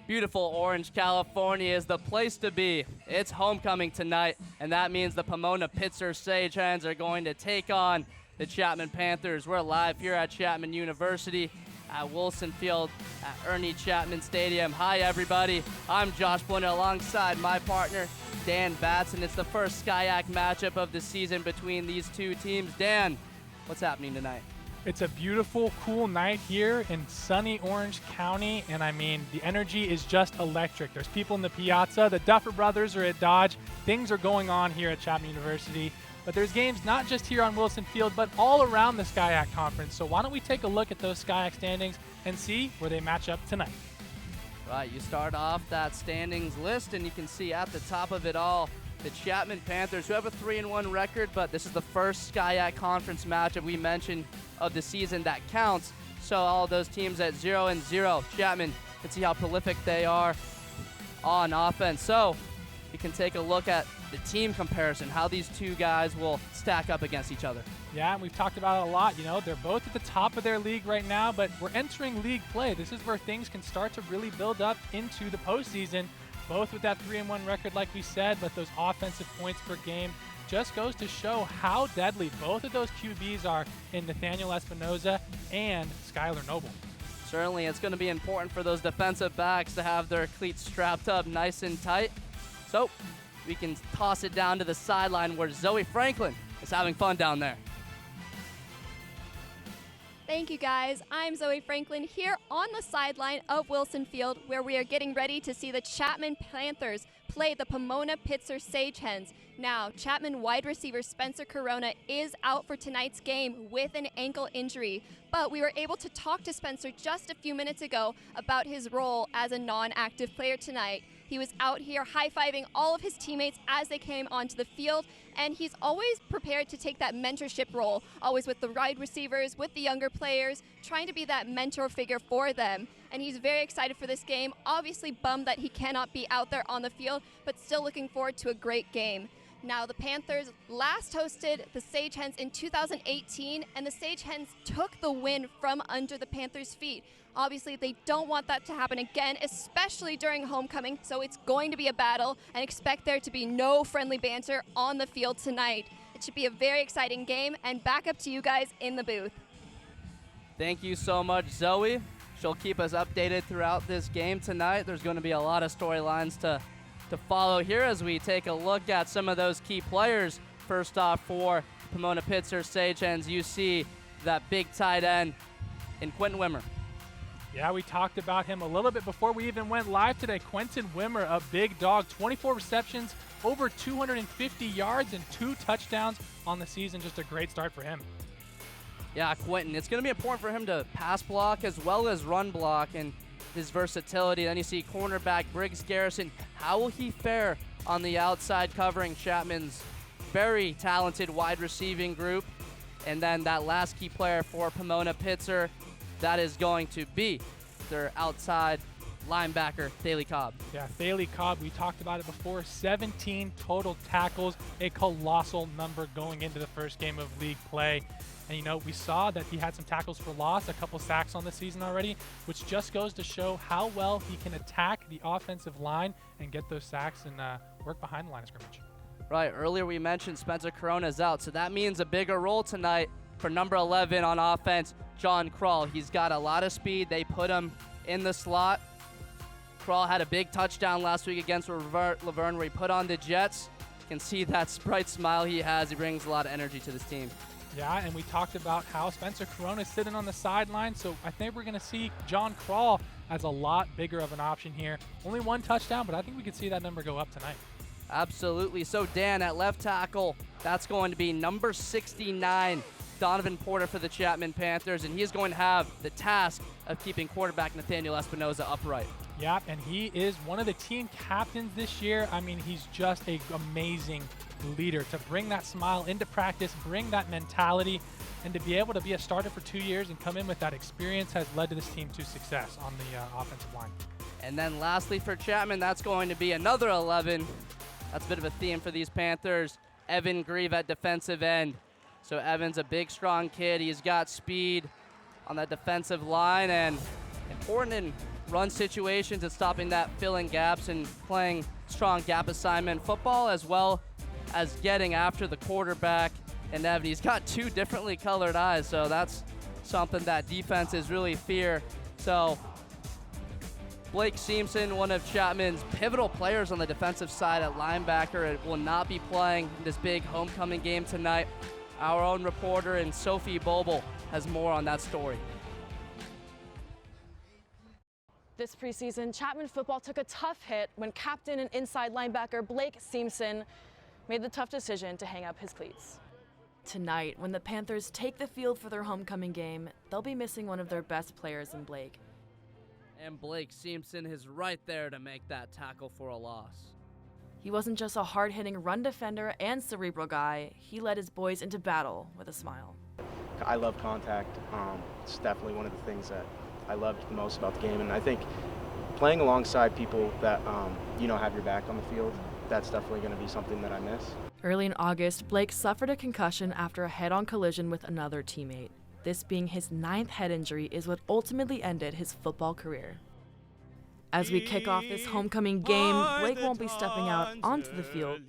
Beautiful Orange, California is the place to be. It's homecoming tonight, and that means the Pomona Pitzer Sagehens are going to take on the Chapman Panthers. We're live here at Chapman University at Wilson Field at Ernie Chapman Stadium. Hi, everybody. I'm Josh Blunda alongside my partner, Dan Batson. It's the first SCIAC matchup of the season between these two teams. Dan, what's happening tonight? It's a beautiful, cool night here in sunny Orange County, and I mean, the energy is just electric. There's people in the piazza. The Duffer brothers are at Dodge. Things are going on here at Chapman University. But there's games not just here on Wilson Field, but all around the SCIAC Conference. So why don't we take a look at those SCIAC standings and see where they match up tonight. Right, you start off that standings list, and you can see at the top of it all, the Chapman Panthers, who have a 3-1 record, but this is the first SCIAC Conference matchup we mentioned of the season that counts. So all of those teams at 0-0. Chapman, can see how prolific they are on offense. So you can take a look at the team comparison, how these two guys will stack up against each other. Yeah, and we've talked about it a lot. You know, they're both at the top of their league right now, but we're entering league play. This is where things can start to really build up into the postseason. Both with that 3-1 record, like we said, but those offensive points per game just goes to show how deadly both of those QBs are in Nathaniel Espinoza and Skylar Noble. Certainly, it's going to be important for those defensive backs to have their cleats strapped up nice and tight. So we can toss it down to the sideline where Zoe Franklin is having fun down there. Thank you, guys. I'm Zoe Franklin here on the sideline of Wilson Field, where we are getting ready to see the Chapman Panthers play the Pomona Pitzer Sagehens. Now, Chapman wide receiver Spencer Corona is out for tonight's game with an ankle injury, but we were able to talk to Spencer just a few minutes ago about his role as a non-active player tonight. He was out here high-fiving all of his teammates as they came onto the field, and he's always prepared to take that mentorship role, always with the wide receivers, with the younger players, trying to be that mentor figure for them. And he's very excited for this game, obviously bummed that he cannot be out there on the field, but still looking forward to a great game. Now, the Panthers last hosted the Sagehens in 2018, and the Sagehens took the win from under the Panthers' feet. Obviously, they don't want that to happen again, especially during homecoming, so it's going to be a battle, and expect there to be no friendly banter on the field tonight. It should be a very exciting game, and back up to you guys in the booth. Thank you so much, Zoe. She'll keep us updated throughout this game tonight. There's going to be a lot of storylines to follow here as we take a look at some of those key players. First off, for Pomona Pitzer Sagehens, you see that big tight end in Quentin Wimmer. Yeah, we talked about him a little bit before we even went live today. Quentin Wimmer, a big dog, 24 receptions, over 250 yards, and 2 touchdowns on the season. Just a great start for him. Yeah, Quentin, it's going to be important for him to pass block as well as run block, and his versatility. Then you see cornerback Briggs Garrison. How will he fare on the outside covering Chapman's very talented wide receiving group? And then that last key player for Pomona Pitzer, that is going to be their outside linebacker, Thaley Cobb. Yeah, Thaley Cobb, we talked about it before, 17 total tackles, a colossal number going into the first game of league play. And, you know, we saw that he had some tackles for loss, a couple sacks on the season already, which just goes to show how well he can attack the offensive line and get those sacks and work behind the line of scrimmage. Right, earlier we mentioned Spencer Corona's out, so that means a bigger role tonight for number 11 on offense, John Krull. He's got a lot of speed. They put him in the slot. Krull had a big touchdown last week against Laverne where he put on the Jets. You can see that bright smile he has. He brings a lot of energy to this team. Yeah, and we talked about how Spencer Corona is sitting on the sideline, so I think we're going to see John Krull as a lot bigger of an option here. Only 1 touchdown, but I think we could see that number go up tonight. Absolutely. So, Dan, at left tackle, that's going to be number 69, Donovan Porter for the Chapman Panthers, and he's going to have the task of keeping quarterback Nathaniel Espinoza upright. Yeah, and he is one of the team captains this year. I mean, he's just an amazing leader to bring that smile into practice, bring that mentality, and to be able to be a starter for 2 years and come in with that experience has led to this team to success on the offensive line. And then lastly for Chapman, that's going to be another 11. That's a bit of a theme for these Panthers. Evan Grieve at defensive end. So Evan's a big, strong kid. He's got speed on that defensive line, and important in run situations and stopping that, filling gaps and playing strong gap assignment football, as well as getting after the quarterback. And Evan, he's got two differently colored eyes, so that's something that defenses really fear. So Blake Seamson, one of Chapman's pivotal players on the defensive side at linebacker, will not be playing this big homecoming game tonight. Our own reporter and Sophie Bobel has more on that story. This preseason, Chapman football took a tough hit when captain and inside linebacker Blake Seamson made the tough decision to hang up his cleats. Tonight, when the Panthers take the field for their homecoming game, they'll be missing one of their best players in Blake. And Blake Seamson is right there to make that tackle for a loss. He wasn't just a hard-hitting run defender and cerebral guy, he led his boys into battle with a smile. I love contact. It's definitely one of the things that I loved the most about the game, and I think playing alongside people that have your back on the field, that's definitely going to be something that I miss. Early in August, Blake suffered a concussion after a head-on collision with another teammate. This being his 9th head injury is what ultimately ended his football career. As we kick off this homecoming game, Blake won't be stepping out onto the field.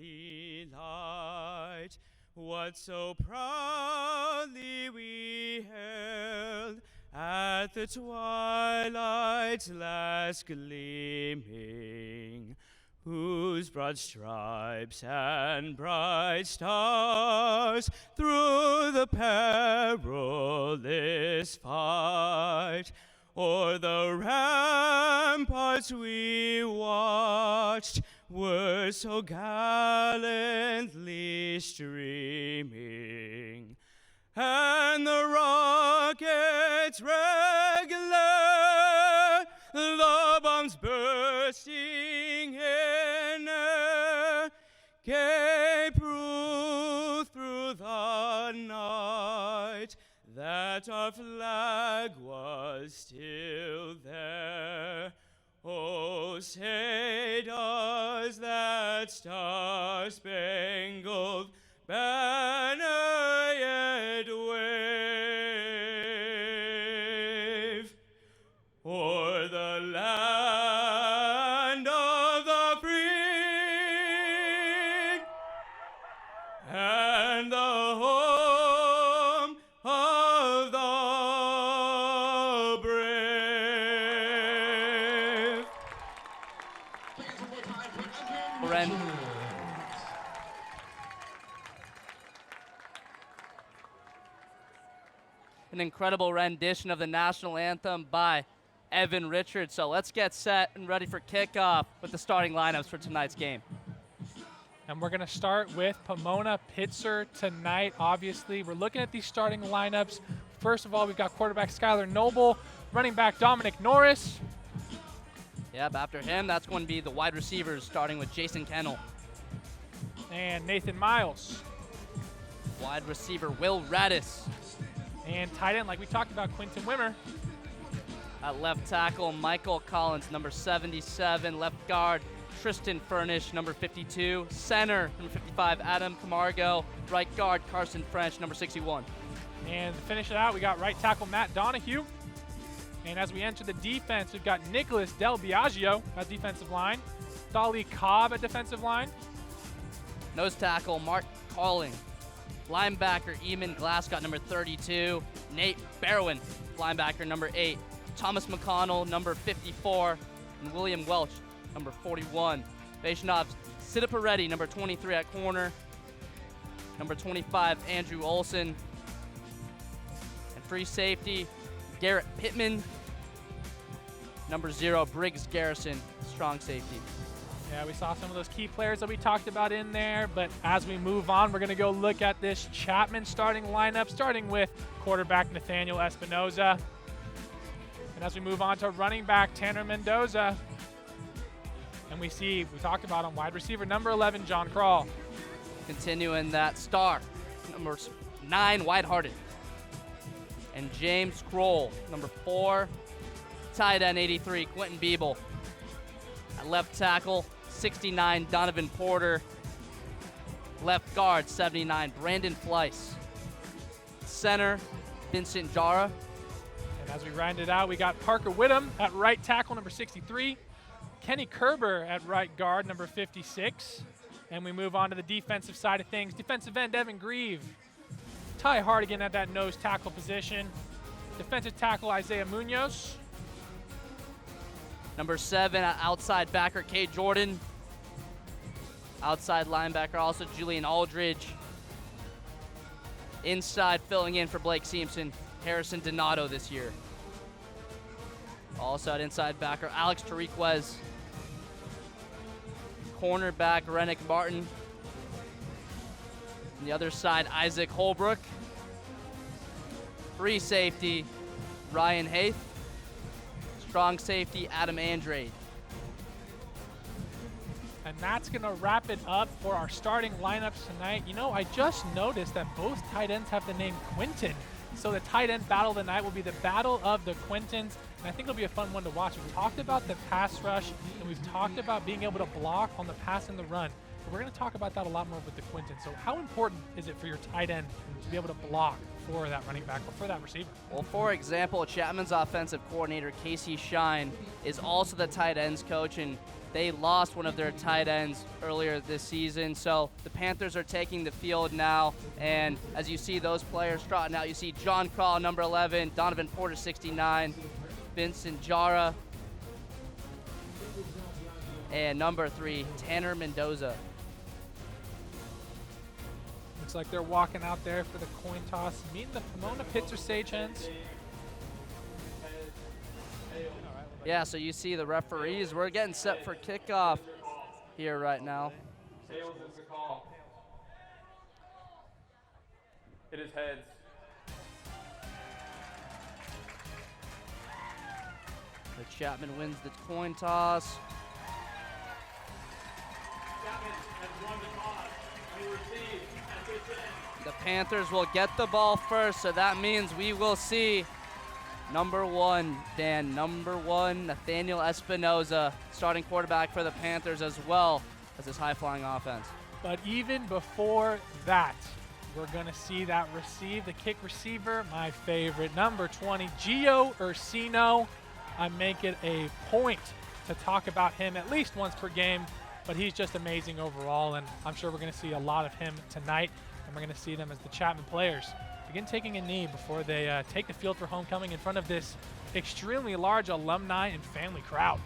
What so proudly we held at the twilight's last gleaming, whose broad stripes and bright stars through the perilous fight o'er the ramparts we watched were so gallantly streaming, and the rockets regular, the bombs bursting in air, gave proof through the night that our flag was still there. Oh, say does that star-spangled banner yet wave o'er the land of the free and the home of the brave. An incredible rendition of the national anthem by Evan Richards. So let's get set and ready for kickoff with the starting lineups for tonight's game. And we're going to start with Pomona Pitzer tonight. Obviously, we're looking at these starting lineups. First of all, we've got quarterback Skylar Noble, running back Dominic Norris. Yep, after him, that's going to be the wide receivers, starting with Jason Kennel. And Nathan Miles. Wide receiver Will Radis. And tight end, like we talked about, Quinton Wimmer. At left tackle, Michael Collins, number 77. Left guard, Tristan Furnish, number 52. Center, number 55, Adam Camargo. Right guard, Carson French, number 61. And to finish it out, we got right tackle Matt Donahue. And as we enter the defense, we've got Nicholas Del Biagio at defensive line. Dolly Cobb at defensive line. Nose tackle, Mark Calling. Linebacker, Eamon Glascott, number 32. Nate Barwin, linebacker, number 8. Thomas McConnell, number 54. And William Welch, number 41. Vaishnav Siddhapareddy, number 23 at corner. Number 25, Andrew Olson. And free safety, Garrett Pittman. Number 0, Briggs Garrison, strong safety. Yeah, we saw some of those key players that we talked about in there, but as we move on, we're going to go look at this Chapman starting lineup, starting with quarterback Nathaniel Espinoza. And as we move on to running back Tanner Mendoza, and we talked about on wide receiver number 11, John Crawl. Continuing that star, number 9, White Hearted. And James Kroll, number 4, tight end 83, Quentin Biebel. At left tackle, 69, Donovan Porter. Left guard, 79, Brandon Fleiss. Center, Vincent Jara. And As we round it out, we got Parker Whittam at right tackle, number 63. Kenny Kerber at right guard, number 56. And we move on to the defensive side of things. Defensive end, Evan Grieve. Ty Hardigan at that nose tackle position. Defensive tackle, Isaiah Munoz. Number 7, outside backer, Kate Jordan. Outside linebacker, also Julian Aldridge. Inside, filling in for Blake Simpson, Harrison Donato this year. Also at inside backer, Alex Tariquez. Cornerback, Rennick Martin. On the other side, Isaac Holbrook. Free safety, Ryan Haith. Strong safety, Adam Andrade. And that's going to wrap it up for our starting lineups tonight. You know, I just noticed that both tight ends have the name Quinton. So the tight end battle tonight will be the battle of the Quintons. And I think it'll be a fun one to watch. We've talked about the pass rush, and we've talked about being able to block on the pass and the run. But we're going to talk about that a lot more with the Quintons. So how important is it for your tight end to be able to block for that running back or for that receiver? Well, for example, Chapman's offensive coordinator, Casey Shine, is also the tight ends coach, and they lost one of their tight ends earlier this season. So the Panthers are taking the field now, and as you see those players trotting out, you see John Crawl, number 11, Donovan Porter, 69, Vincent Jara, and number 3, Tanner Mendoza. Looks like they're walking out there for the coin toss, meeting the Pomona Pitzer Sagehens. Yeah, so you see the referees. We're getting set for kickoff here right now. Tails is the call. It is heads. The Chapman wins the coin toss. Chapman has won the toss. We receive at this end. The Panthers will get the ball first, so that means we will see number 1, Dan, number 1, Nathaniel Espinoza, starting quarterback for the Panthers, as well as this high-flying offense. But even before that, we're going to see that the kick receiver, my favorite, number 20, Gio Ursino. I make it a point to talk about him at least once per game, but he's just amazing overall, and I'm sure we're going to see a lot of him tonight, and we're going to see them as the Chapman players begin taking a knee before they take the field for homecoming in front of this extremely large alumni and family crowd.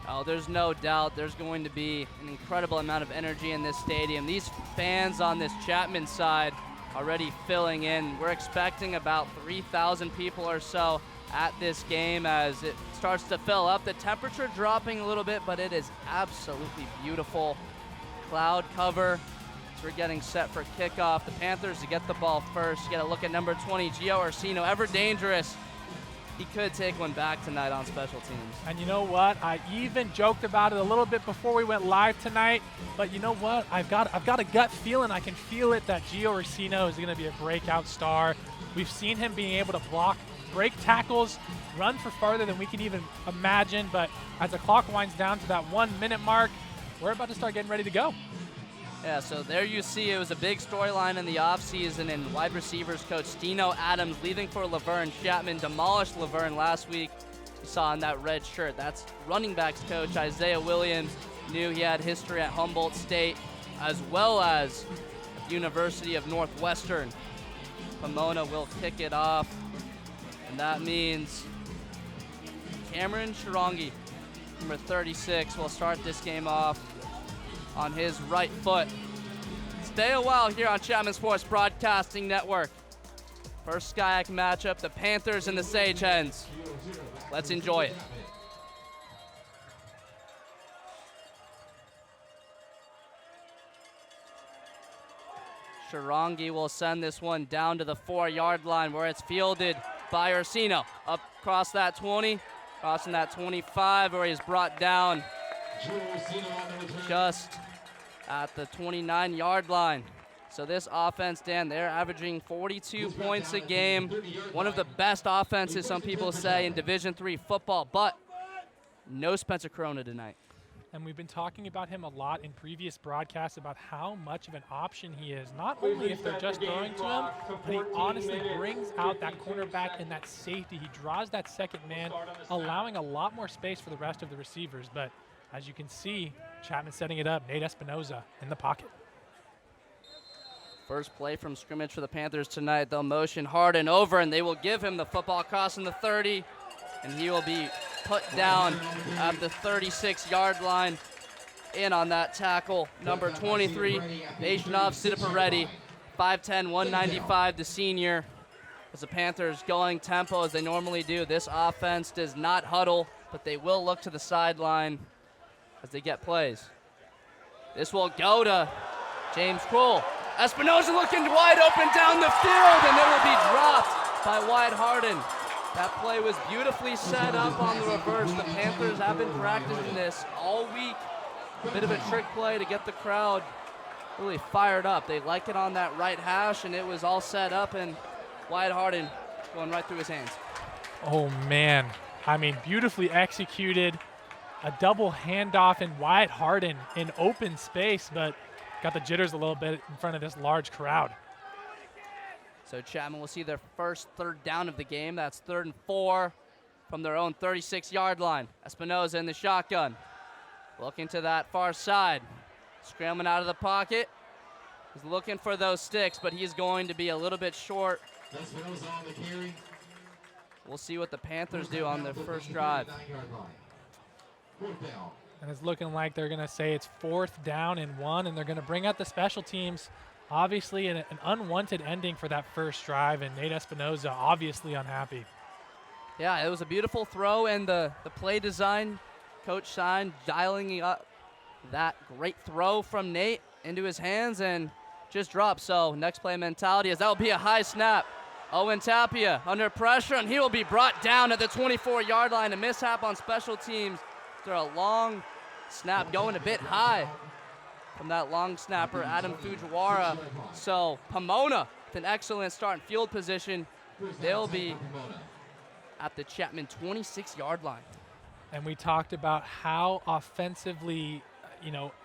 Oh, there's no doubt there's going to be an incredible amount of energy in this stadium. These fans on this Chapman side already filling in. We're expecting about 3,000 people or so at this game as it starts to fill up. The temperature dropping a little bit, but it is absolutely beautiful. Cloud cover. We're getting set for kickoff. The Panthers to get the ball first. You got to look at number 20, Gio Ursino, ever dangerous. He could take one back tonight on special teams. And you know what? I even joked about it a little bit before we went live tonight. But you know what? I've got a gut feeling. I can feel it that Gio Ursino is going to be a breakout star. We've seen him being able to block, break tackles, run for farther than we can even imagine. But as the clock winds down to that 1 minute mark, we're about to start getting ready to go. Yeah, so there you see it was a big storyline in the offseason, and wide receivers coach Steno Adams leaving for Laverne. Chapman demolished Laverne last week. You saw in that red shirt. That's running backs coach Isaiah Williams. Knew he had history at Humboldt State as well as at the University of Northwestern. Pomona will kick it off, and that means Cameron Sharongi, number 36, will start this game off on his right foot. Stay a while here on Chapman Sports Broadcasting Network. First SCIAC matchup, the Panthers and the Sagehens. Let's enjoy it. Sharongi will send this one down to the 4-yard line where it's fielded by Ursino. Up across that 20, crossing that 25 where he's brought down just at the 29-yard line. So this offense, Dan, they're averaging 42 points a game. One of the best offenses, some people say, in Division III football, but no Spencer Corona tonight. and we've been talking about him a lot in previous broadcasts about how much of an option he is. Not only if they're just throwing to him, but he honestly brings out that cornerback and that safety. He draws that second man, allowing a lot more space for the rest of the receivers. But as you can see, Chapman setting it up. Nate Espinoza in the pocket. First play from scrimmage for the Panthers tonight. They'll motion Harden over, and they will give him the football crossing the 30, and he will be put down at the 36-yard line. In on that tackle, number 23, Nationov Sidiparetti, 5'10", 195, the senior. As the Panthers going tempo as they normally do, this offense does not huddle, but they will look to the sideline as they get plays. This will go to James Kroll. Espinoza looking wide open down the field, and it will be dropped by Wyatt Harden. That play was beautifully set up on the reverse. The Panthers have been practicing this all week. A bit of a trick play to get the crowd really fired up. They like it on that right hash, and it was all set up, and Wyatt Harden going right through his hands. Oh, man. I mean, beautifully executed. A double handoff, and Wyatt Harden in open space, but got the jitters a little bit in front of this large crowd. So Chapman will see their first third down of the game. That's 3rd and 4 from their own 36-yard line. Espinoza in the shotgun. Looking to that far side. Scrambling out of the pocket. He's looking for those sticks, but he's going to be a little bit short. We'll see what the Panthers do on their first drive. And it's looking like they're going to say it's 4th down and 1, and they're going to bring out the special teams. Obviously an unwanted ending for that first drive, and Nate Espinoza obviously unhappy. Yeah, it was a beautiful throw, and the play design, Coach Shine dialing up that great throw from Nate into his hands and just dropped. So next play mentality is that will be a high snap. Owen Tapia under pressure, and he will be brought down at the 24-yard line. A mishap on special teams. After a long snap going a bit high from that long snapper, Adam Fujiwara. So Pomona with an excellent start in field position. They'll be at the Chapman 26-yard line. And we talked about how offensively,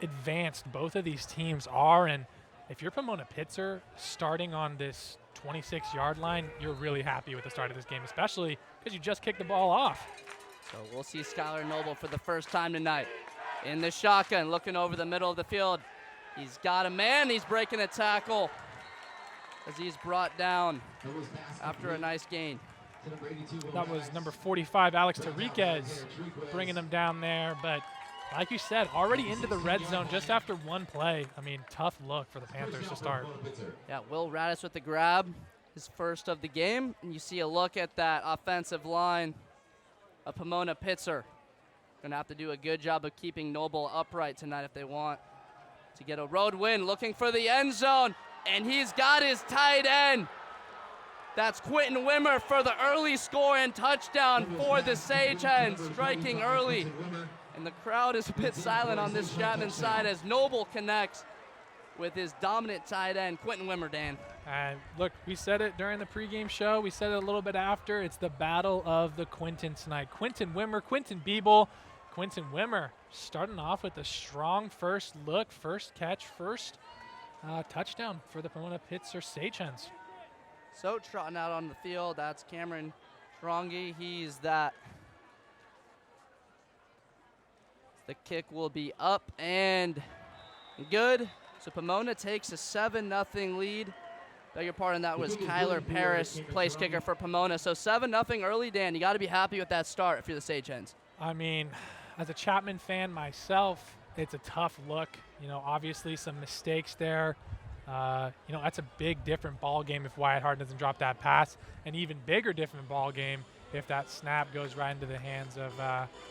advanced both of these teams are. And if you're Pomona Pitzer starting on this 26-yard line, you're really happy with the start of this game, especially because you just kicked the ball off. So we'll see Skylar Noble for the first time tonight. In the shotgun, looking over the middle of the field. He's got a man. He's breaking a tackle as he's brought down after a nice gain. That was number 45, Alex Tariquez, bringing them down there. But like you said, already into the red zone just after one play. I mean, tough look for the Panthers to start. Yeah, Will Radis with the grab, his first of the game. And you see a look at that offensive line of Pomona Pitzer. Going to have to do a good job of keeping Noble upright tonight if they want to get a road win. Looking for the end zone, and he's got his tight end. That's Quentin Wimmer for the early score and touchdown for the Sagehens, striking early. And the crowd is a bit silent on this Chapman side as Noble connects with his dominant tight end, Quentin Wimmer, Dan. And look, we said it during the pregame show. We said it a little bit after. It's the battle of the Quintins tonight. Quentin Wimmer, Quentin Biebel. Quentin Wimmer starting off with a strong first look, first catch, first touchdown for the Pomona Pitzer Sagehens. So trotting out on the field, that's Cameron Strongy. He's that. The kick will be up and good. So Pomona takes a 7-0 lead. Beg your pardon, that was Kyler Paris, place kicker for Pomona. So 7-0 early, Dan. You got to be happy with that start if you're the Sagehens. I mean, as a Chapman fan myself, it's a tough look. Obviously some mistakes there. That's a big different ball game if Wyatt Harden doesn't drop that pass. An even bigger different ball game if that snap goes right into the hands of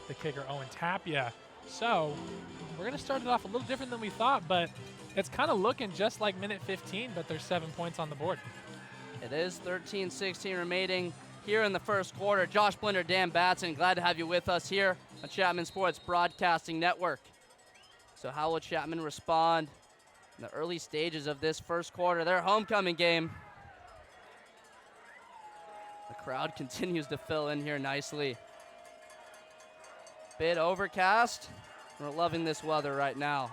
the kicker, Owen Tapia. So we're going to start it off a little different than we thought, but it's kind of looking just like minute 15, but there's 7 points on the board. It is 13-16 remaining here in the first quarter. Josh Blinder, Dan Batson, glad to have you with us here on Chapman Sports Broadcasting Network. So how will Chapman respond in the early stages of this first quarter, their homecoming game? The crowd continues to fill in here nicely. Bit overcast, We're loving this weather right now.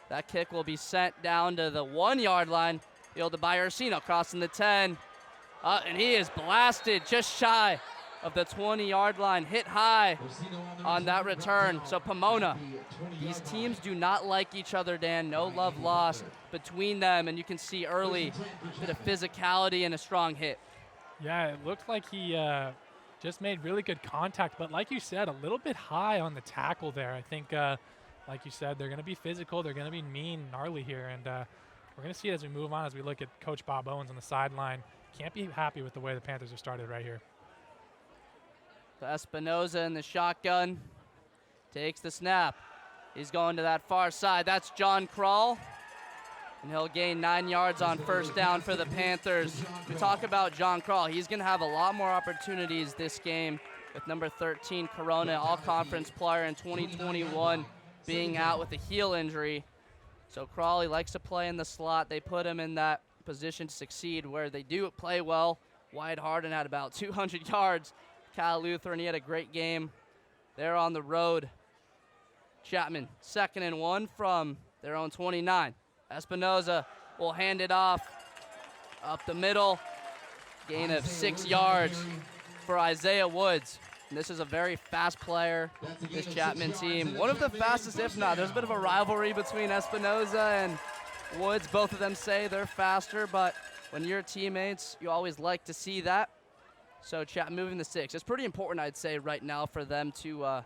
That kick will be sent down to the 1-yard line, fielded by Ursino, crossing the 10. And he is blasted just shy of the 20-yard line, hit high on that return. So Pomona, these teams do not like each other, Dan. No love lost between them, and you can see early bit of physicality and a strong hit. Yeah, it looked like he just made really good contact, but like you said, a little bit high on the tackle there. I think, like you said, they're going to be physical, they're going to be mean, gnarly here, and we're going to see it as we move on, as we look at Coach Bob Owens on the sideline. Can't be happy with the way the Panthers have started right here. So Espinoza in the shotgun, takes the snap. He's going to that far side. That's John Kroll, and he'll gain 9 yards on first down for the Panthers. We talk about John Kroll. He's going to have a lot more opportunities this game with number 13, Corona, all-conference player in 2021, being out with a heel injury. So Crawley likes to play in the slot. They put him in that position to succeed where they do play well. Wyatt Harden had about 200 yards. Kyle Lutheran, he had a great game there on the road. Chapman, 2nd and 1 from their own 29. Espinoza will hand it off up the middle. Gain of 6 yards for Isaiah Woods. And this is a very fast player, this Chapman team. One of the fastest, if not. There's a bit of a rivalry between Espinoza and Woods. Both of them say they're faster, but when you're teammates, you always like to see that. So Chapman moving the 6. It's pretty important, I'd say, right now for them to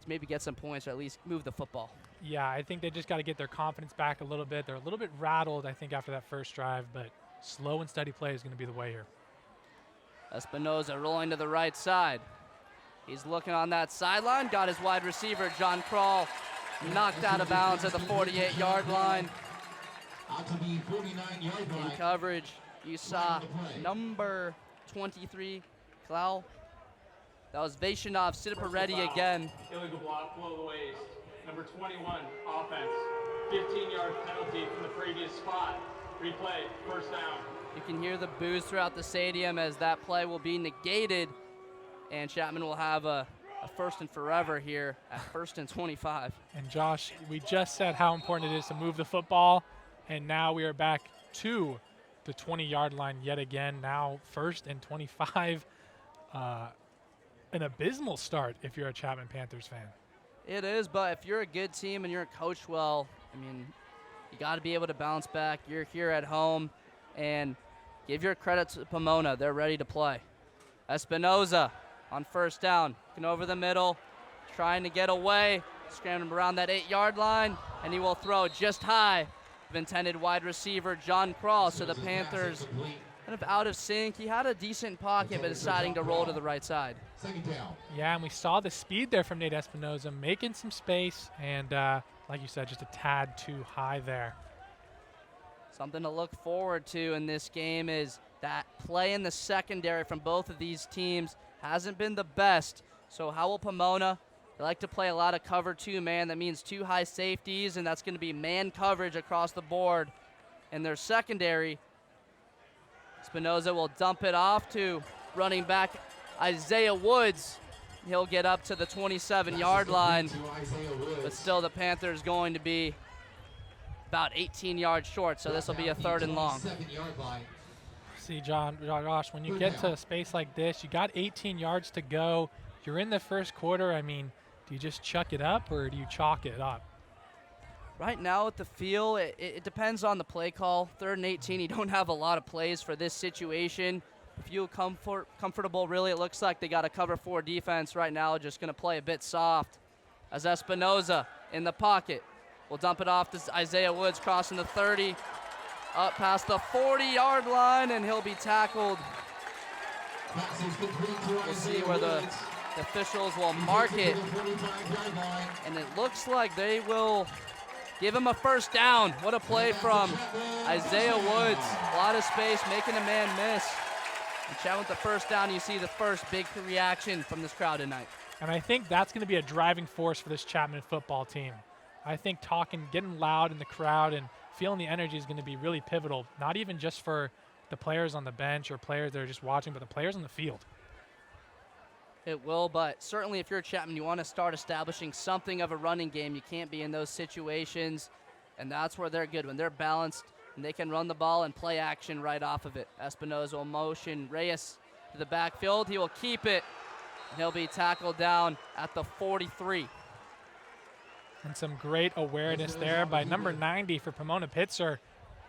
maybe get some points or at least move the football. Yeah, I think they just got to get their confidence back a little bit. They're a little bit rattled, I think, after that first drive, but slow and steady play is going to be the way here. Espinoza rolling to the right side. He's looking on that sideline, got his wide receiver, John Kroll, knocked out of bounds at the 48-yard line. In coverage, you saw number 23, Klau. That was Vaishnov Sidipareddy again. Illegal block, below the waist. Number 21, offense. 15-yard penalty from the previous spot. Replay, first down. You can hear the boos throughout the stadium as that play will be negated, and Chapman will have a first and forever here at 1st and 25. And Josh, we just said how important it is to move the football, and now we are back to the 20-yard line yet again. Now 1st and 25. An abysmal start if you're a Chapman Panthers fan. It is, but if you're a good team and you're coached well, I mean, you got to be able to bounce back. You're here at home, and give your credit to Pomona. They're ready to play. Espinoza on first down, looking over the middle, trying to get away, scrambling around that 8-yard line, and he will throw just high of intended wide receiver John Kroll. So the Panthers kind of out of sync. He had a decent pocket, but deciding to roll to the right side. Yeah, and we saw the speed there from Nate Espinoza, making some space, and like you said, just a tad too high there. Something to look forward to in this game is that play in the secondary from both of these teams hasn't been the best. So how will Pomona? They like to play a lot of cover 2 man. That means 2 high safeties, and that's going to be man coverage across the board. In their secondary, Espinoza will dump it off to running back Isaiah Woods. He'll get up to the 27-yard line, but still the Panthers going to be about 18 yards short, so this will be a 3rd and long. See, Josh, when you get to a space like this, you got 18 yards to go. You're in the first quarter. I mean, do you just chuck it up or do you chalk it up? Right now at the feel, it depends on the play call. 3rd and 18, you don't have a lot of plays for this situation. If you comfortable, really, it looks like they got a cover 4 defense right now, just going to play a bit soft. As Espinoza in the pocket will dump it off to Isaiah Woods, crossing the 30, up past the 40-yard line, and he'll be tackled. We'll see where the officials will mark it, and it looks like they will give him a first down. What a play from Isaiah Woods. A lot of space, making a man miss. And Chapman with the first down, you see the first big reaction from this crowd tonight. And I think that's going to be a driving force for this Chapman football team. I think getting loud in the crowd and feeling the energy is going to be really pivotal, not even just for the players on the bench or players that are just watching, but the players on the field. It will, but certainly if you're Chapman, you want to start establishing something of a running game. You can't be in those situations, and that's where they're good. When they're balanced and they can run the ball and play action right off of it. Espinoza will motion Reyes to the backfield. He will keep it, and he'll be tackled down at the 43. And some great awareness there by number 90 for Pomona Pitzer.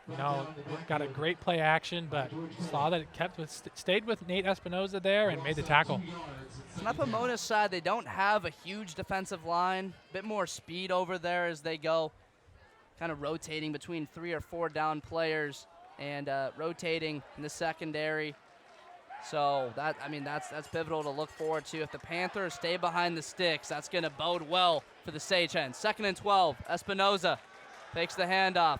You know, got a great play action, but saw that it stayed with Nate Espinoza there and made the tackle. On the Pomona side, they don't have a huge defensive line. A bit more speed over there as they go, kind of rotating between 3 or 4 down players and rotating in the secondary. So that's pivotal to look forward to. If the Panthers stay behind the sticks, that's going to bode well for the Sagehens. 2nd and 12. Espinoza takes the handoff,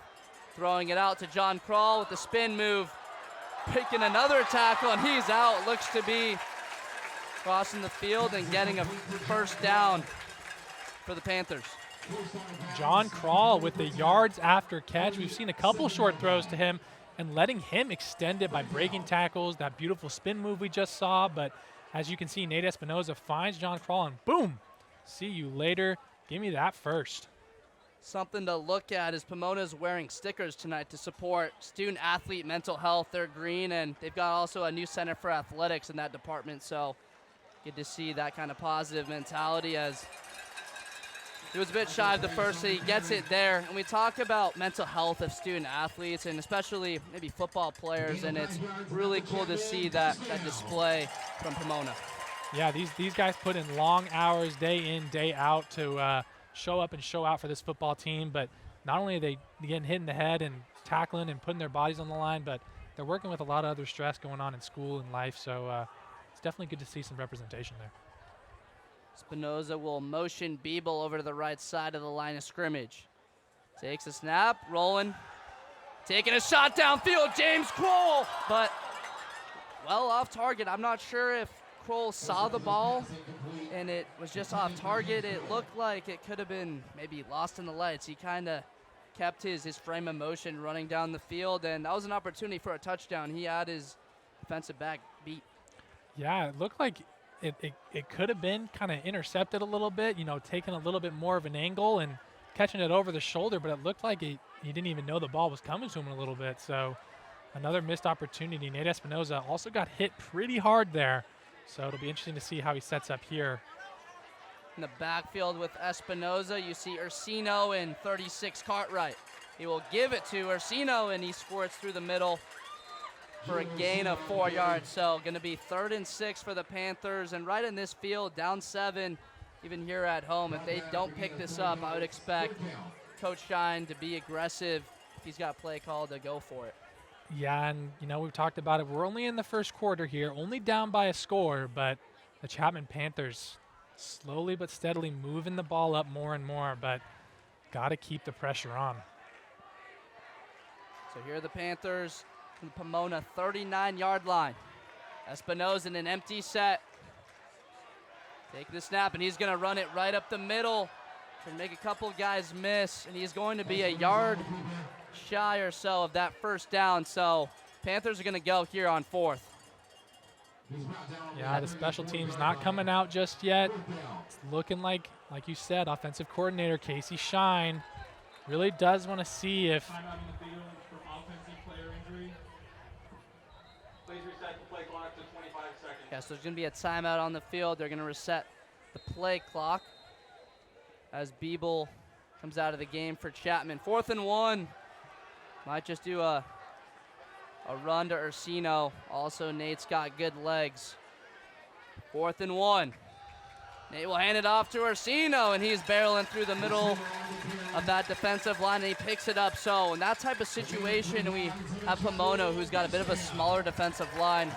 throwing it out to John Kroll with the spin move, picking another tackle, and he's out. Looks to be crossing the field and getting a first down for the Panthers. John Kroll with the yards after catch. We've seen a couple short throws to him and letting him extend it by breaking tackles, that beautiful spin move we just saw. But as you can see, Nate Espinoza finds John Kroll and boom, see you later. Give me that first. Something to look at is Pomona's wearing stickers tonight to support student-athlete mental health. They're green, and they've got also a new center for athletics in that department. So good to see that kind of positive mentality, as he was a bit shy of the first, so he gets it there. And we talk about mental health of student-athletes, and especially maybe football players, and it's really cool to see that display from Pomona. Yeah, these guys put in long hours, day in, day out to show up and show out for this football team. But not only are they getting hit in the head and tackling and putting their bodies on the line, but they're working with a lot of other stress going on in school and life. So it's definitely good to see some representation there. Espinoza will motion Biebel over to the right side of the line of scrimmage. Takes a snap, rolling, taking a shot downfield, James Kroll, but well off target. I'm not sure if Kroll saw the ball and it was just off target. It looked like it could have been maybe lost in the lights. He kind of kept his frame of motion running down the field, and that was an opportunity for a touchdown. He had his defensive back beat. Yeah, it looked like it could have been kind of intercepted a little bit, you know, taking a little bit more of an angle and catching it over the shoulder, but it looked like he didn't even know the ball was coming to him a little bit. So another missed opportunity. Nate Espinoza also got hit pretty hard there. So it'll be interesting to see how he sets up here. In the backfield with Espinoza, you see Ursino and 36 Cartwright. He will give it to Ursino, and he squirts through the middle for a gain of 4 yards. So going to be 3rd and 6 for the Panthers, and right in this field, down 7, even here at home. If they don't pick this up, I would expect Coach Shine to be aggressive. If he's got play called, to go for it. Yeah, and you know, we've talked about it. We're only in the first quarter here, only down by a score, but the Chapman Panthers slowly but steadily moving the ball up more and more, but got to keep the pressure on. So here are the Panthers from the Pomona 39-yard line. Espinoza in an empty set. Taking the snap, and he's going to run it right up the middle to make a couple guys miss, and he's going to be a yard shy or so of that first down. So Panthers are going to go here on 4th. Yeah, the special team's not coming out just yet. It's looking like you said, offensive coordinator Casey Shine really does want to see if Time out on the field for offensive player injury. Please reset the play clock to 25 seconds. Yeah, so there's going to be a timeout on the field. They're going to reset the play clock as Biebel comes out of the game for Chapman. 4th and 1. Might just do a run to Ursino. Also, Nate's got good legs. 4th and 1. Nate will hand it off to Ursino, and he's barreling through the middle of that defensive line, and he picks it up. So in that type of situation, we have Pomona, who's got a bit of a smaller defensive line.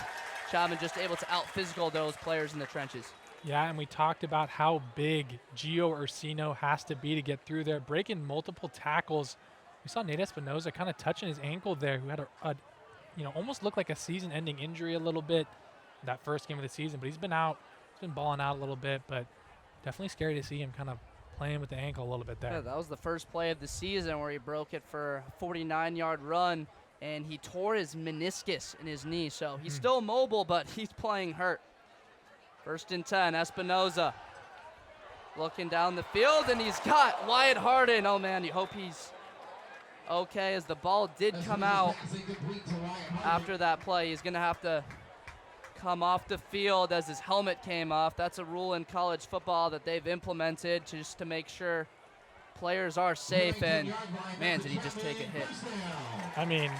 Chapman just able to out-physical those players in the trenches. Yeah, and we talked about how big Gio Ursino has to be to get through there, breaking multiple tackles. We saw Nate Espinoza kind of touching his ankle there, who had almost looked like a season-ending injury a little bit that first game of the season, but he's been out. He's been balling out a little bit, but definitely scary to see him kind of playing with the ankle a little bit there. Yeah, that was the first play of the season where he broke it for a 49-yard run, and he tore his meniscus in his knee. So he's still mobile, but he's playing hurt. First and 10, Espinoza looking down the field, and he's got Wyatt Harden. Oh man, you hope he's okay, as the ball did come out after that play. He's gonna have to come off the field as his helmet came off. That's a rule in college football that they've implemented just to make sure players are safe, and man, did he just take a hit. I mean,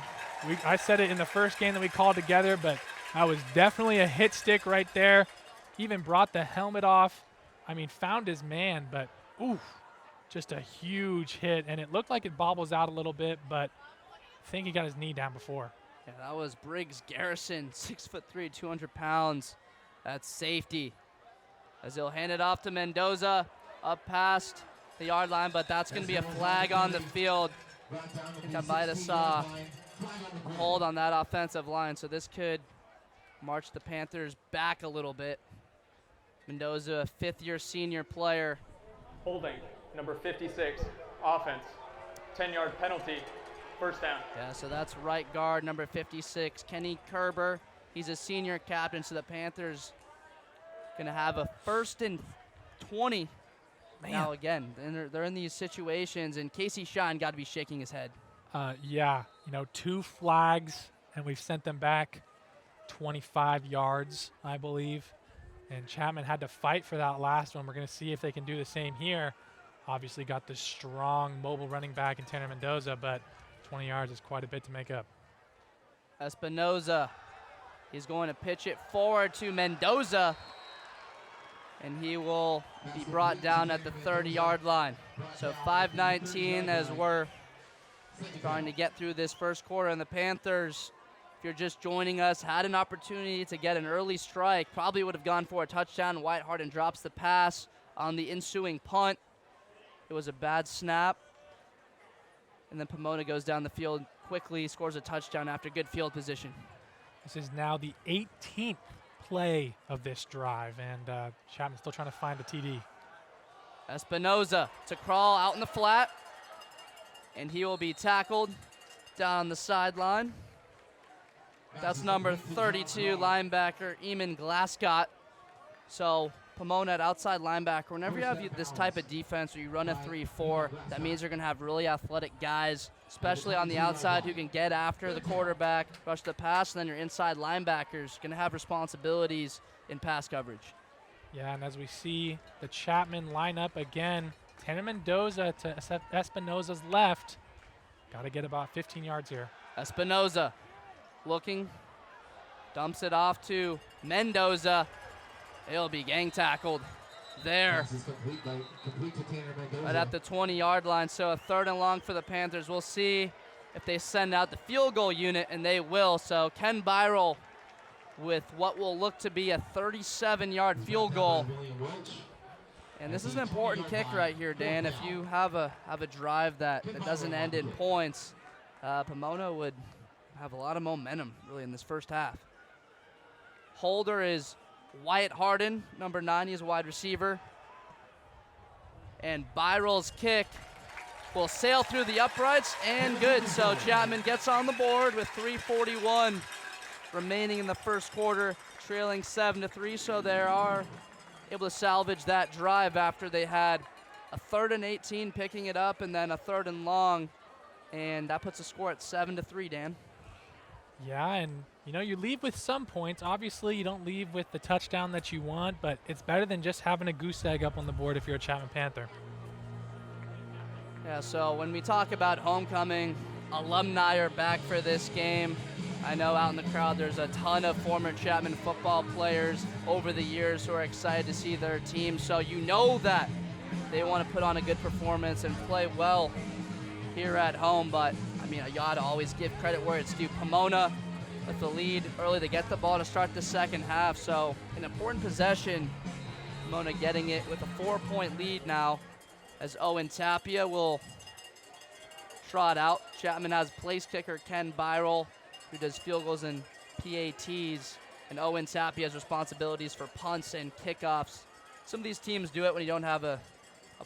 I said it in the first game that we called together, but that was definitely a hit stick right there. Even brought the helmet off. I mean, found his man, but oof, just a huge hit, and it looked like it bobbles out a little bit, but I think he got his knee down before. Yeah, that was Briggs Garrison, 6'3", 200 pounds. That's safety. As he'll hand it off to Mendoza, up past the yard line, but that's going to be a flag on the field. I think I might have saw a hold on that offensive line, so this could march the Panthers back a little bit. Mendoza, a fifth-year senior player. Holding, number 56, offense. 10-yard penalty, first down. Yeah, so that's right guard, number 56, Kenny Kerber. He's a senior captain, so the Panthers going to have a 1st and 20. Man. Now again, they're in these situations, and Casey Shine got to be shaking his head. Yeah, 2 flags, and we've sent them back 25 yards, I believe. And Chapman had to fight for that last one. We're going to see if they can do the same here. Obviously got the strong mobile running back in Tanner Mendoza, but 20 yards is quite a bit to make up. Espinoza, he's going to pitch it forward to Mendoza, and he will be brought down at the 30-yard line. So 5:19 as we're trying to get through this first quarter, and the Panthers, if you're just joining us, had an opportunity to get an early strike, probably would have gone for a touchdown. Wyatt Harden drops the pass on the ensuing punt. It was a bad snap. And then Pomona goes down the field quickly, scores a touchdown after good field position. This is now the 18th play of this drive, and Chapman's still trying to find a TD. Espinoza to crawl out in the flat, and he will be tackled down the sideline. That's number 32 linebacker, Eamon Glascott. So Pomona at outside linebacker, whenever you have this type of defense where you run a 3-4, that means you're going to have really athletic guys, especially on the outside, who can get after the quarterback, rush the pass, and then your inside linebackers going to have responsibilities in pass coverage. Yeah, and as we see the Chapman lineup again, Tanner Mendoza to Espinoza's left. Got to get about 15 yards here. Espinoza looking, dumps it off to Mendoza. He'll be gang tackled there right at the 20-yard line. So a 3rd and long for the Panthers. We'll see if they send out the field goal unit, and they will. So Ken Byrell with what will look to be a 37-yard field goal. And this is an important kick right here, Dan. If you have a drive that doesn't end in points, Pomona would have a lot of momentum really in this first half. Holder is Wyatt Harden, number 9, he's a wide receiver. And Byrell's kick will sail through the uprights, and good. So Chapman gets on the board with 3:41 remaining in the first quarter, trailing 7-3. So they are able to salvage that drive after they had a 3rd and 18 picking it up, and then a 3rd and long, and that puts the score at 7-3, Dan. Yeah, and you leave with some points. Obviously, you don't leave with the touchdown that you want, but it's better than just having a goose egg up on the board if you're a Chapman Panther. Yeah, so when we talk about homecoming, alumni are back for this game. I know out in the crowd there's a ton of former Chapman football players over the years who are excited to see their team, so you know that they want to put on a good performance and play well here at home, but I mean, you got to always give credit where it's due. Pomona with the lead early. They get the ball to start the second half, so an important possession. Pomona getting it with a 4-point lead now, as Owen Tapia will trot out. Chapman has place kicker Ken Byrell, who does field goals and PATs, and Owen Tapia has responsibilities for punts and kickoffs. Some of these teams do it when you don't have a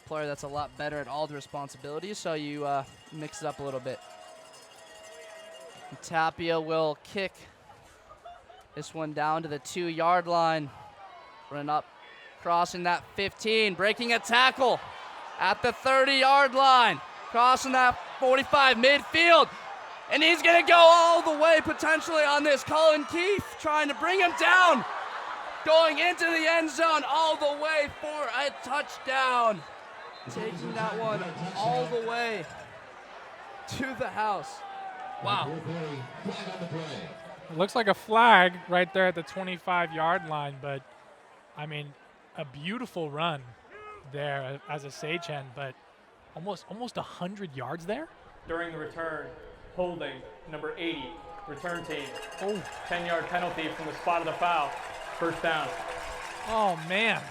player that's a lot better at all the responsibilities, so you mix it up a little bit. Tapia will kick this one down to the 2-yard line. Running up, crossing that 15, breaking a tackle at the 30-yard line, crossing that 45 midfield, and he's gonna go all the way potentially on this. Colin Keefe trying to bring him down, going into the end zone all the way for a touchdown, taking that one all the way to the house. Wow. It looks like a flag right there at the 25-yard line, but I mean, a beautiful run there as a sagehen, but almost 100 yards there. During the return, holding number 80, return team. Oh, 10-yard penalty from the spot of the foul. First down. oh man.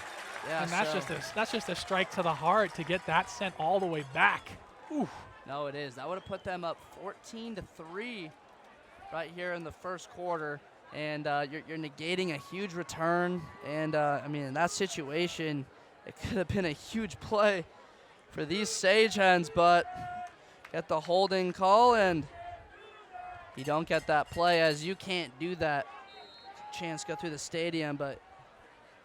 Yeah, And that's just a strike to the heart to get that sent all the way back. Ooh. No, it is. That would have put them up 14-3 right here in the first quarter. And you're negating a huge return. And, I mean, in that situation, it could have been a huge play for these sagehens, but get the holding call, and you don't get that play, as you can't do that. Chance go through the stadium, but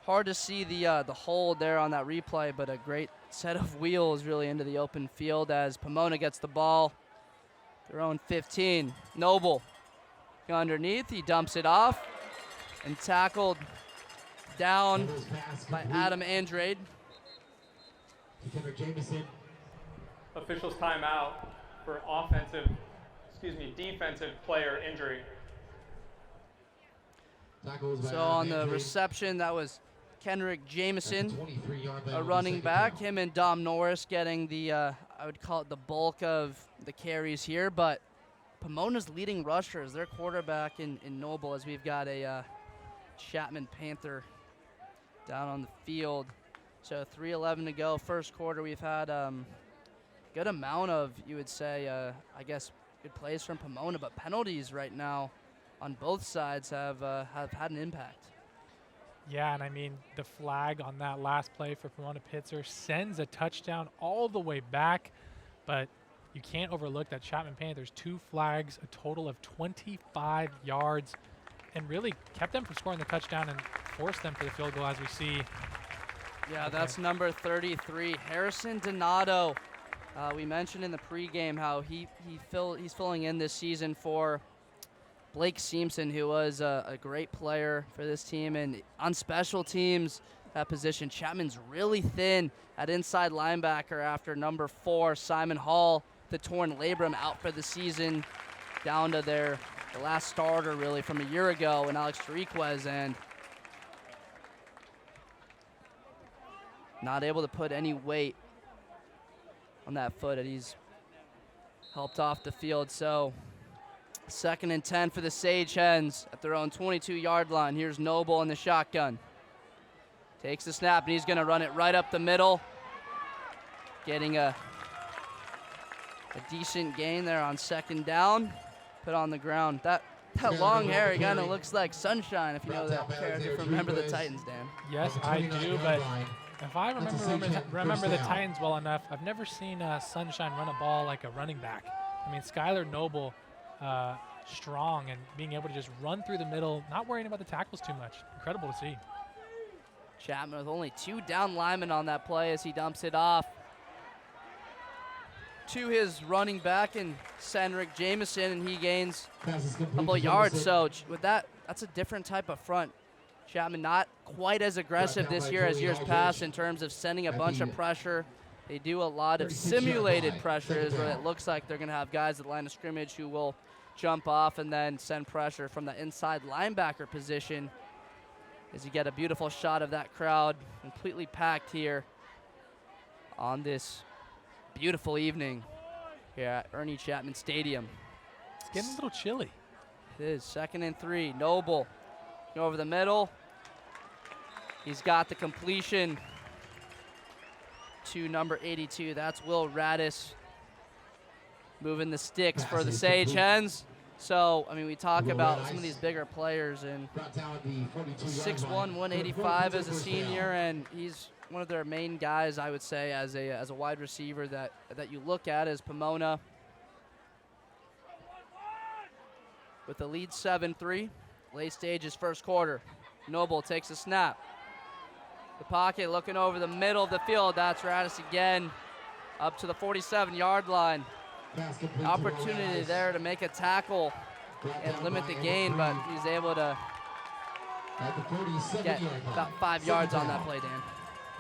hard to see the hold there on that replay, but a great set of wheels really into the open field as Pomona gets the ball. Their own 15. Noble underneath, he dumps it off and tackled down by Adam Andrade. Officials timeout for defensive player injury. So on the reception, that was Kendrick Jameson, a running back. Him and Dom Norris getting the, I would call it the bulk of the carries here, but Pomona's leading rushers, their quarterback in Noble, as we've got a Chapman Panther down on the field. So 3:11 to go, first quarter. We've had good amount of, you would say, I guess, good plays from Pomona, but penalties right now on both sides have had an impact. Yeah, and I mean, the flag on that last play for Pomona Pitzer sends a touchdown all the way back, but you can't overlook that Chapman Panthers 2 flags, a total of 25 yards, and really kept them from scoring the touchdown and forced them for the field goal, as we see. Yeah, that's number 33, Harrison Donato. We mentioned in the pregame how he's filling in this season for Blake Simpson, who was a great player for this team. And on special teams, that position, Chapman's really thin at inside linebacker after number 4, Simon Hall, the torn labrum, out for the season, down to the last starter really from a year ago, and Alex Tariquez, and not able to put any weight on that foot, and he's helped off the field. So 2nd and 10 for the Sagehens at their own 22-yard line. Here's Noble in the shotgun. Takes the snap, and he's going to run it right up the middle. Getting a decent gain there on 2nd down. Put on the ground. That long hair, he kind of looks like Sunshine, if you know that character from Remember the Titans, Dan. Yes, I do, but if I remember the Titans well enough, I've never seen Sunshine run a ball like a running back. I mean, Skylar Noble, strong and being able to just run through the middle, not worrying about the tackles too much. Incredible to see. Chapman with only 2 down linemen on that play as he dumps it off to his running back and Cedric Jameson, and he gains a couple yards. So with that, that's a different type of front. Chapman not quite as aggressive this year as years past in terms of sending a bunch of pressure. They do a lot of simulated pressures where it looks like they're going to have guys at the line of scrimmage who will jump off and then send pressure from the inside linebacker position, as you get a beautiful shot of that crowd completely packed here on this beautiful evening here at Ernie Chapman Stadium. It's getting a little chilly. It is 2nd and 3. Noble over the middle. He's got the completion to number 82. That's Will Radis moving the sticks for the Sagehens. So, I mean, we talk about some of these bigger players, and 6'1", 185 as a senior, and he's one of their main guys, I would say, as a wide receiver that you look at as Pomona. With the lead 7-3, late stages first quarter. Noble takes a snap, The pocket looking over the middle of the field. That's Radis again, up to the 47-yard line. Opportunity there to make a tackle and limit the gain, but he's able to get about 5 yards on that play, Dan.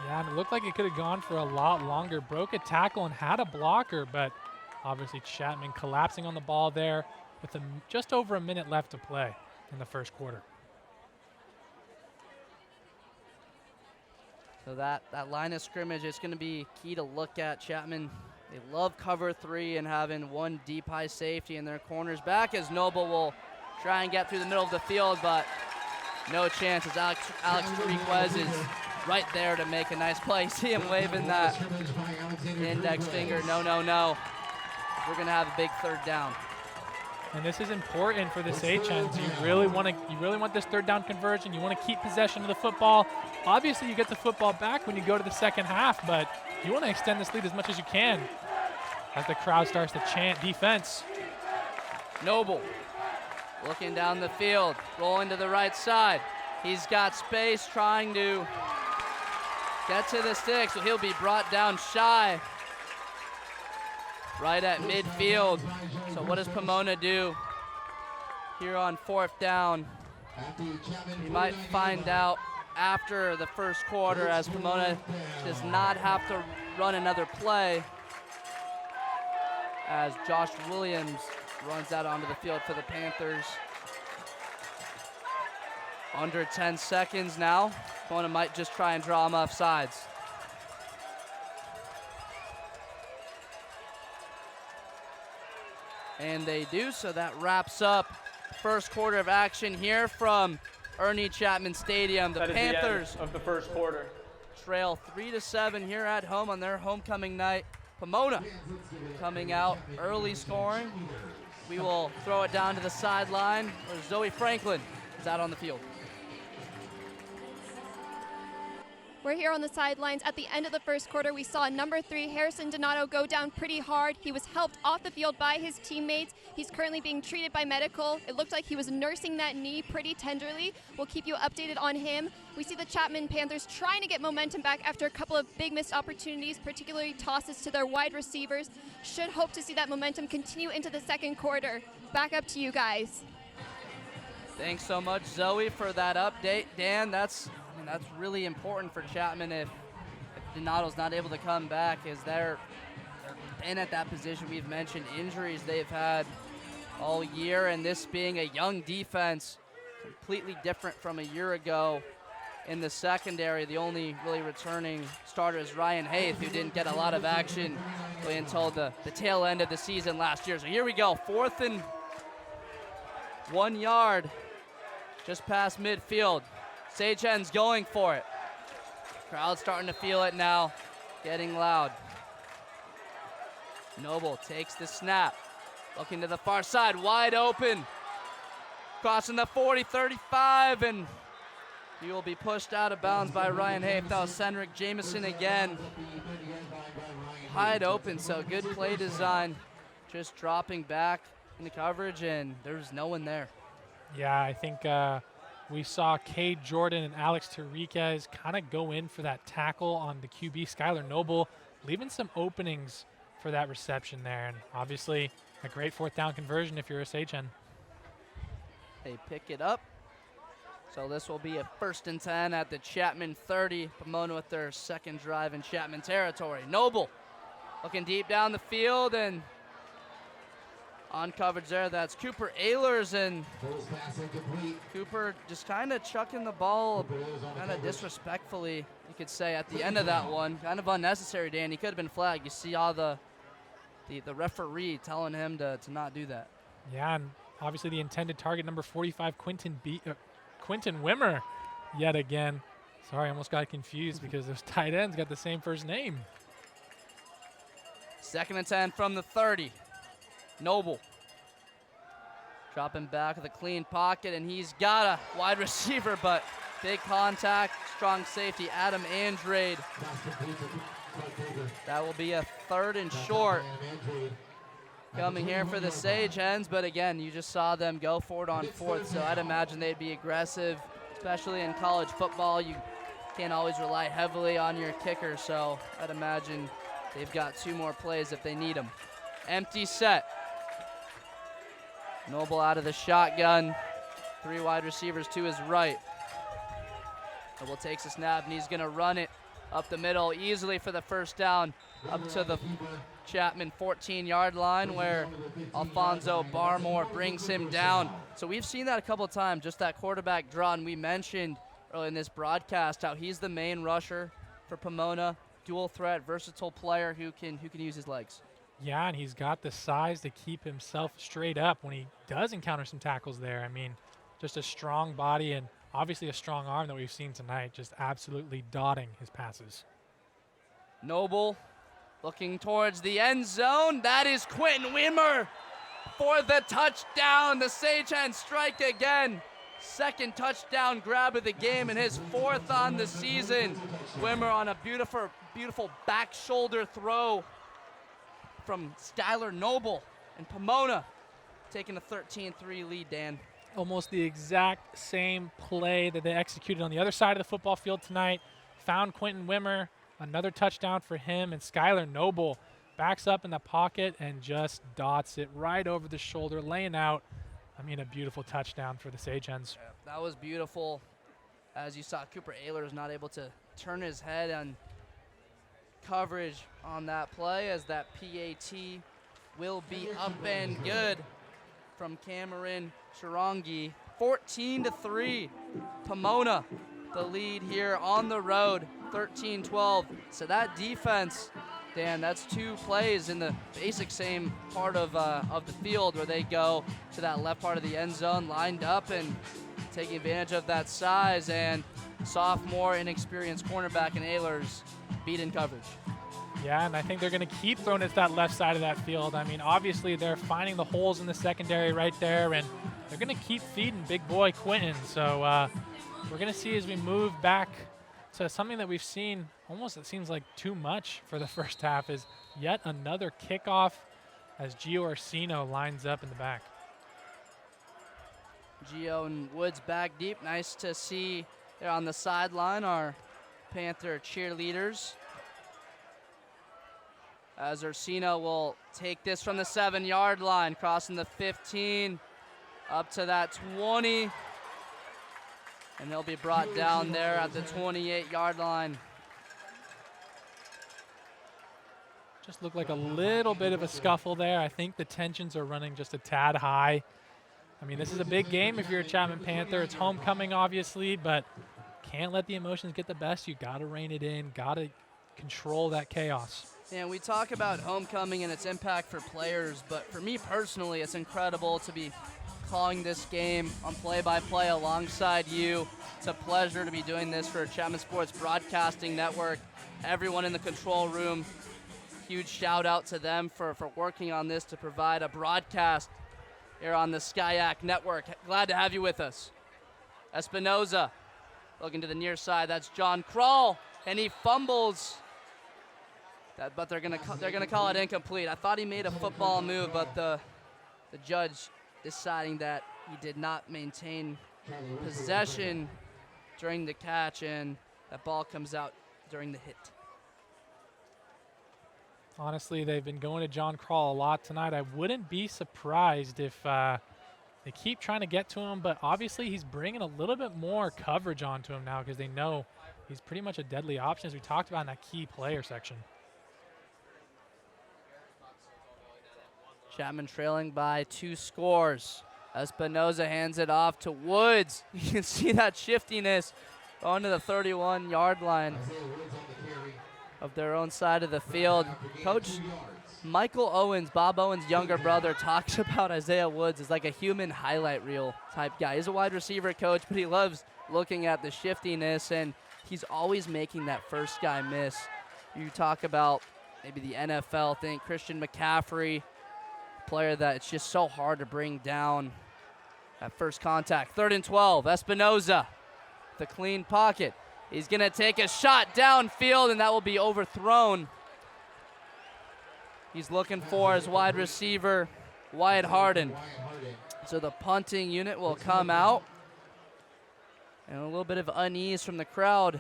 Yeah, and it looked like it could have gone for a lot longer. Broke a tackle and had a blocker, but obviously Chapman collapsing on the ball there with just over a minute left to play in the first quarter. So that line of scrimmage is going to be key to look at. Chapman, they love cover 3 and having one deep high safety in their corners back, as Noble will try and get through the middle of the field, but no chance as Alex Tariquez is right there to make a nice play. See him waving that index finger. No, no, no. We're going to have a big third down. And this is important for the Sagehens. You really want this third down conversion. You want to keep possession of the football. Obviously, you get the football back when you go to the second half, but you want to extend this lead as much as you can as the crowd starts to chant defense. Noble looking down the field, rolling to the right side. He's got space trying to get to the stick, so he'll be brought down shy right at midfield. So what does Pomona do here on 4th down? We might find out after the first quarter, as Pomona does not have to run another play, as Josh Williams runs out onto the field for the Panthers. Under 10 seconds now. Pomona might just try and draw him off sides. And they do, so that wraps up first quarter of action here from Ernie Chapman Stadium. The Panthers the end of the first quarter trail 3-7 here at home on their homecoming night. Pomona coming out early scoring. We will throw it down to the sideline where Zoe Franklin is out on the field. We're here on the sidelines. At the end of the first quarter, we saw number 3, Harrison Donato, go down pretty hard. He was helped off the field by his teammates. He's currently being treated by medical. It looked like he was nursing that knee pretty tenderly. We'll keep you updated on him. We see the Chapman Panthers trying to get momentum back after a couple of big missed opportunities, particularly tosses to their wide receivers. Should hope to see that momentum continue into the second quarter. Back up to you guys. Thanks so much, Zoe, for that update. Dan, that's really important for Chapman if Donato's not able to come back, as they're in at that position. We've mentioned injuries they've had all year, and this being a young defense, completely different from a year ago in the secondary. The only really returning starter is Ryan Hayth, who didn't get a lot of action really until the tail end of the season last year. So here we go, 4th and 1 yard, just past midfield. Sagehens going for it. Crowd starting to feel it now, getting loud. Noble takes the snap, looking to the far side, wide open. Crossing the 40, 35, and he will be pushed out of bounds by Ryan Hayth. That was Cedric Jameson again. Wide open, so good play design. Just dropping back into coverage, and there's no one there. Yeah, I think we saw Cade Jordan and Alex Tariquez kind of go in for that tackle on the QB, Skylar Noble, leaving some openings for that reception there. And obviously a great 4th down conversion if you're a Sagehen. They pick it up. So this will be a 1st and 10 at the Chapman 30. Pomona with their second drive in Chapman territory. Noble looking deep down the field, and on coverage there, that's Cooper Ehlers, and Cooper just kind of chucking the ball kind of disrespectfully, you could say, at the end of that one. Kind of unnecessary, Dan. He could have been flagged. You see all the referee telling him to not do that. Yeah, and obviously the intended target, number 45, Quentin Wimmer, yet again. Sorry, I almost got confused because those tight ends got the same first name. 2nd and 10 from the 30. Noble dropping back with a clean pocket, and he's got a wide receiver, but big contact, strong safety, Adam Andrade. That will be a 3rd and short coming here for the Sagehens, but again, you just saw them go for it on 4th, so I'd imagine they'd be aggressive, especially in college football. You can't always rely heavily on your kicker, so I'd imagine they've got 2 more plays if they need them. Empty set. Noble out of the shotgun. 3 wide receivers to his right. Noble takes a snap, and he's going to run it up the middle easily for the first down, up to the Chapman 14-yard line, where Alfonso Barmore brings him down. So we've seen that a couple of times, just that quarterback draw, and we mentioned earlier in this broadcast how he's the main rusher for Pomona, dual threat, versatile player who can use his legs. Yeah, and he's got the size to keep himself straight up when he does encounter some tackles there. I mean, just a strong body and obviously a strong arm that we've seen tonight, just absolutely dotting his passes. Noble looking towards the end zone. That is Quentin Wimmer for the touchdown. The Sagehens strike again. Second touchdown grab of the game and his 4th on the season. Wimmer on a beautiful back shoulder throw from Skylar Noble, and Pomona taking a 13-3 lead, Dan. Almost the exact same play that they executed on the other side of the football field tonight. Found Quentin Wimmer, another touchdown for him, and Skylar Noble backs up in the pocket and just dots it right over the shoulder, laying out, I mean, a beautiful touchdown for the Sagehens. Yeah, that was beautiful. As you saw, Cooper Ehlers not able to turn his head on coverage on that play, as that PAT will be up and good from Cameron Chirongi. 14-3, Pomona the lead here on the road, 13-12. So that defense, Dan, that's 2 plays in the basic same part of the field, where they go to that left part of the end zone, lined up and taking advantage of that size, and sophomore inexperienced cornerback in Ehlers beat in coverage. Yeah, and I think they're going to keep throwing it to that left side of that field. I mean, obviously they're finding the holes in the secondary right there, and they're going to keep feeding big boy Quentin. So we're going to see as we move back to something that we've seen almost, it seems like too much for the first half, is yet another kickoff as Gio Orsino lines up in the back. Gio and Woods back deep. Nice to see there on the sideline our Panther cheerleaders, as Orsino will take this from the 7-yard line, crossing the 15 up to that 20, and he'll be brought down there at the 28-yard line. Just looked like a little bit of a scuffle there. I think the tensions are running just a tad high. I mean, this is a big game if you're a Chapman Panther. It's homecoming, obviously, but can't let the emotions get the best. You got to rein it in, got to control that chaos. And we talk about homecoming and its impact for players, but for me personally, it's incredible to be calling this game on play-by-play alongside you. It's a pleasure to be doing this for Chapman Sports Broadcasting Network. Everyone in the control room, huge shout out to them for working on this to provide a broadcast here on the SkyAC Network. Glad to have you with us. Espinoza looking to the near side. That's John Kroll, and he fumbles. But they're gonna call it incomplete. I thought he made a football move, but the judge deciding that he did not maintain possession during the catch, and that ball comes out during the hit. Honestly, they've been going to John Kroll a lot tonight. I wouldn't be surprised if they keep trying to get to him, but obviously he's bringing a little bit more coverage onto him now because they know he's pretty much a deadly option, as we talked about in that key player section. Chapman trailing by 2 scores. Espinoza hands it off to Woods. You can see that shiftiness going to the 31-yard line of their own side of the field. Coach Michael Owens, Bob Owens' younger brother, talks about Isaiah Woods as like a human highlight reel type guy. He's a wide receiver coach, but he loves looking at the shiftiness, and he's always making that first guy miss. You talk about maybe the NFL thing, Christian McCaffrey, player that it's just so hard to bring down at first contact. 3rd and 12, Espinoza, the clean pocket. He's gonna take a shot downfield, and that will be overthrown. He's looking for his wide receiver, Wyatt Harden. So the punting unit will come out. And a little bit of unease from the crowd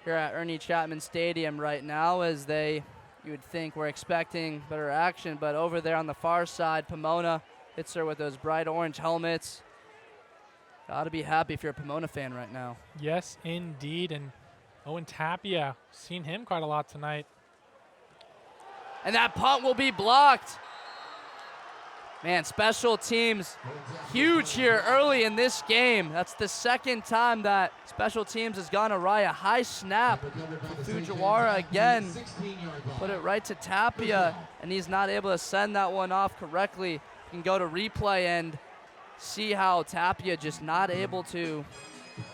here at Ernie Chapman Stadium right now, as you would think we're expecting better action, but over there on the far side, Pomona Pitzer with those bright orange helmets. Gotta be happy if you're a Pomona fan right now. Yes, indeed. And Owen Tapia, seen him quite a lot tonight. And that punt will be blocked. Man, special teams huge here early in this game. That's the second time that special teams has gone awry. A high snap. Fujiwara again put it right to Tapia, and he's not able to send that one off correctly. You can go to replay and see how Tapia just not able to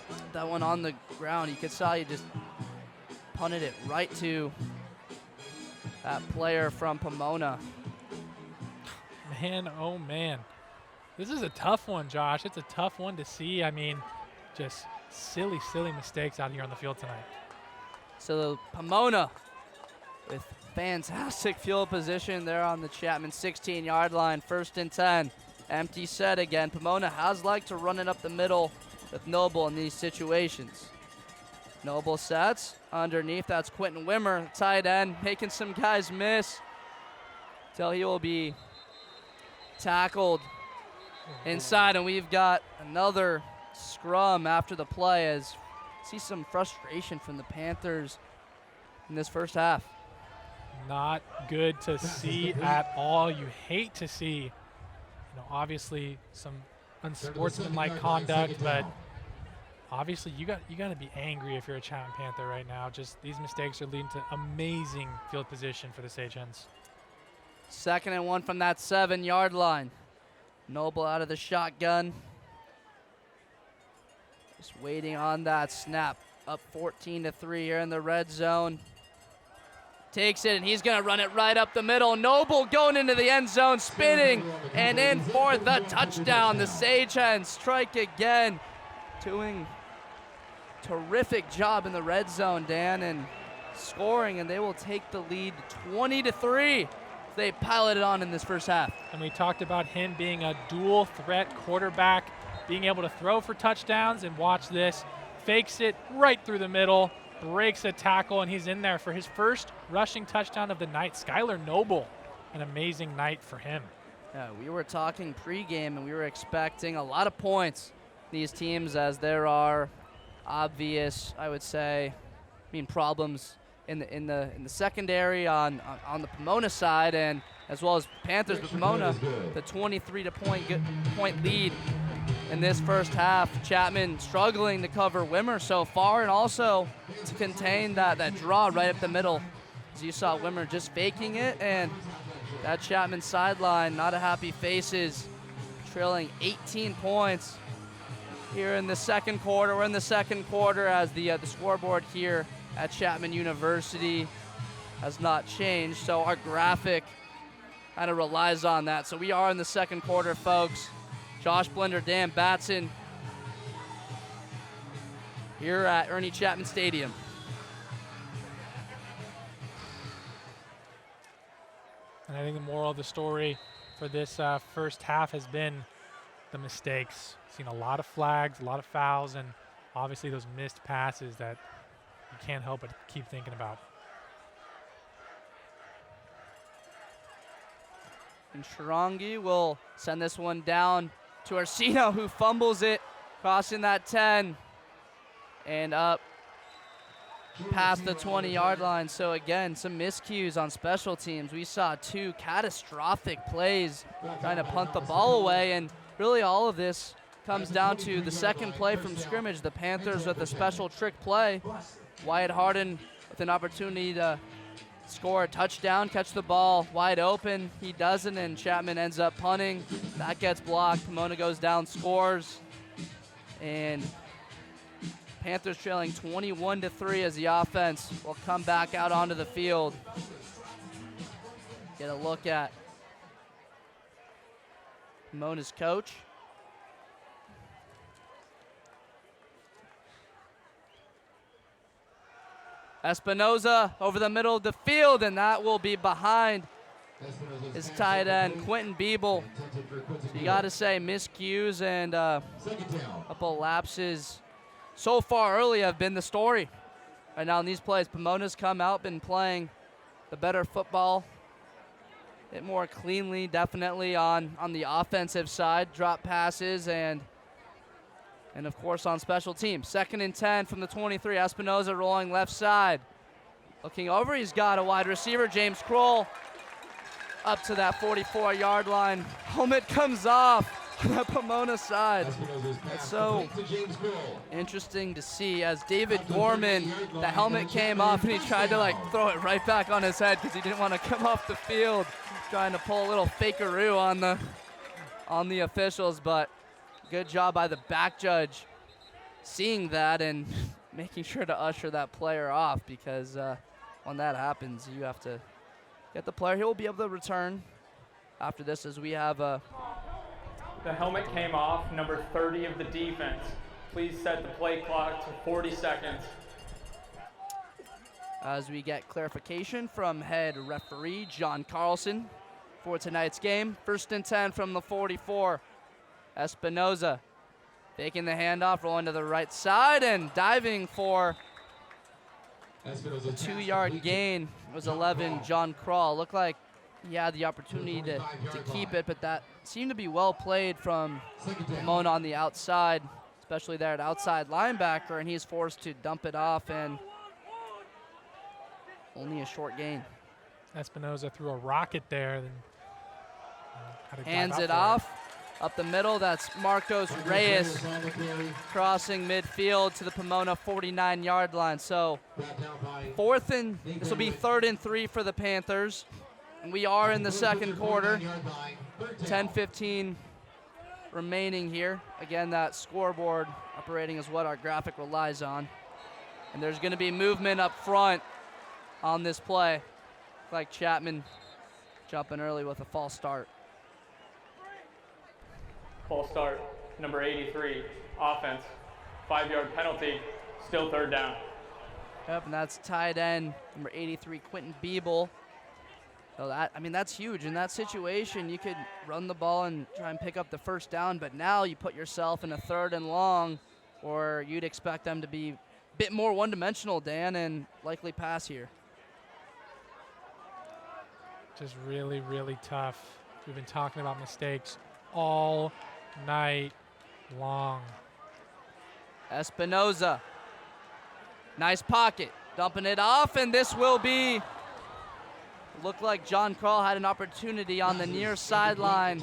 put that one on the ground. You could saw he just punted it right to that player from Pomona. Man, oh man. This is a tough one, Josh. It's a tough one to see. I mean, just silly, silly mistakes out here on the field tonight. So Pomona with fantastic field position there on the Chapman 16-yard line, 1st and 10. Empty set again. Pomona has liked to run it up the middle with Noble in these situations. Noble sets underneath. That's Quentin Wimmer, tight end, making some guys miss till he will be tackled inside, and we've got another scrum after the play, as see some frustration from the Panthers in this first half. Not good to see at all. You hate to see, obviously some unsportsmanlike conduct, but obviously you got to be angry if you're a Chapman Panther right now. Just these mistakes are leading to amazing field position for the Sagehens. 2nd and 1 from that 7-yard line. Noble out of the shotgun. Just waiting on that snap. Up 14-3 here in the red zone. Takes it, and he's going to run it right up the middle. Noble going into the end zone, spinning, and in for the touchdown. The Sagehens strike again. Doing terrific job in the red zone, Dan, and scoring, and they will take the lead 20-3. They piloted on in this first half. And we talked about him being a dual threat quarterback, being able to throw for touchdowns, and watch this. Fakes it right through the middle, breaks a tackle, and he's in there for his first rushing touchdown of the night. Skylar Noble, an amazing night for him. Yeah, we were talking pregame, and we were expecting a lot of points these teams, as there are obvious, I would say, problems in the secondary on the Pomona side, and as well as Panthers with Pomona, the 23-point lead in this first half. Chapman struggling to cover Wimmer so far, and also to contain that draw right up the middle. As you saw Wimmer just faking it, and that Chapman sideline, not a happy faces, trailing 18 points here in the second quarter. We're in the second quarter, as the scoreboard here at Chapman University has not changed, so our graphic kind of relies on that. So we are in the second quarter, folks. Josh Blender, Dan Batson here at Ernie Chapman Stadium. And I think the moral of the story for this first half has been the mistakes. Seen a lot of flags, a lot of fouls, and obviously those missed passes that you can't help but keep thinking about. And Sharangi will send this one down to Orsino, who fumbles it, crossing that 10 and up past the 20-yard line. So again, some miscues on special teams. We saw 2 catastrophic plays trying to punt the ball away, and really all of this comes down to the second play from scrimmage. The Panthers with a special trick play. Wyatt Harden with an opportunity to score a touchdown, catch the ball wide open. He doesn't, and Chapman ends up punting. That gets blocked. Pomona goes down, scores. And Panthers trailing 21-3 as the offense will come back out onto the field. Get a look at Pomona's coach. Espinoza over the middle of the field, and that will be behind his tight end, Quentin Biebel. So you got to say miscues and a couple lapses so far early have been the story. right now in these plays. Pomona's come out, been playing the better football, a bit more cleanly, definitely on the offensive side, drop passes, and of course on special teams. 2nd and 10 from the 23. Espinoza rolling left side. Looking over, he's got a wide receiver, James Kroll, up to that 44-yard line. Helmet comes off on the Pomona side. It's so interesting to see as David Gorman, the helmet came off and he tried to like throw it right back on his head because he didn't want to come off the field, trying to pull a little fakeroo on the officials, but good job by the back judge seeing that and making sure to usher that player off, because when that happens, you have to get the player. He will be able to return after this, as we have a The helmet came off, number 30 of the defense. Please set the play clock to 40 seconds. as we get clarification from head referee John Carlson for tonight's game. 1st and 10 from the 44. Espinoza taking the handoff, rolling to the right side and diving for a 2-yard gain. It was 11, John Kroll. Looked like he had the opportunity to keep it, but that seemed to be well played from Pomona on the outside, especially there at outside linebacker, and he's forced to dump it off, and only a short gain. Espinoza threw a rocket there. Then, had to dive Hands out it for off. Up the middle, that's Marcos Reyes crossing midfield to the Pomona 49-yard line. So this will be 3rd and 3 for the Panthers. And we are in the second quarter. 10:15 remaining here. Again, that scoreboard operating is what our graphic relies on. And there's going to be movement up front on this play. Like Chapman jumping early with a false start. Full start, number 83, offense. 5-yard penalty, still 3rd down. Yep, and that's tight end number 83, Quentin Biebel. So that's huge. In that situation, you could run the ball and try and pick up the 1st down, but now you put yourself in a 3rd and long, or you'd expect them to be a bit more one-dimensional, Dan, and likely pass here. Just really, really tough. We've been talking about mistakes all night long. Espinoza, nice pocket, dumping it off, and this will be, looked like John Kroll had an opportunity on the near sideline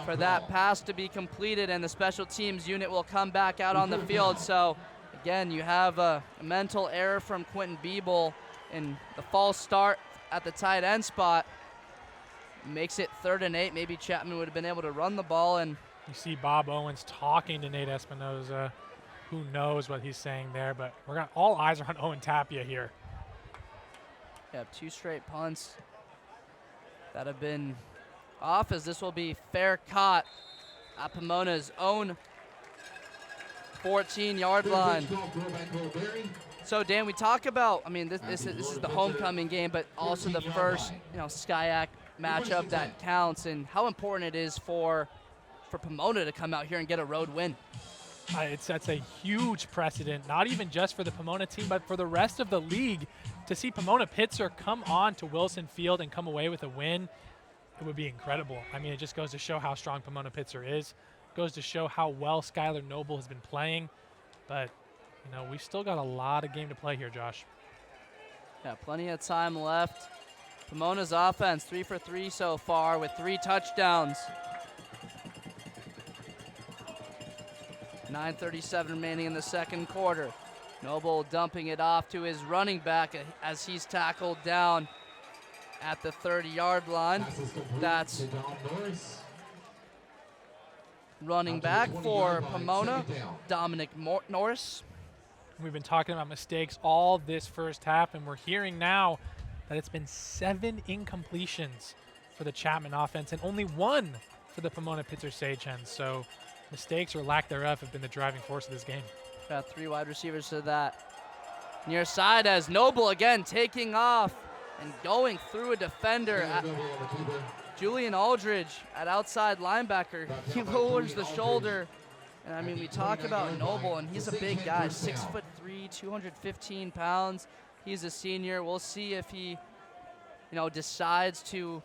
for that pass to be completed, and the special teams unit will come back out on the field. So again, you have a mental error from Quentin Biebel and the false start at the tight end spot. Makes it 3rd and 8. Maybe Chapman would have been able to run the ball. And you see Bob Owens talking to Nate Espinoza. Who knows what he's saying there, but all eyes are on Owen Tapia here. yeah, 2 straight punts that have been off, as this will be fair caught at Pomona's own 14-yard line. So Dan, we talk about, this is the homecoming game, but also the first, SCIAC matchup that counts, and how important it is for Pomona to come out here and get a road win. It sets a huge precedent, not even just for the Pomona team, but for the rest of the league. To see Pomona Pitzer come on to Wilson Field and come away with a win, it would be incredible. It just goes to show how strong Pomona Pitzer is. It goes to show how well Skylar Noble has been playing. But, we've still got a lot of game to play here, Josh. Yeah, plenty of time left. Pomona's offense, 3 for 3 so far with 3 touchdowns. 9:37 remaining in the second quarter. Noble dumping it off to his running back as he's tackled down at the 30-yard line. That's running back for Pomona, Dominic Norris. We've been talking about mistakes all this first half, and we're hearing now that it's been 7 incompletions for the Chapman offense and only 1 for the Pomona Pitzer Sagehens. So mistakes or lack thereof have been the driving force of this game. Got 3 wide receivers to that near side, as Noble again taking off and going through a defender. Julian Aldridge at outside linebacker. He lowers the shoulder And I mean, we talk about Noble, and he's a big guy, 6'3", 215 pounds. He's a senior. We'll see if he, decides to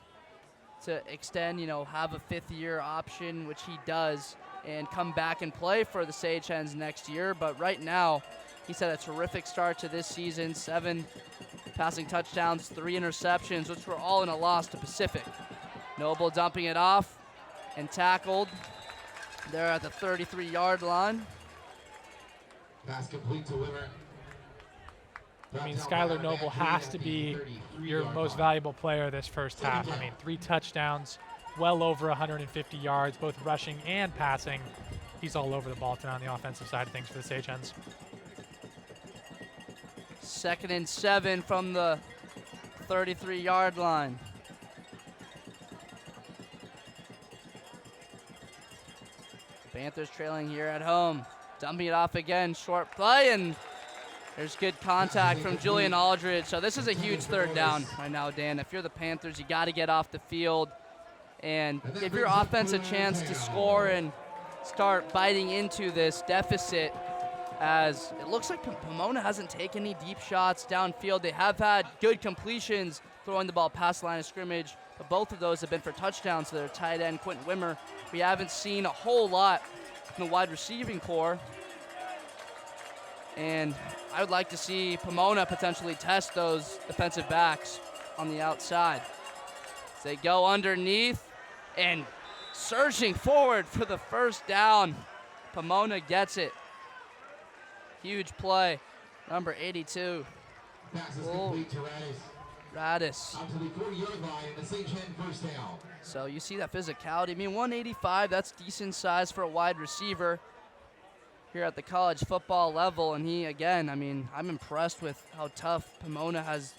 extend, have a fifth-year option, which he does, and come back and play for the Sagehens next year. But right now, he's had a terrific start to this season, 7 passing touchdowns, 3 interceptions, which were all in a loss to Pacific. Noble dumping it off and tackled there at the 33-yard line. Pass complete to Wimmer. I mean, Skylar Noble has to be your most valuable player this first half. I mean, 3 touchdowns, well over 150 yards, both rushing and passing. He's all over the ball tonight on the offensive side of things for the Sagehens. 2nd and 7 from the 33-yard line. Panthers trailing here at home. Dumping it off again, short play, and there's good contact from Julian Aldridge. So this is a huge 3rd down right now, Dan. If you're the Panthers, you got to get off the field and give your offense a chance to score and start biting into this deficit, as it looks like Pomona hasn't taken any deep shots downfield. They have had good completions throwing the ball past the line of scrimmage, but both of those have been for touchdowns to their tight end, Quentin Wimmer. We haven't seen a whole lot from the wide receiving core, and I would like to see Pomona potentially test those defensive backs on the outside. As they go underneath and surging forward for the 1st down. Pomona gets it. Huge play, number 82. Radis. Out to the 40-yard line, the Sagehen first down. So you see that physicality. I mean, 185, that's decent size for a wide receiver here at the college football level. And he, again, I mean, I'm impressed with how tough Pomona has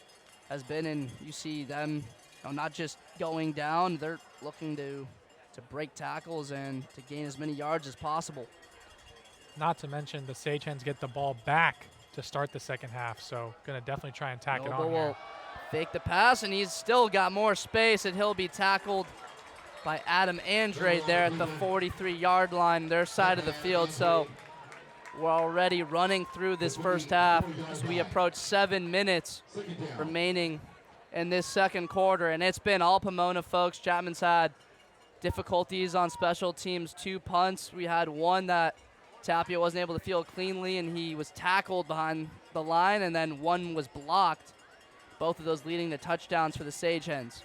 been. And you see them not just going down, they're looking to break tackles and to gain as many yards as possible. Not to mention the Sagehens get the ball back to start the second half, so going to definitely try and tack it on Noble here. will fake the pass, and he's still got more space, and he'll be tackled by Adam Andrade there at the 43-yard line, their side of the field. So we're already running through this first half as we approach 7 minutes remaining in this second quarter, and it's been all Pomona, folks. Chapman's had difficulties on special teams, 2 punts. We had one that Tapia wasn't able to field cleanly, and he was tackled behind the line, and then one was blocked. Both of those leading to touchdowns for the Sagehens.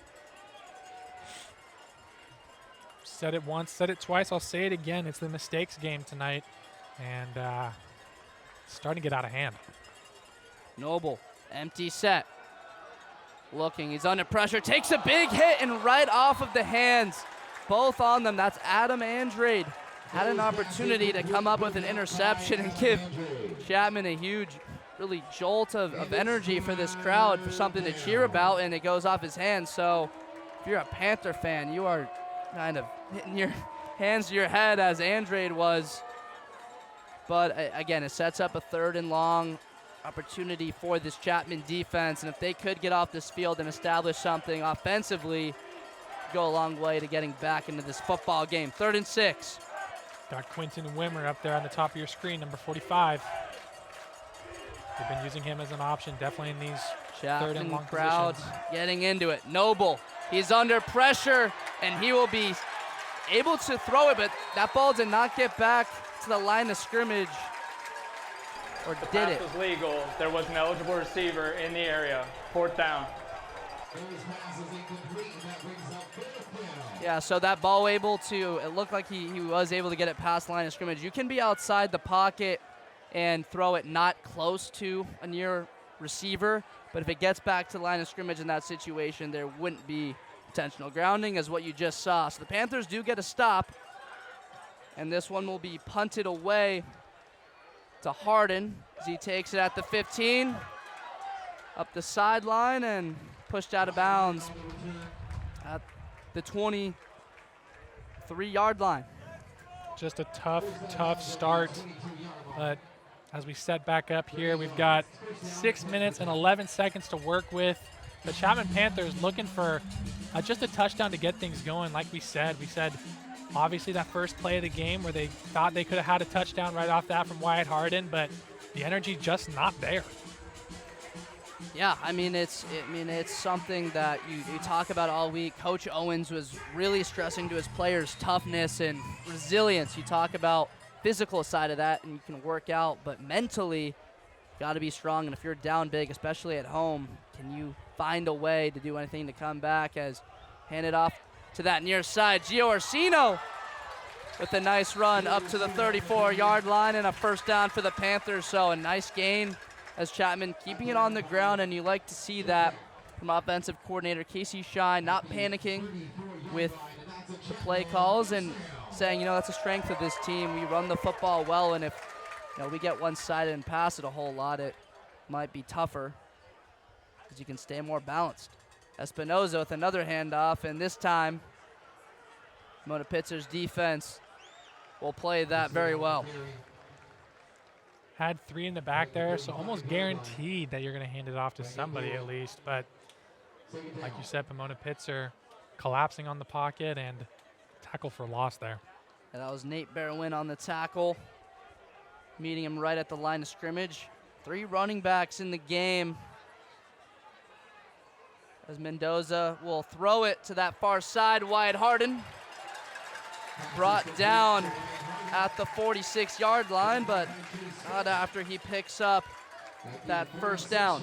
Said it once, said it twice, I'll say it again. It's the mistakes game tonight, and it's starting to get out of hand. Noble, empty set. Looking, he's under pressure, takes a big hit, and right off of the hands, both on them. That's Adam Andrade. Had an opportunity to come up with an interception and give Chapman a huge, really jolt of energy for this crowd, for something to cheer about, and it goes off his hands. So if you're a Panther fan, you are kind of hitting your hands to your head as Andrade was. But again, it sets up a 3rd and long opportunity for this Chapman defense, and if they could get off this field and establish something offensively, go a long way to getting back into this football game. 3rd and 6. Got Quentin Wimmer up there on the top of your screen, number 45. They've been using him as an option, definitely in these 3rd and long crowd positions. Getting into it. Noble, he's under pressure, and he will be able to throw it, but that ball did not get back to the line of scrimmage. Or The did pass it? was legal. There was an eligible receiver in the area. 4th down. Yeah, so that ball able to, it looked like he was able to get it past the line of scrimmage. You can be outside the pocket and throw it not close to a near receiver, but if it gets back to the line of scrimmage in that situation, there wouldn't be intentional grounding as what you just saw. So the Panthers do get a stop, and this one will be punted away to Harden as he takes it at the 15, up the sideline and pushed out of bounds at the 23-yard line. Just a tough start. But as we set back up here, we've got 6 minutes and 11 seconds to work with. The Chapman Panthers looking for just a touchdown to get things going. Like we said Obviously, that first play of the game where they thought they could have had a touchdown right off that from Wyatt Harden, but the energy just not there. Yeah, I mean it's something that you talk about all week. Coach Owens was really stressing to his players toughness and resilience. You talk about physical side of that, and you can work out, but mentally, got to be strong. And if you're down big, especially at home, can you find a way to do anything to come back? As handed off to that near side, Gio Orsino with a nice run up to the 34-yard line and a first down for the Panthers. So a nice gain as Chapman keeping it on the ground, and you like to see that from offensive coordinator Casey Shine, not panicking with the play calls and saying, that's a strength of this team. We run the football well, and if we get one-sided and pass it a whole lot, it might be tougher because you can stay more balanced. Espinoza with another handoff, and this time Pomona Pitzer's defense will play that very well. Had 3 in the back there, so almost guaranteed that you're going to hand it off to somebody at least. But like you said, Pomona Pitzer collapsing on the pocket and tackle for loss there. And that was Nate Berwin on the tackle, meeting him right at the line of scrimmage. 3 running backs in the game, as Mendoza will throw it to that far side. Wyatt Harden brought down at the 46-yard line, but not after he picks up that first down.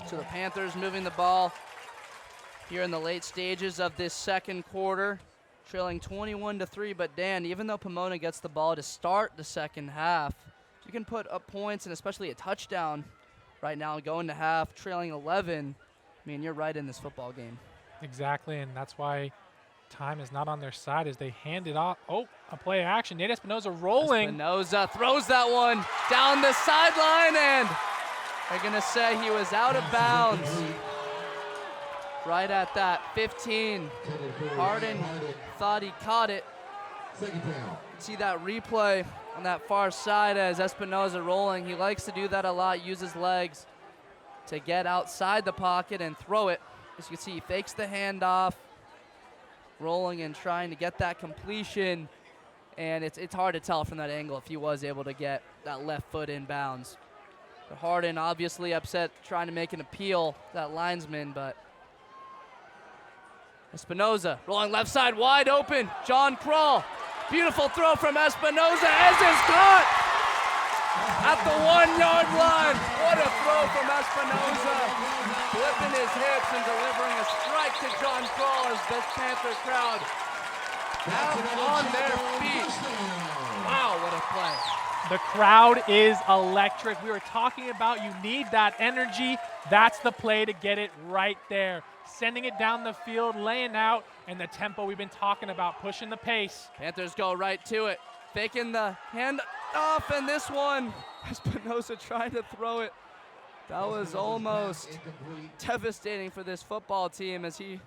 So the Panthers moving the ball here in the late stages of this second quarter, trailing 21-3. But Dan, even though Pomona gets the ball to start the second half, you can put up points and especially a touchdown right now going to half, trailing 11. I mean, you're right in this football game. Exactly, and that's why time is not on their side as they hand it off. Oh, a play action. Nate Espinoza rolling. Espinoza throws that one down the sideline, and they're going to say he was out of bounds right at that 15. Harden thought he caught it. See that replay on that far side as Espinoza rolling. He likes to do that a lot, use his legs to get outside the pocket and throw it. As you can see, he fakes the handoff, rolling and trying to get that completion, and it's hard to tell from that angle if he was able to get that left foot in bounds. But Harden obviously upset, trying to make an appeal to that linesman, but Espinoza rolling left side wide open. John Kroll, beautiful throw from Espinoza as is caught at the 1-yard line. What a throw from Espinoza. Flipping his hips and delivering a strike to John Kroll as this Panther crowd out on their feet. Wow, what a play. The crowd is electric. We were talking about you need that energy. That's the play to get it right there. Sending it down the field, laying out, and the tempo we've been talking about, pushing the pace. Panthers go right to it. Faking the hand off, and this one, Espinoza trying to throw it. That was almost devastating for this football team as he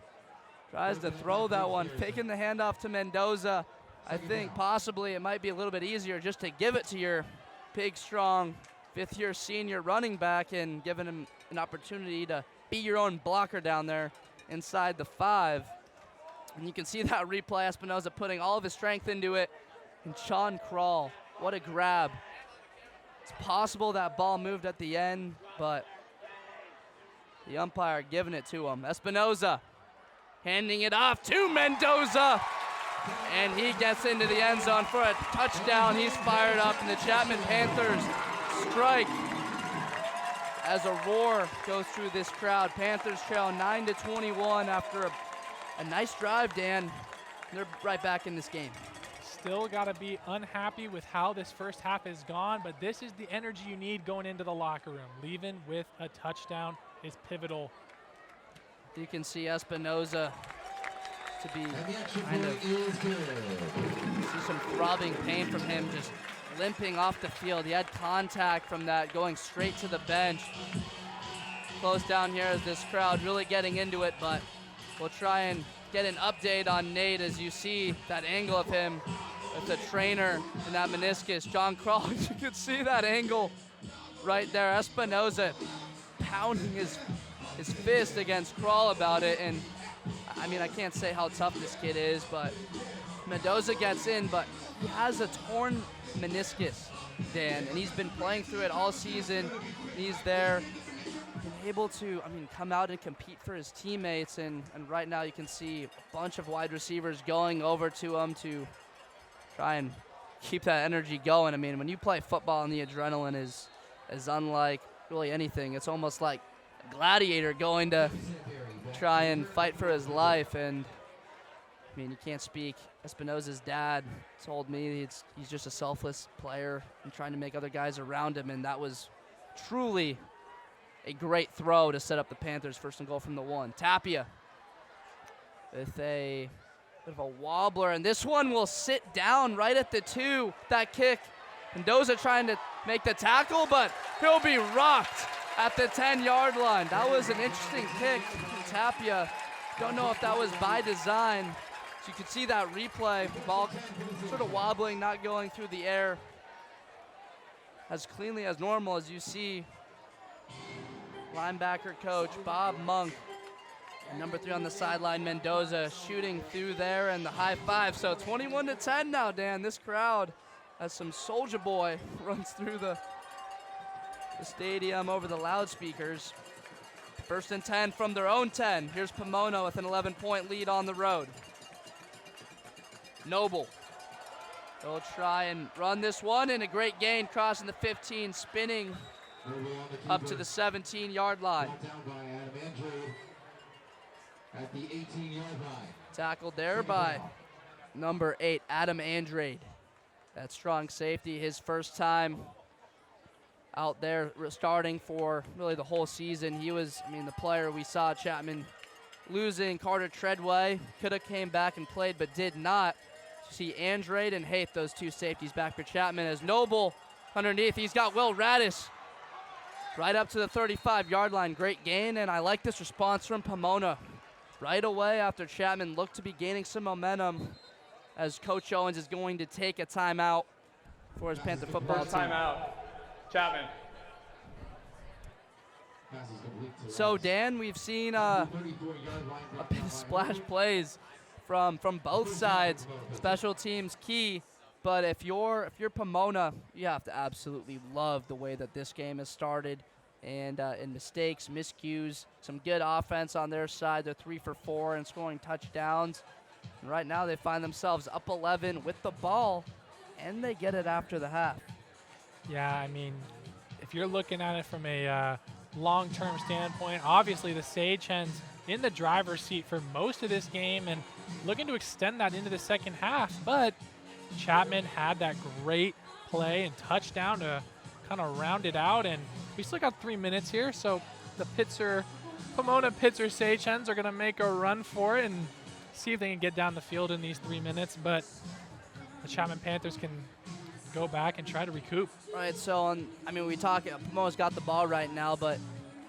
tries to throw that one. Faking the handoff to Mendoza. I think possibly it might be a little bit easier just to give it to your big, strong, fifth-year senior running back and giving him an opportunity to be your own blocker down there inside the 5. And you can see that replay, Espinoza putting all of his strength into it. And Sean Kroll, what a grab. It's possible that ball moved at the end, but the umpire giving it to him. Espinoza handing it off to Mendoza, and he gets into the end zone for a touchdown. He's fired up, and the Chapman Panthers strike as a roar goes through this crowd. Panthers trail 9-21 after a nice drive, Dan. They're right back in this game. Still got to be unhappy with how this first half has gone, but this is the energy you need going into the locker room. Leaving with a touchdown is pivotal. You can see Espinoza to be kind of see some throbbing pain from him, just limping off the field. He had contact from that going straight to the bench. Close down here as this crowd really getting into it, but we'll try and get an update on Nate as you see that angle of him with the trainer and that meniscus. John Kroll, you can see that angle right there. Espinoza pounding his fist against Kroll about it, and I mean, I can't say how tough this kid is, but Mendoza gets in, but he has a torn meniscus, Dan, and he's been playing through it all season. He's there, been able to, I mean, come out and compete for his teammates, and right now you can see a bunch of wide receivers going over to him to try and keep that energy going. I mean, when you play football and the adrenaline is unlike really anything, it's almost like a gladiator going to try and fight for his life. And I mean, you can't speak. Espinoza's dad told me he's just a selfless player and trying to make other guys around him, and that was truly a great throw to set up the Panthers 1st and goal from the 1. Tapia with a bit of a wobbler, and this one will sit down right at the 2. That kick, Mendoza trying to make the tackle, but he'll be rocked at the 10-yard line. That was an interesting kick from Tapia. Don't know if that was by design. So you can see that replay, ball sort of wobbling, not going through the air as cleanly as normal. As you see, linebacker coach Bob Monk and number 3 on the sideline, Mendoza, shooting through there, and the high five. So 21-10 now, Dan. This crowd, as some Soulja Boy runs through the stadium over the loudspeakers. 1st and 10 from their own 10. Here's Pomona with an 11-point lead on the road. Noble, they'll try and run this one, and a great gain crossing the 15, spinning up to the 17-yard line. At the 18-yard line. Tackled there by number 8, Adam Andrade. That strong safety, his first time out there starting for really the whole season. He was, I mean, the player we saw Chapman losing. Carter Treadway could have came back and played, but did not. See Andrade and Haith, those 2 safeties back for Chapman, as Noble underneath. He's got Will Radis right up to the 35-yard line. Great gain, and I like this response from Pomona. Right away after Chapman looked to be gaining some momentum, as Coach Owens is going to take a timeout for his Panther football team. Timeout. Chapman. So, Dan, we've seen a bit of splash plays from both sides. Special teams key, but if you're Pomona, you have to absolutely love the way that this game has started, and in mistakes, miscues, some good offense on their side. They're 3 for 4 and scoring touchdowns. And right now they find themselves up 11 with the ball, and they get it after the half. Yeah, I mean, if you're looking at it from a long-term standpoint, obviously the Sagehens in the driver's seat for most of this game and looking to extend that into the second half, but Chapman had that great play and touchdown to kind of round it out, and we still got 3 minutes here, so the Pomona Pitzer Sagehens are going to make a run for it and see if they can get down the field in these 3 minutes, but the Chapman Panthers can go back and try to recoup. Right, so, I mean, we talk, Pomona's got the ball right now, but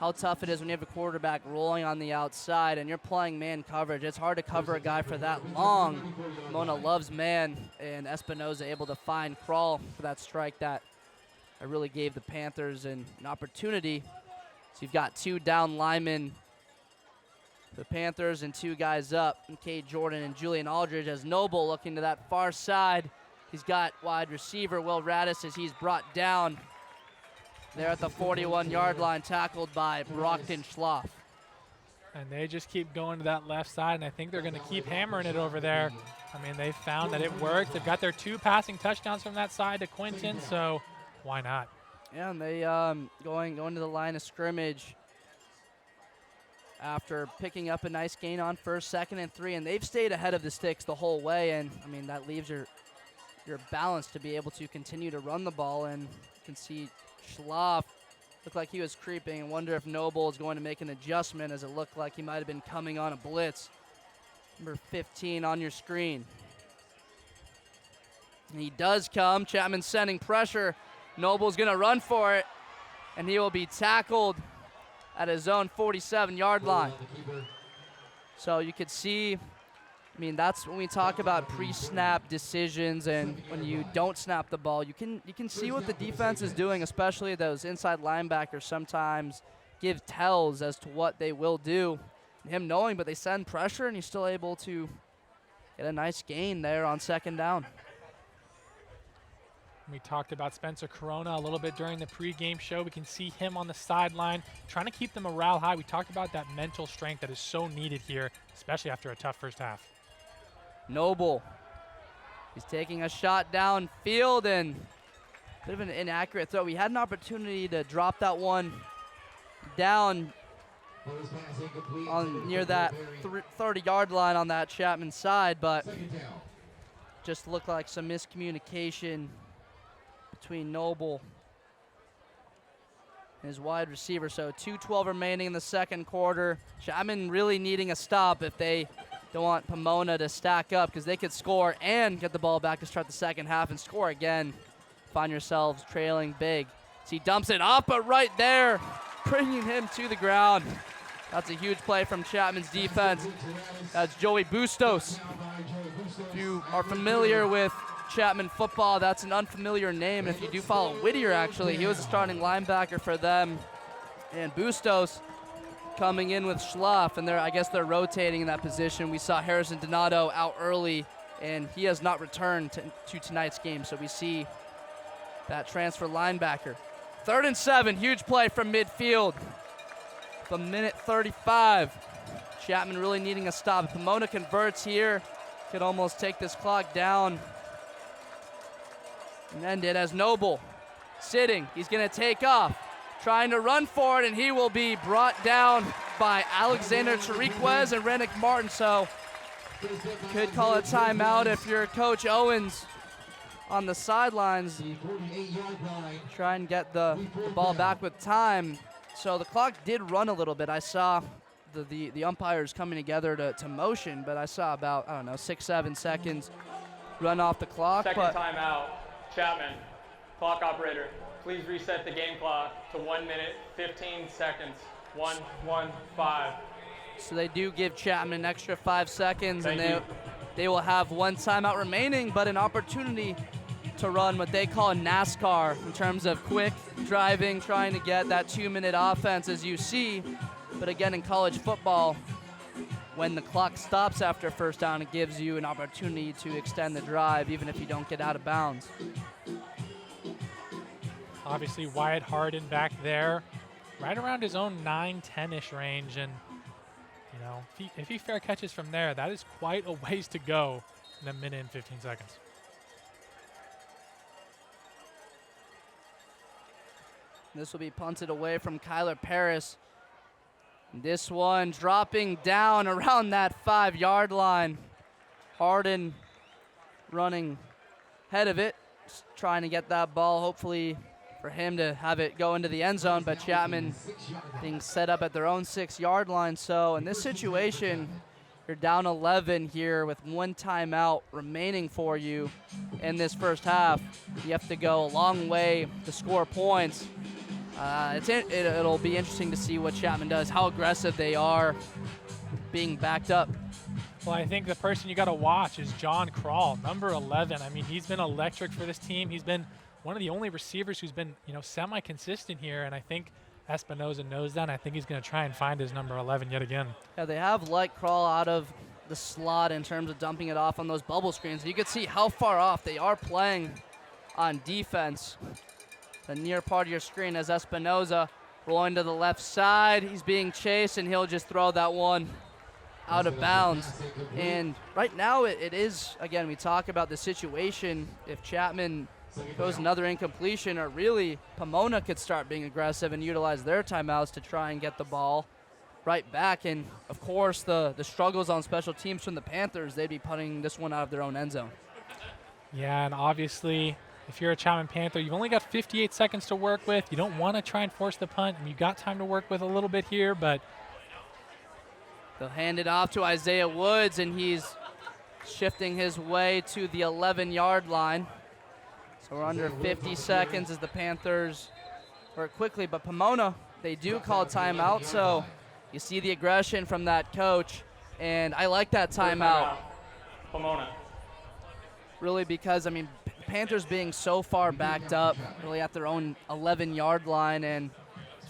how tough it is when you have a quarterback rolling on the outside and you're playing man coverage. It's hard to cover a guy for that long. Pomona loves man, and Espinoza able to find crawl for that strike that really gave the Panthers an opportunity. So you've got 2 down linemen, the Panthers, and 2 guys up, Cade Jordan and Julian Aldridge, as Noble looking to that far side. He's got wide receiver Will Radis as he's brought down there at the 41-yard line, tackled by Brockton Schloff. And they just keep going to that left side, and I think they're going to keep hammering it over there. I mean, they found that it worked. They've got their 2 passing touchdowns from that side to Quinton, so why not? Yeah, and they going to the line of scrimmage after picking up a nice gain on 1st, 2nd, and 3, and they've stayed ahead of the sticks the whole way, and I mean that leaves your balance to be able to continue to run the ball, and you can see Schloff looked like he was creeping, and wonder if Noble is going to make an adjustment, as it looked like he might have been coming on a blitz. Number 15 on your screen. And he does come. Chapman sending pressure. Noble's going to run for it, and he will be tackled at his own 47-yard line. So you could see, I mean, that's when we talk about pre-snap decisions, and when you don't snap the ball, you can see what the defense is doing, especially those inside linebackers sometimes give tells as to what they will do. him knowing, but they send pressure, and he's still able to get a nice gain there on second down. We talked about Spencer Corona a little bit during the pregame show. We can see him on the sideline trying to keep the morale high. We talked about that mental strength that is so needed here, especially after a tough first half. Noble, he's taking a shot downfield, and a bit of an inaccurate throw. We had an opportunity to drop that one down on near that 30-yard line on that Chapman side, but just looked like some miscommunication between Noble and his wide receiver. So 2:12 remaining in the second quarter. Chapman really needing a stop if they don't want Pomona to stack up, because they could score and get the ball back to start the second half and score again. Find yourselves trailing big. So he dumps it off, but right there, bringing him to the ground. That's a huge play from Chapman's defense. That's Joey Bustos. If you are familiar with Chapman football, that's an unfamiliar name. And if you do follow Whittier, actually, he was a starting linebacker for them. And Bustos coming in with Schluff, and I guess they're rotating in that position. We saw Harrison Donato out early, and he has not returned to tonight's game. So we see that transfer linebacker. 3rd and 7, huge play from midfield. A minute 35. Chapman really needing a stop. If Pomona converts here, could almost take this clock down and end it as Noble sitting. He's going to take off, trying to run for it, and he will be brought down by Alexander Chiriquez and Rennick Martin. So could call a timeout if you're Coach Owens on the sidelines. Try and get the ball back with time. So the clock did run a little bit. I saw the umpires coming together to motion, but I saw about, 6-7 seconds run off the clock. Second timeout, Chapman. Clock operator, please reset the game clock to 1 minute, 15 seconds. 1-1-5. So they do give Chapman an extra 5 seconds, Thank and you. they will have one timeout remaining, but an opportunity to run what they call NASCAR in terms of quick driving, trying to get that 2-minute offense, as you see. But again, in college football, when the clock stops after first down, it gives you an opportunity to extend the drive, even if you don't get out of bounds. Obviously, Wyatt Harden back there, right around his own 9-10-ish range. And, if he fair catches from there, that is quite a ways to go in a minute and 15 seconds. This will be punted away from Kyler Paris. This one dropping down around that 5-yard line. Harden running ahead of it, trying to get that ball, hopefully for him to have it go into the end zone, but Chapman being set up at their own 6-yard line. So in this situation, you're down 11 here with one timeout remaining for you in this first half. You have to go a long way to score points. It'll be interesting to see what Chapman does, how aggressive they are being backed up. Well, I think the person you got to watch is John Krall, number 11. I mean, he's been electric for this team. He's been one of the only receivers who's been, semi-consistent here, and I think Espinoza knows that, and I think he's going to try and find his number 11 yet again. Yeah, they have let Krall out of the slot in terms of dumping it off on those bubble screens. You can see how far off they are playing on defense. The near part of your screen as Espinoza rolling to the left side. He's being chased, and he'll just throw that one out of bounds. And right now it is, again, we talk about the situation. If Chapman goes another incompletion, or really Pomona could start being aggressive and utilize their timeouts to try and get the ball right back. And, of course, the struggles on special teams from the Panthers, they'd be punting this one out of their own end zone. Yeah, and obviously, if you're a Chapman Panther, you've only got 58 seconds to work with. You don't want to try and force the punt. I mean, you've got time to work with a little bit here, but they'll hand it off to Isaiah Woods, and he's shifting his way to the 11-yard line. So we're under 50 seconds as the Panthers work quickly, but Pomona, they do call timeout, so you see the aggression from that coach, and I like that timeout. Pomona. Really, because, Panthers being so far backed up, really at their own 11-yard line, and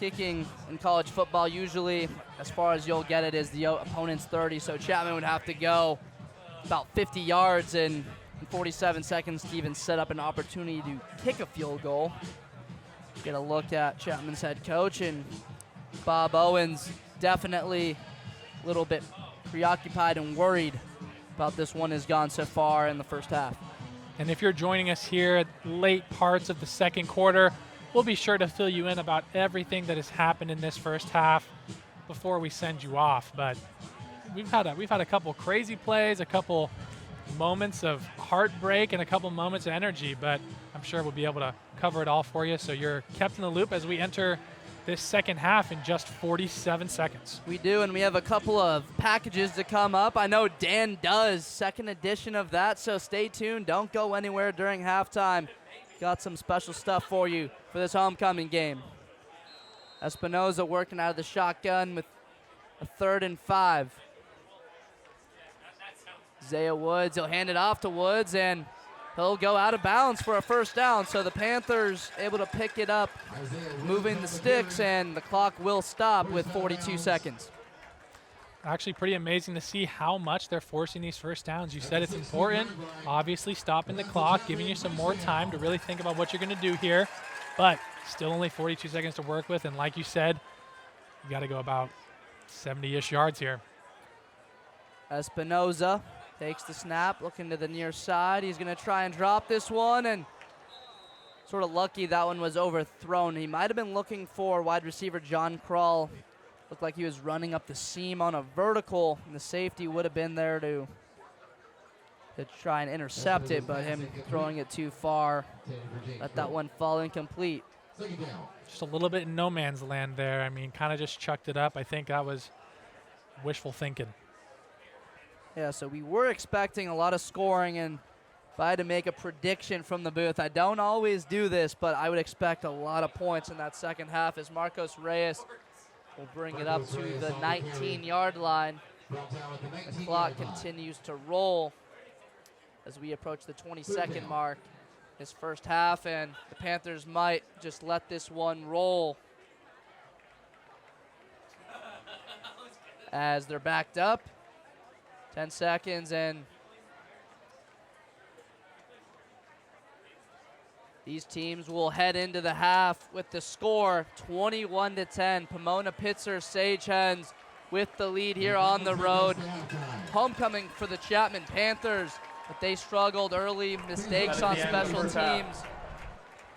Kicking in college football, usually as far as you'll get it is the opponent's 30, so Chapman would have to go about 50 yards in 47 seconds to even set up an opportunity to kick a field goal. Get a look at Chapman's head coach, and Bob Owens definitely a little bit preoccupied and worried about this one has gone so far in the first half. And if you're joining us here at late parts of the second quarter, we'll be sure to fill you in about everything that has happened in this first half before we send you off. But we've had a couple crazy plays, a couple moments of heartbreak, and a couple moments of energy, but I'm sure we'll be able to cover it all for you, so you're kept in the loop as we enter this second half in just 47 seconds. We do, and we have a couple of packages to come up. I know Dan does, second edition of that, so stay tuned. Don't go anywhere during halftime. Got some special stuff for you for this homecoming game. Espinoza working out of the shotgun with a 3rd and 5. Zaya Woods, he'll hand it off to Woods, and he'll go out of bounds for a first down. So the Panthers able to pick it up, moving the sticks, and the clock will stop with 42 seconds. Actually pretty amazing to see how much they're forcing these first downs. You said it's important, obviously stopping the clock, giving you some more time to really think about what you're going to do here, but still only 42 seconds to work with, and like you said, you got to go about 70-ish yards here. Espinoza takes the snap, looking to the near side. He's going to try and drop this one, and sort of lucky that one was overthrown. He might have been looking for wide receiver John Krull. Looked like he was running up the seam on a vertical, and the safety would have been there to try and intercept it, but him throwing it too far, let that one fall incomplete. Just a little bit in no man's land there. I mean, kind of just chucked it up. I think that was wishful thinking. Yeah, so we were expecting a lot of scoring, and if I had to make a prediction from the booth, I don't always do this, but I would expect a lot of points in that second half as Marcos Reyes will bring it up to the 19-yard line. The clock continues to roll as we approach the 20-second mark this first half, and the Panthers might just let this one roll as they're backed up. 10 seconds, and these teams will head into the half with the score 21-10. Pomona Pitzer Sagehens with the lead here on the road. Homecoming for the Chapman Panthers, but they struggled early, mistakes on special teams.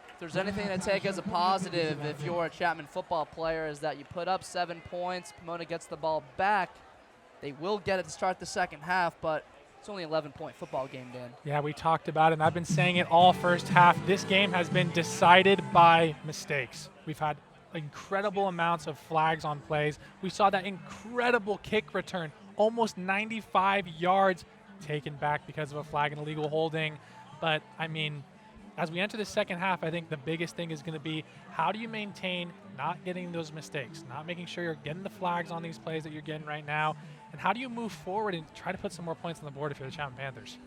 If there's anything to take as a positive if you're a Chapman football player is that you put up 7 points, Pomona gets the ball back. They will get it to start the second half, but it's only an 11-point football game, Dan. Yeah, we talked about it, and I've been saying it all first half. This game has been decided by mistakes. We've had incredible amounts of flags on plays. We saw that incredible kick return, almost 95 yards taken back because of a flag and illegal holding. But, I mean, as we enter the second half, I think the biggest thing is going to be how do you maintain not getting those mistakes, not making sure you're getting the flags on these plays that you're getting right now, and how do you move forward and try to put some more points on the board if you're the Chapman Panthers?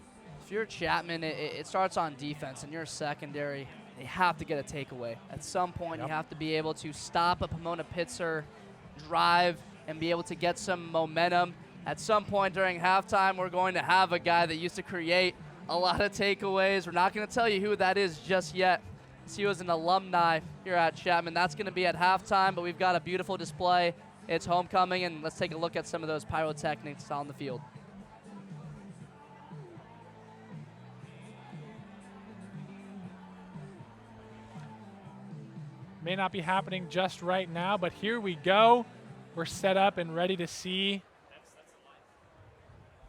If you're Chapman, it starts on defense, and you're secondary. They have to get a takeaway. At some point, you have to be able to stop a Pomona Pitzer drive and be able to get some momentum. At some point during halftime, we're going to have a guy that used to create a lot of takeaways. We're not going to tell you who that is just yet. He was an alumni here at Chapman. That's going to be at halftime, but we've got a beautiful display. It's homecoming, and let's take a look at some of those pyrotechnics on the field. May not be happening just right now, but here we go. We're set up and ready to see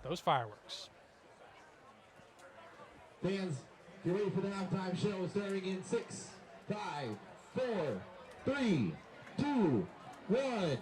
those fireworks. Fans, get ready for the halftime show starting in 6, 5, 4, 3, 2, 1.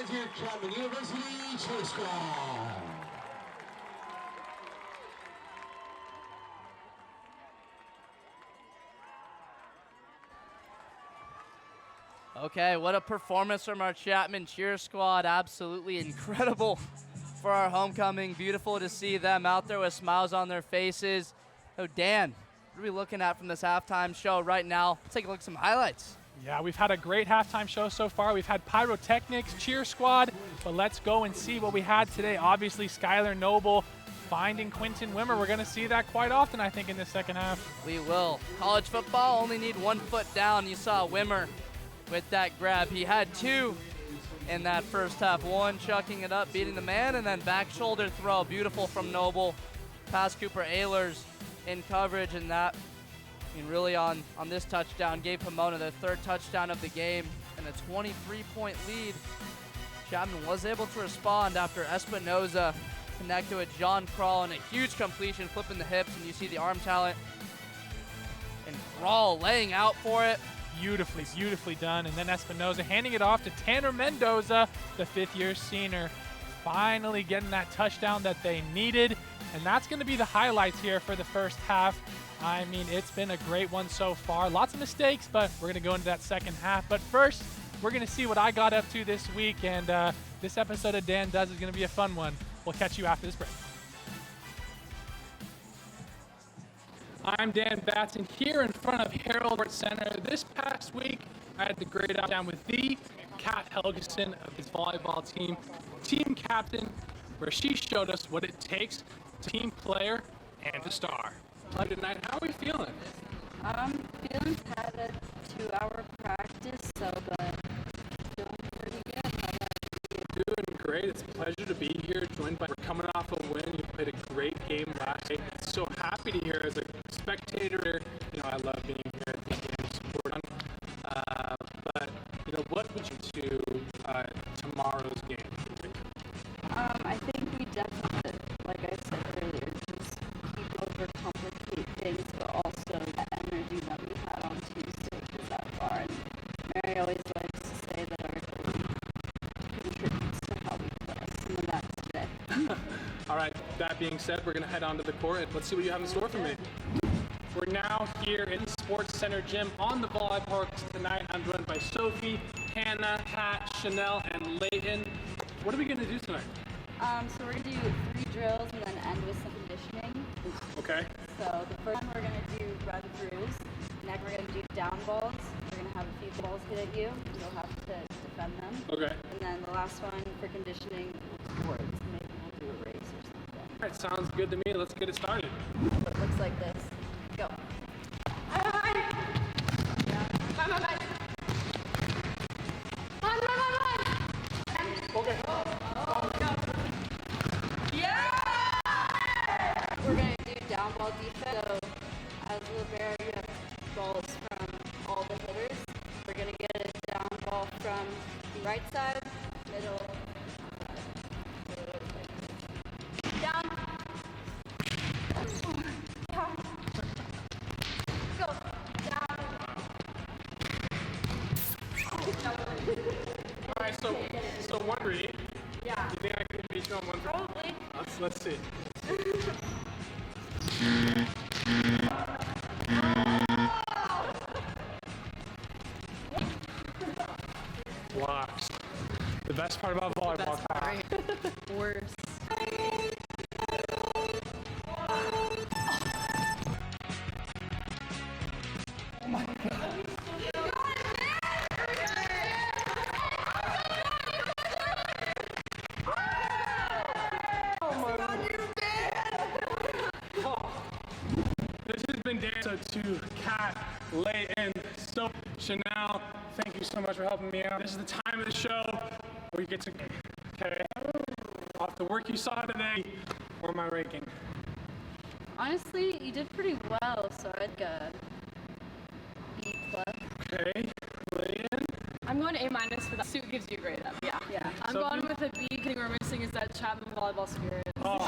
hands here at Chapman University Cheer Squad. Okay, what a performance from our Chapman cheer squad. Absolutely incredible for our homecoming. Beautiful to see them out there with smiles on their faces. Oh, Dan, what are we looking at from this halftime show right now? Let's take a look at some highlights. Yeah, we've had a great halftime show so far. We've had pyrotechnics, cheer squad, but let's go and see what we had today. Obviously, Skylar Noble finding Quinton Wimmer. We're going to see that quite often, I think, in the second half. We will. College football only need 1 foot down. You saw Wimmer with that grab. He had 2 in that first half. 1 chucking it up, beating the man, and then back shoulder throw. Beautiful from Noble. Past Cooper Ehlers in coverage, and that, I mean, really on this touchdown gave Pomona their 3rd touchdown of the game and a 23-point lead. Chapman was able to respond after Espinoza connected with John Krall and a huge completion, flipping the hips, and you see the arm talent. And Krall laying out for it. Beautifully done. And then Espinoza handing it off to Tanner Mendoza, the 5th-year senior, finally getting that touchdown that they needed. And that's going to be the highlights here for the first half. I mean, it's been a great one so far. Lots of mistakes, but we're going to go into that second half. But first, we're going to see what I got up to this week. And this episode of Dan Does is going to be a fun one. We'll catch you after this break. I'm Dan Batson here in front of Harold Sports Center. This past week, I had the great out down with the Kat Helgeson of his volleyball team, team captain, where she showed us what it takes to team player and to star. Good night. How are we feeling? Feeling had a 2-hour practice, but feeling pretty good. How about you? Doing great. It's a pleasure to be here. Joined by, we're coming off a win. You played a great game last night. So happy to hear as a spectator. You know, I love being here at the game support. But you know, what would you do tomorrow's game? I think we definitely, like I said earlier, just keep overcomplicate things, but also the energy that we had on Tuesday goes that far. And Mary always likes to say that our goalie contributes to how we play. Some of that today. All right, that being said, we're going to head onto the court and let's see what you have in store for me. We're now here in the Sports Center gym on the volleyball courts tonight. I'm joined by Sophie, Hannah, Pat, Chanel, and Layton. What are we going to do tonight? So we're going to do 3 drills and then end with some conditioning. Okay. So the first one we're going to do run throughs. Next we're going to do down balls. We're going to have a few balls hit at you. You'll have to defend them. Okay. And then the last one for conditioning, sports. Maybe we'll do a race or something. All right, sounds good to me. Let's get it started. So it looks like this. Go. Okay. We're going to do down ball defense. So as a libero, you have balls from all the hitters. We're going to get a down ball from the right side, middle, down. Go. Down. All right, so 1-3. Yeah. You think I can beat you on 1-3? Probably. Let's see. Blocks. The best part about volleyball. Worse. This has been Dan. So to Kat, Layton, Soap, Chanel, thank you so much for helping me out. This is the time of the show where you get to, okay, off the work you saw today, or my ranking. Honestly, you did pretty well, so I'd go B+. Okay, Layton. I'm going A- for that. Suit gives you a grade up. Yeah. Yeah. I'm So going B- with a B. The thing we're missing is that Chapman volleyball spirit. Oh.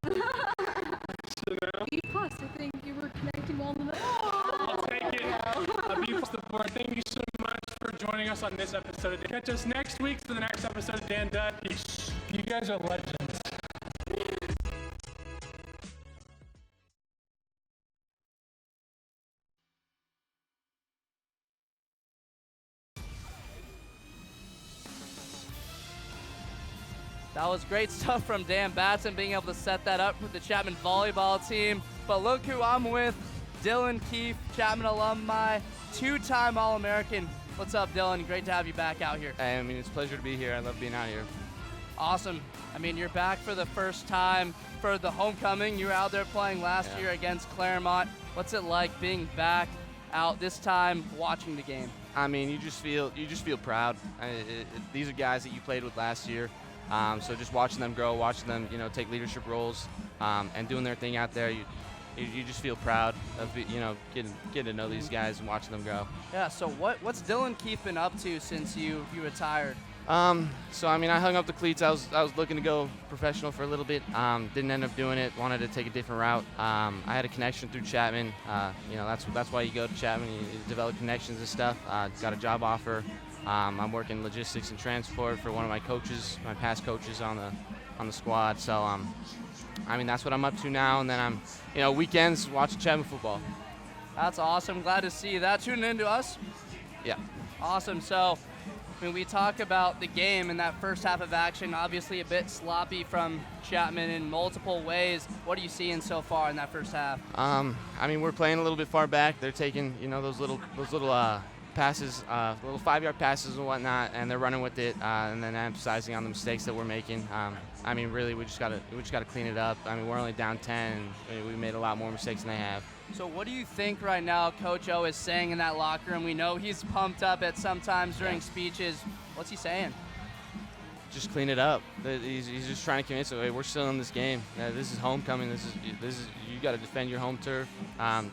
Chanel. B+. I think you were connecting well in the middle. I'll take it. A B+ the board. Thank you so much for joining us. us on this episode. Catch us next week for the next episode of Dan Dutt. Peace. You guys are legends. That was great stuff from Dan Batson, being able to set that up with the Chapman volleyball team. But look who I'm with, Dylan Keefe, Chapman alumni, two-time All-American. What's up, Dylan? Great to have you back out here. I mean, it's a pleasure to be here. I love being out here. Awesome. I mean, you're back for the first time for the homecoming. You were out there playing last year against Claremont. What's it like being back out this time watching the game? I mean, you just feel proud. These are guys that you played with last year. So just watching them grow, watching them, take leadership roles, and doing their thing out there, you just feel proud of, getting to know these guys and watching them grow. Yeah. So what's Dylan Keefe been up to since you retired? So I mean, I hung up the cleats. I was looking to go professional for a little bit. Didn't end up doing it. Wanted to take a different route. I had a connection through Chapman. That's why you go to Chapman. You develop connections and stuff. Got a job offer. I'm working logistics and transport for one of my coaches, my past coaches on the squad. So I mean, that's what I'm up to now. And then I'm, weekends watching Chapman football. That's awesome. Glad to see that. Tuning in to us. Yeah. Awesome. So when we talk about the game in that first half of action, obviously a bit sloppy from Chapman in multiple ways. What are you seeing so far in that first half? I mean, we're playing a little bit far back. They're taking, those little passes, little 5-yard passes and whatnot, and they're running with it, and then emphasizing on the mistakes that we're making. I mean, really, we just gotta clean it up. I mean, we're only down 10. And we made a lot more mistakes than they have. So what do you think right now Coach O is saying in that locker room? We know he's pumped up at some times during speeches. What's he saying? Just clean it up. He's just trying to convince them, hey, we're still in this game. This is homecoming. This is you got to defend your home turf.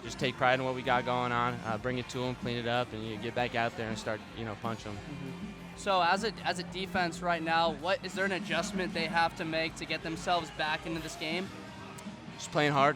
Just take pride in what we got going on. Bring it to them, clean it up, and you get back out there and start, punch them. Mm-hmm. So as a defense right now, is there an adjustment they have to make to get themselves back into this game? Just playing hard,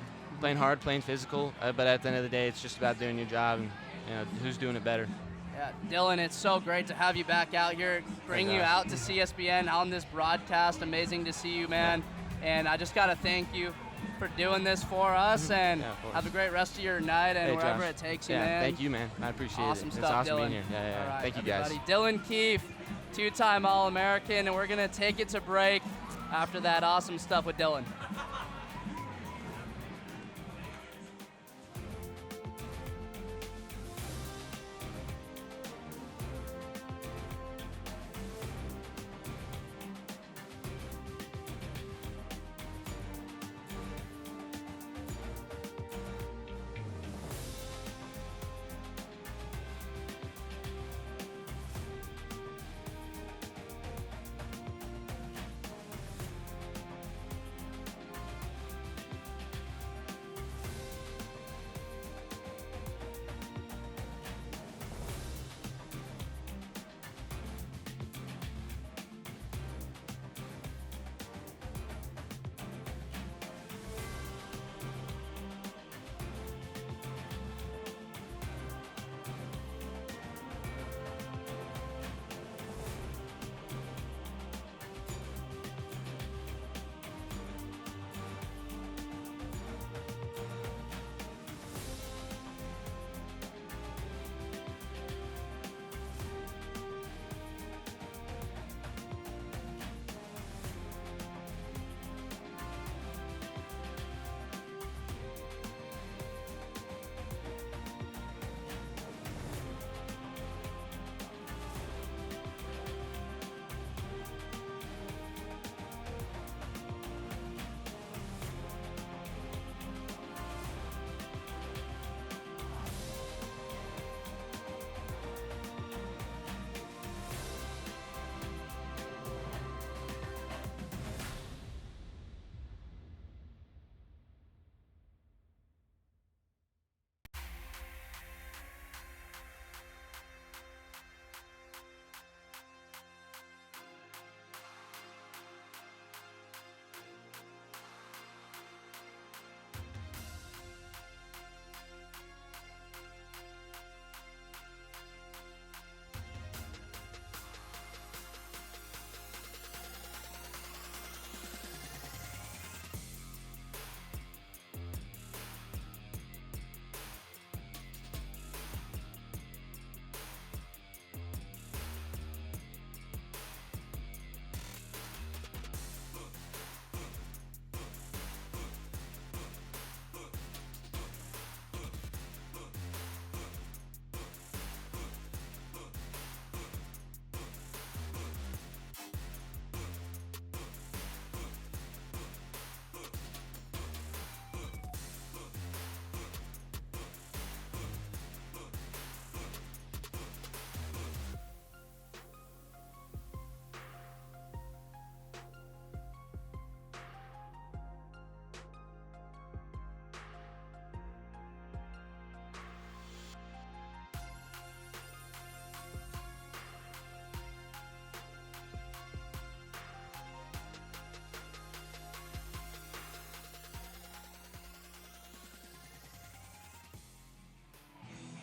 playing physical. But at the end of the day, it's just about doing your job and who's doing it better. Yeah, Dylan, it's so great to have you back out here, bring you out to CSBN on this broadcast. Amazing to see you, man. And I just got to thank you for doing this for us, and have a great rest of your night and wherever it takes you, man. Thank you, man. I appreciate it. Awesome stuff, it's awesome Dylan. being here. Yeah. All right, thank you, guys. Dylan Keefe, two-time All-American, and we're going to take it to break after that awesome stuff with Dylan.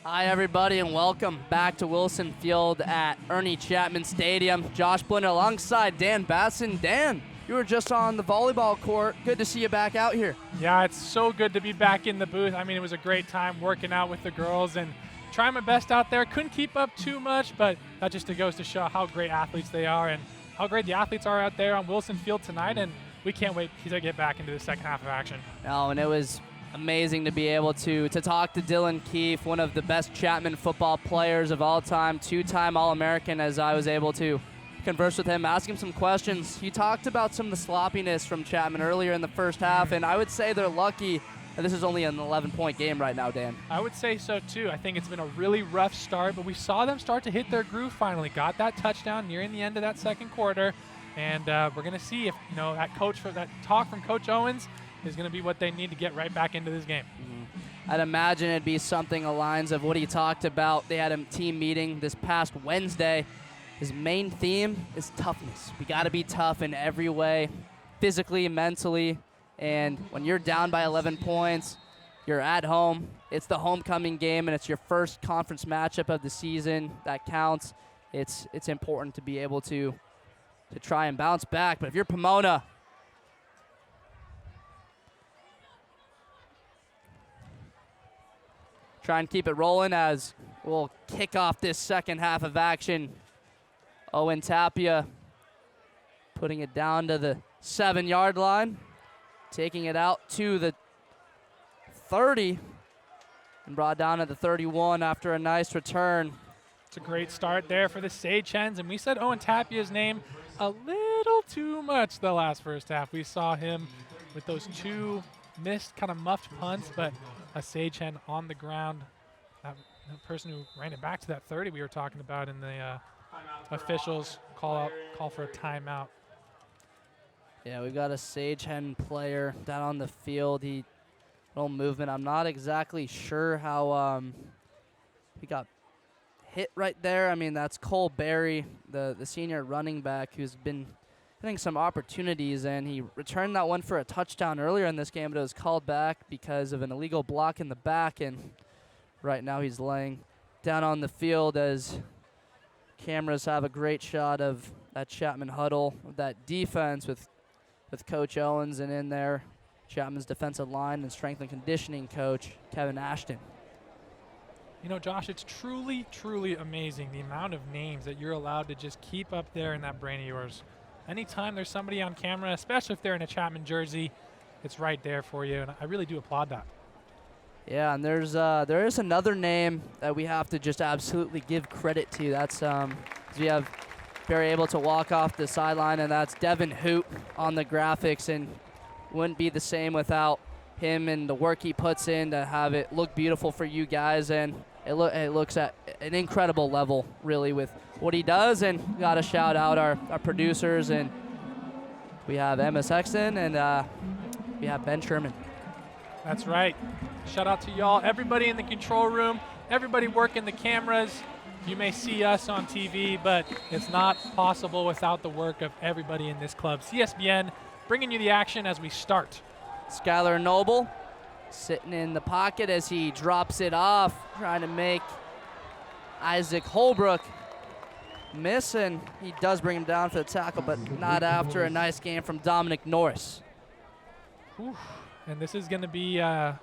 Hi, everybody, and welcome back to Wilson Field at Ernie Chapman Stadium. Josh Blinder alongside Dan Batson. Dan, you were just on the volleyball court. Good to see you back out here. Yeah, it's so good to be back in the booth. I mean, it was a great time working out with the girls and trying my best out there. Couldn't keep up too much, but that just goes to show how great athletes they are and how great the athletes are out there on Wilson Field tonight, and we can't wait to get back into the second half of action. Oh, and it was amazing to be able to talk to Dylan Keefe, one of the best Chapman football players of all time, two-time All-American, as I was able to converse with him, ask him some questions. He talked about some of the sloppiness from Chapman earlier in the first half, and I would say they're lucky that this is only an 11-point game right now, Dan. I would say so, too. I think it's been a really rough start, but we saw them start to hit their groove finally. Got that touchdown nearing the end of that second quarter, and we're going to see if that talk from Coach Owens is going to be what they need to get right back into this game. I'd imagine it'd be something along the lines of what he talked about. They had a team meeting this past Wednesday. His main theme is toughness. We got to be tough in every way, physically, mentally, and when you're down by 11 points, you're at home. It's the homecoming game, and it's your first conference matchup of the season. That counts. It's important to be able to try and bounce back. But if you're Pomona, try and keep it rolling as we'll kick off this second half of action. Owen Tapia putting it down to the 7-yard line, taking it out to the 30, and brought down to the 31 after a nice return. It's a great start there for the Sage Hens, and we said Owen Tapia's name a little too much the last first half. We saw him with those two missed kind of muffed punts, but a Sage Hen on the ground. That person who ran it back to that 30 we were talking about in the officials call for a timeout. Yeah, we've got a Sage Hen player down on the field. Little movement. I'm not exactly sure how he got hit right there. I mean, that's Cole Berry, the senior running back, who's been getting some opportunities, and he returned that one for a touchdown earlier in this game, but it was called back because of an illegal block in the back, and right now he's laying down on the field as cameras have a great shot of that Chapman huddle, of that defense with Coach Owens, and in there, Chapman's defensive line and strength and conditioning coach, Kevin Ashton. You know, Josh, it's truly, truly amazing the amount of names that you're allowed to just keep up there in that brain of yours. Anytime there's somebody on camera, especially if they're in a Chapman jersey, it's right there for you, and I really do applaud that. Yeah, and there is another name that we have to just absolutely give credit to. That's we have Barry able to walk off the sideline, and that's Devin Hoot on the graphics, and wouldn't be the same without him and the work he puts in to have it look beautiful for you guys, and it looks at an incredible level, really, with what he does. And got to shout out our producers, and we have Emma Sexton, and we have Ben Sherman. That's right. Shout out to y'all, everybody in the control room, everybody working the cameras. You may see us on TV, but it's not possible without the work of everybody in this club. CSBN bringing you the action as we start. Skylar Noble sitting in the pocket as he drops it off, trying to make Isaac Holbrook miss, and he does bring him down for the tackle, but not after a nice game from Dominic Norris. Whew. And this is going to be a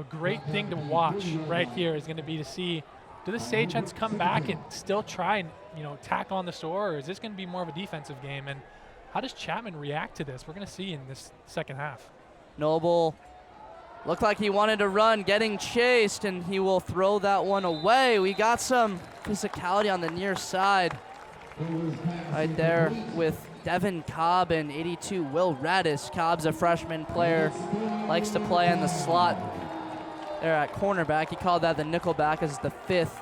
great thing to watch right here, is going to be to see, do the Sage Hens come back and still try and tack on the score, or is this going to be more of a defensive game? And how does Chapman react to this? We're going to see in this second half. Noble looked like he wanted to run, getting chased, and he will throw that one away. We got some physicality on the near side right there with Devin Cobb and 82 Will Radis. Cobb's a freshman player, likes to play in the slot there at cornerback. He called that the nickel back as the 5th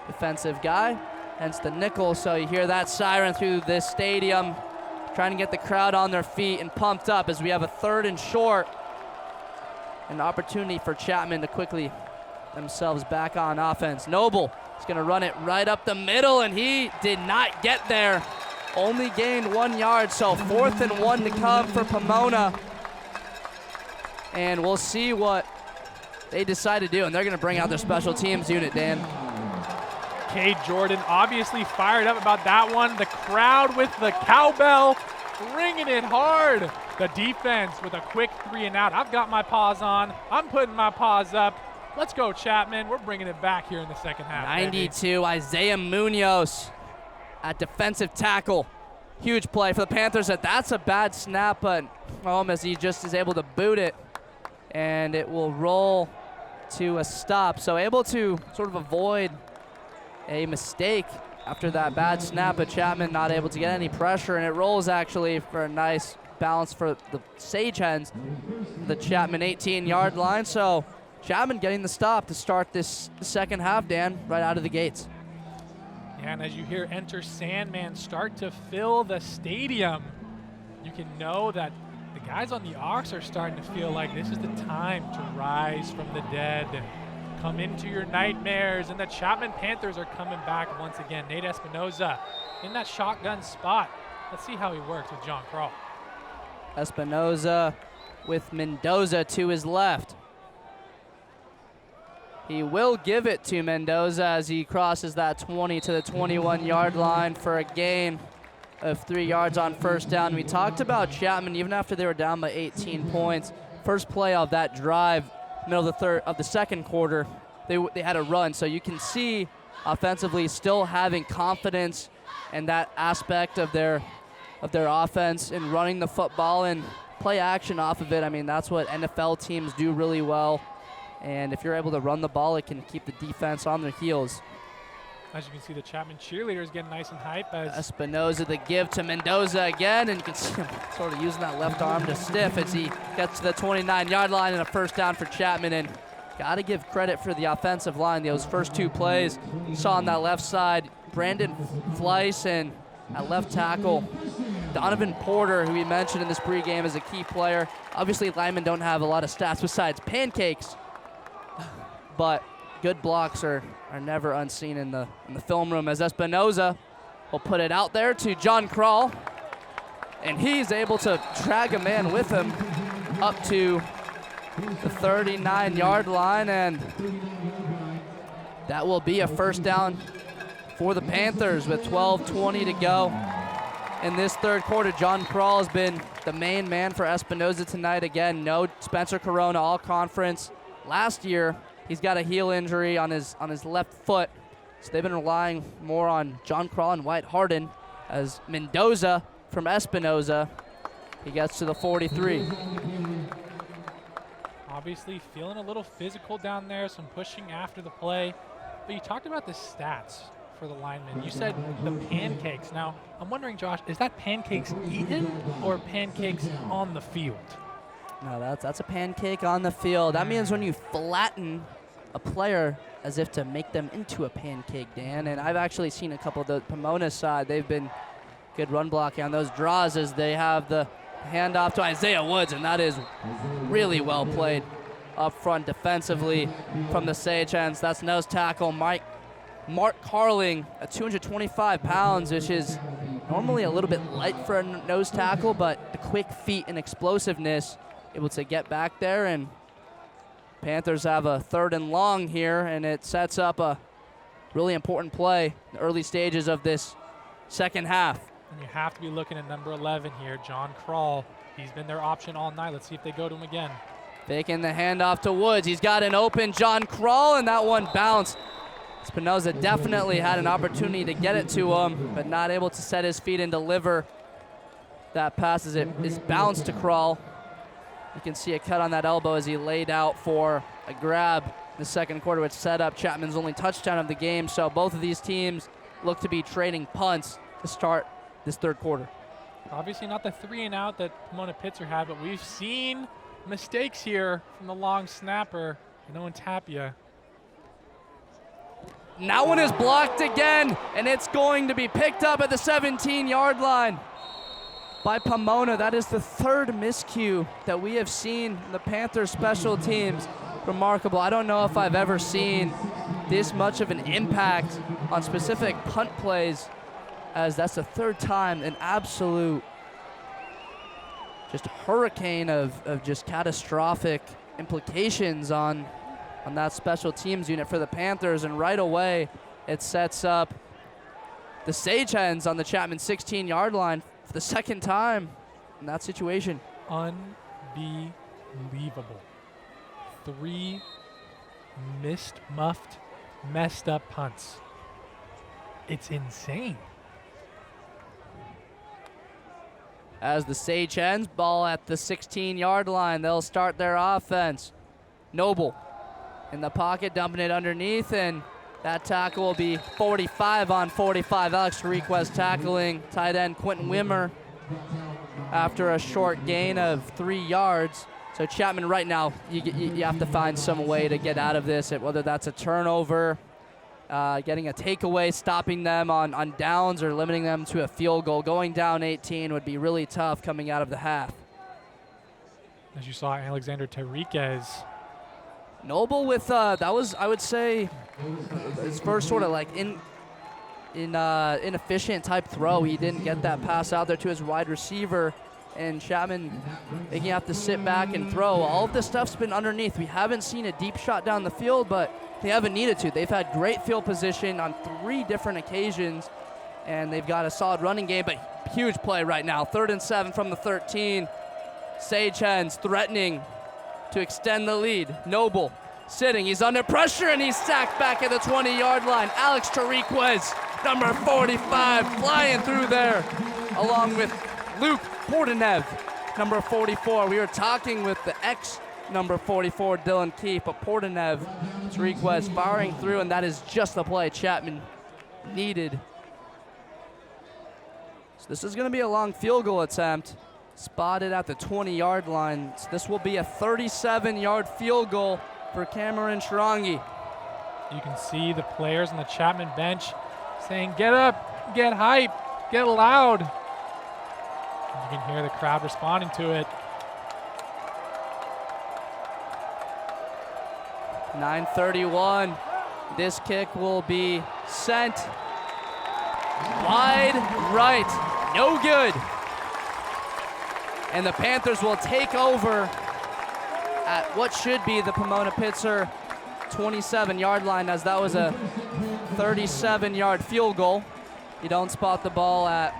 defensive guy, hence the nickel. So you hear that siren through this stadium, trying to get the crowd on their feet and pumped up as we have a 3rd and short. An opportunity for Chapman to quickly themselves back on offense. Noble is going to run it right up the middle, and he did not get there. Only gained 1 yard, so 4th and 1 to come for Pomona. And we'll see what they decide to do, and they're going to bring out their special teams unit, Dan. Cade Jordan obviously fired up about that one. The crowd with the cowbell ringing it hard. The defense with a quick 3 and out. I've got my paws on. I'm putting my paws up. Let's go, Chapman. We're bringing it back here in the second half. 92, baby. Isaiah Munoz at defensive tackle. Huge play for the Panthers. That's a bad snap, but as he just is able to boot it, and it will roll to a stop. So able to sort of avoid a mistake after that bad snap, but Chapman not able to get any pressure, and it rolls actually for a nice bounce for the Sagehens, the Chapman 18-yard line. So Chapman getting the stop to start this second half, Dan, right out of the gates. Yeah, and as you hear Enter Sandman start to fill the stadium, you can know that the guys on the aux are starting to feel like this is the time to rise from the dead. Come into your nightmares, and the Chapman Panthers are coming back once again. Nate Espinoza in that shotgun spot. Let's see how he works with John Kroll. Espinoza with Mendoza to his left. He will give it to Mendoza as he crosses that 20 to the 21-yard line for a gain of 3 yards on first down. We talked about Chapman even after they were down by 18 points. First play of that drive, middle of the second quarter, they had a run. So you can see offensively still having confidence in that aspect of their offense and running the football and play action off of it. I mean, that's what NFL teams do really well. And if you're able to run the ball, it can keep the defense on their heels. As you can see, the Chapman cheerleaders getting nice and hype. As Espinoza the give to Mendoza again, and you can see him sort of using that left arm to stiff as he gets to the 29-yard line, and a first down for Chapman. And got to give credit for the offensive line. Those first two plays you saw on that left side, Brandon Fleiss and at left tackle, Donovan Porter, who we mentioned in this pregame as a key player. Obviously, linemen don't have a lot of stats besides pancakes, but good blocks are never unseen in the film room, as Espinoza will put it out there to John Kroll, and he's able to drag a man with him up to the 39-yard line, and that will be a first down for the Panthers with 12:20 to go in this third quarter. John Kroll has been the main man for Espinoza tonight. Again, no Spencer Corona, all conference. Last year, he's got a heel injury on his left foot, so they've been relying more on John Kroll and White Harden. As Mendoza from Espinoza, he gets to the 43. Obviously feeling a little physical down there, some pushing after the play. But you talked about the stats for the linemen. You said the pancakes. Now, I'm wondering, Josh, is that pancakes eaten or pancakes on the field? No, that's a pancake on the field. That means when you flatten a player as if to make them into a pancake, Dan. And I've actually seen a couple of the Pomona side. They've been good run blocking on those draws as they have the handoff to Isaiah Woods, and that is really well played up front defensively from the Sagehens. That's nose tackle Mark Carling at 225 pounds, which is normally a little bit light for a nose tackle, but the quick feet and explosiveness able to get back there. And Panthers have a 3rd and long here, and it sets up a really important play in the early stages of this second half. And you have to be looking at number 11 here, John Kroll. He's been their option all night. Let's see if they go to him again. Faking the handoff to Woods. He's got an open John Kroll, and that one bounced. Espinoza definitely had an opportunity to get it to him, but not able to set his feet and deliver that pass as it is bounced to Kroll. You can see a cut on that elbow as he laid out for a grab in the second quarter, which set up Chapman's only touchdown of the game. So both of these teams look to be trading punts to start this third quarter. Obviously not the 3 and out that Pomona Pitzer had, but we've seen mistakes here from the long snapper, Owen Tapia. That one is blocked again, and it's going to be picked up at the 17-yard line by Pomona. That is the 3rd miscue that we have seen in the Panthers special teams. Remarkable. I don't know if I've ever seen this much of an impact on specific punt plays, as that's the 3rd time, an absolute just hurricane of just catastrophic implications on on that special teams unit for the Panthers, and right away it sets up the Sagehens on the Chapman 16-yard line for the second time in that situation. Unbelievable. 3 muffed, messed up punts. It's insane. As the Sagehens ball at the 16-yard line, they'll start their offense. Noble in the pocket, dumping it underneath, and that tackle will be 45 on 45. Alex Tariquez tackling tight end Quentin Wimmer after a short gain of 3 yards. So Chapman right now, you have to find some way to get out of this, whether that's a turnover, getting a takeaway, stopping them on downs, or limiting them to a field goal. Going down 18 would be really tough coming out of the half. As you saw, Alexander Tariquez. Noble with, that was, I would say, his first sort of like inefficient type throw. He didn't get that pass out there to his wide receiver, and Chapman making have to sit back and throw. All of this stuff's been underneath. We haven't seen a deep shot down the field, but they haven't needed to. They've had great field position on 3 different occasions, and they've got a solid running game, but huge play right now. 3rd and 7 from the 13. Sagehens threatening to extend the lead. Noble sitting, he's under pressure, and he's sacked back at the 20-yard line. Alex Tariquez, number 45, flying through there, along with Luke Portanev, number 44. We were talking with the number 44, Dylan Keefe, but Portanev, Tariquez firing through, and that is just the play Chapman needed. So this is going to be a long field goal attempt, spotted at the 20-yard line. So this will be a 37-yard field goal for Cameron Shrangi. You can see the players on the Chapman bench saying, "Get up, get hype, get loud." You can hear the crowd responding to it. 9:31. This kick will be sent wide right. No good. And the Panthers will take over at what should be the Pomona Pitzer 27-yard line, as that was a 37-yard field goal. You don't spot the ball at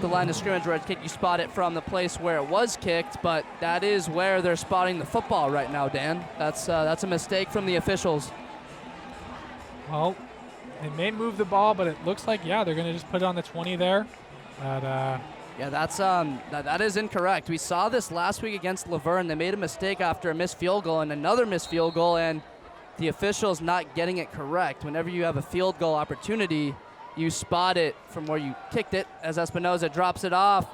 the line of scrimmage where it's kicked. You spot it from the place where it was kicked, but that is where they're spotting the football right now, Dan. That's a mistake from the officials. Well, they may move the ball, but it looks like, yeah, they're going to just put it on the 20 there. But, yeah, that is incorrect. We saw this last week against Laverne. They made a mistake after a missed field goal and another missed field goal, and the officials not getting it correct. Whenever you have a field goal opportunity, you spot it from where you kicked it, as Espinoza drops it off,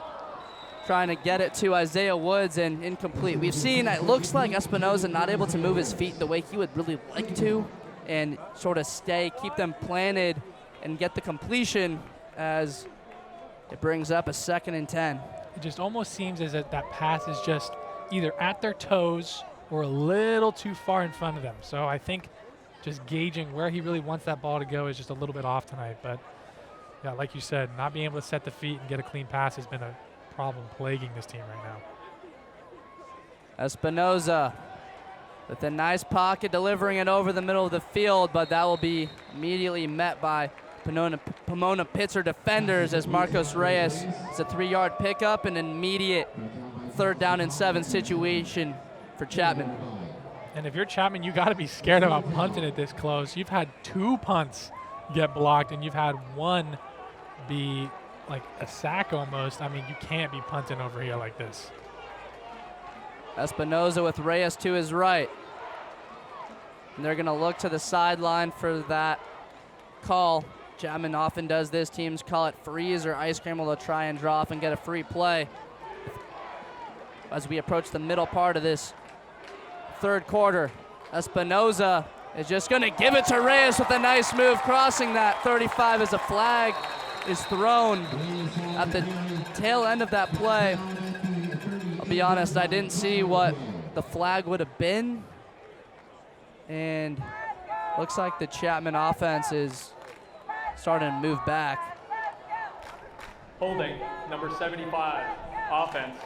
trying to get it to Isaiah Woods, and incomplete. We've seen, it looks like Espinoza not able to move his feet the way he would really like to and sort of keep them planted and get the completion, as it brings up a 2nd and 10. It just almost seems as if that pass is just either at their toes or a little too far in front of them. So I think just gauging where he really wants that ball to go is just a little bit off tonight. But yeah, like you said, not being able to set the feet and get a clean pass has been a problem plaguing this team right now. Espinoza with a nice pocket, delivering it over the middle of the field, but that will be immediately met by Pomona Pitzer defenders, as Marcos Reyes. It's a 3-yard pickup, and an immediate 3rd down and 7 situation for Chapman. And if you're Chapman, you got to be scared about punting it this close. You've had 2 punts get blocked, and you've had 1 be like a sack almost. I mean, you can't be punting over here like this. Espinoza with Reyes to his right. And they're going to look to the sideline for that call. Chapman often does this. Teams call it freeze or ice cream. They'll try and draw off and get a free play. As we approach the middle part of this 3rd quarter, Espinoza is just going to give it to Reyes with a nice move, crossing that 35 as a flag is thrown at the tail end of that play. I'll be honest, I didn't see what the flag would have been, and looks like the Chapman offense is starting to move back. Holding, number 75, offense.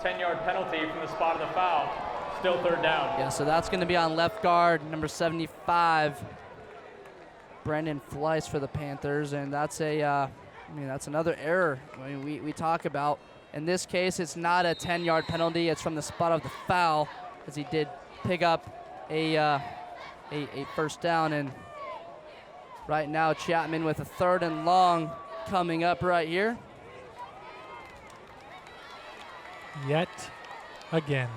10-yard penalty from the spot of the foul. Still 3rd down. Yeah, so that's going to be on left guard, number 75, Brandon Fleiss for the Panthers, and that's that's another error. I mean, we talk about. In this case, it's not a 10-yard penalty. It's from the spot of the foul, as he did pick up a first down. And right now, Chapman with a 3rd and long coming up right here. Yet again,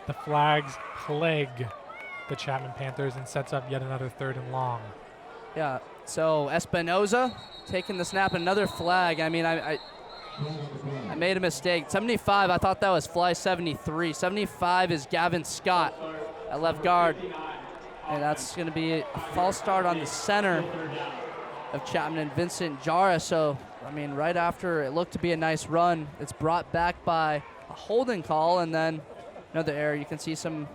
the flags plague the Chapman Panthers and sets up yet another 3rd and long. Yeah, so Espinoza taking the snap, another flag. I mean, I made a mistake. 75, I thought that was Fly 73. 75 is Gavin Scott at left guard. And that's going to be a false start on the center of Chapman and Vincent Jara. So, I mean, right after it looked to be a nice run, it's brought back by a holding call and then another error. You can see some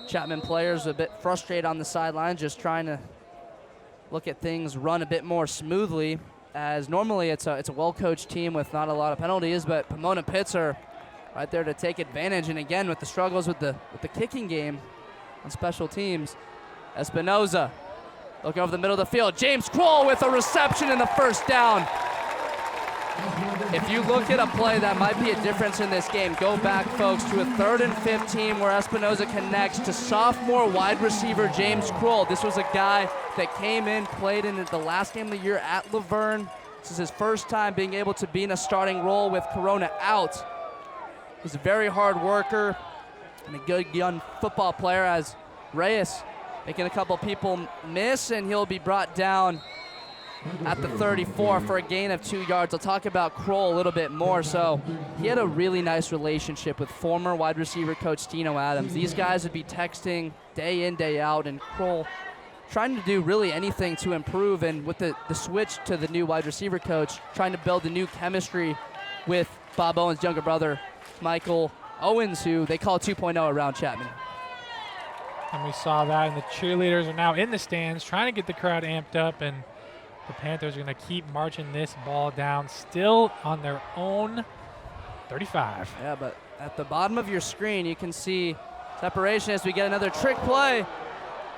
Chapman players a bit frustrated on the sideline, just trying to look at things run a bit more smoothly, as normally it's a well-coached team with not a lot of penalties, but Pomona Pitzer right there to take advantage. And again, with the struggles with the kicking game on special teams, Espinoza looking over the middle of the field. James Kroll with a reception in the first down. If you look at a play that might be a difference in this game, go back, folks, to a 3rd and 15 where Espinoza connects to sophomore wide receiver James Kroll. This was a guy that came in, played in the last game of the year at Laverne. This is his first time being able to be in a starting role with Corona out. He's a very hard worker and a good young football player, as Reyes making a couple people miss, and he'll be brought down at the 34 for a gain of 2 yards. I'll talk about Kroll a little bit more. So he had a really nice relationship with former wide receiver coach Tino Adams. These guys would be texting day in, day out, and Kroll trying to do really anything to improve. And with the switch to the new wide receiver coach, trying to build a new chemistry with Bob Owens' younger brother, Michael Owens, who they call 2.0 around Chapman. And we saw that, and the cheerleaders are now in the stands trying to get the crowd amped up, and the Panthers are going to keep marching this ball down, still on their own 35. Yeah, but at the bottom of your screen, you can see separation as we get another trick play,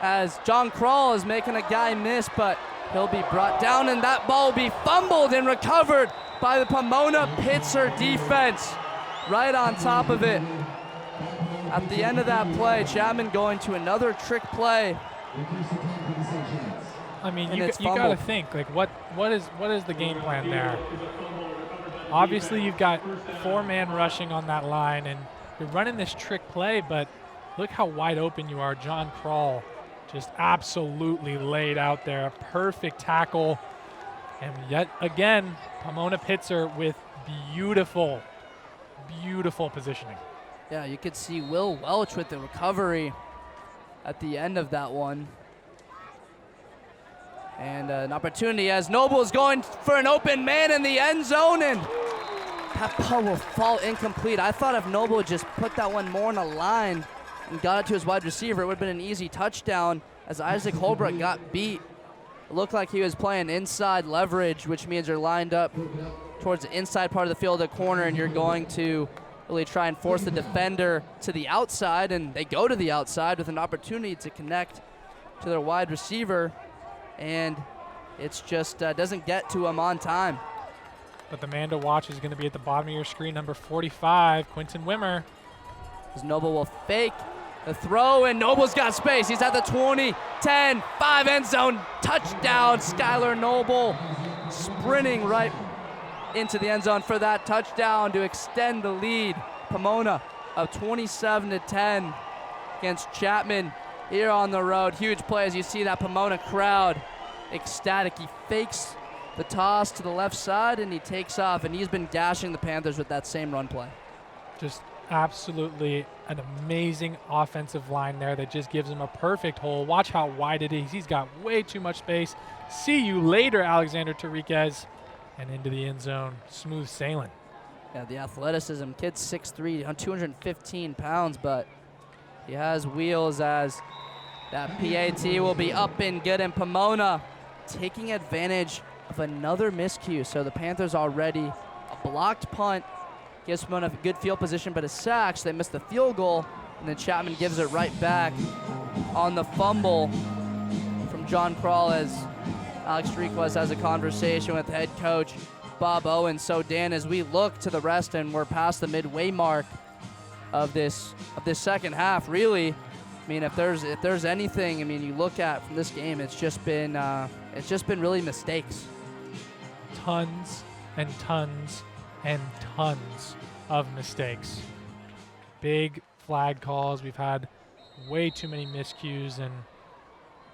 as John Kroll is making a guy miss, but he'll be brought down, and that ball will be fumbled and recovered by the Pomona Pitzer defense right on top of it. At the end of that play, Chapman going to another trick play. I mean, you got to think, like, what is the game plan there? Obviously, you've got 4-man rushing on that line, and you're running this trick play, but look how wide open you are. John Kroll just absolutely laid out there. A perfect tackle. And yet again, Pomona Pitzer with beautiful, beautiful positioning. Yeah, you could see Will Welch with the recovery at the end of that one. And an opportunity as Noble is going for an open man in the end zone, and that ball will fall incomplete. I thought if Noble just put that one more in a line and got it to his wide receiver, it would have been an easy touchdown, as Isaac Holbrook got beat. It looked like he was playing inside leverage, which means you're lined up towards the inside part of the field, the corner, and you're going to really try and force the defender to the outside, and they go to the outside with an opportunity to connect to their wide receiver, and it's just doesn't get to him on time. But the man to watch is going to be at the bottom of your screen, number 45, Quentin Wimmer. As Noble will fake the throw, and Noble's got space. He's at the 20, 10, 5 end zone, touchdown. Skylar Noble sprinting right into the end zone for that touchdown to extend the lead. Pomona of 27-10 against Chapman here on the road. Huge play as you see that Pomona crowd ecstatic. He fakes the toss to the left side and he takes off, and he's been gashing the Panthers with that same run play. Just absolutely an amazing offensive line there that just gives him a perfect hole. Watch how wide it is. He's got way too much space. See you later, Alexander Tariquez. And into the end zone, smooth sailing. Yeah, the athleticism. Kid's 6'3", 215 pounds, but he has wheels, as that PAT will be up and good. And Pomona taking advantage of another miscue. So the Panthers already a blocked punt gives Pomona a good field position, but a sack, so they missed the field goal, and then Chapman gives it right back on the fumble from John Kroll as Alex Request has a conversation with head coach Bob Owen. So Dan, as we look to the rest and we're past the midway mark of this second half, really, I mean, if there's anything, I mean, you look at from this game, it's just been really mistakes. Tons and tons and tons of mistakes. Big flag calls. We've had way too many miscues, and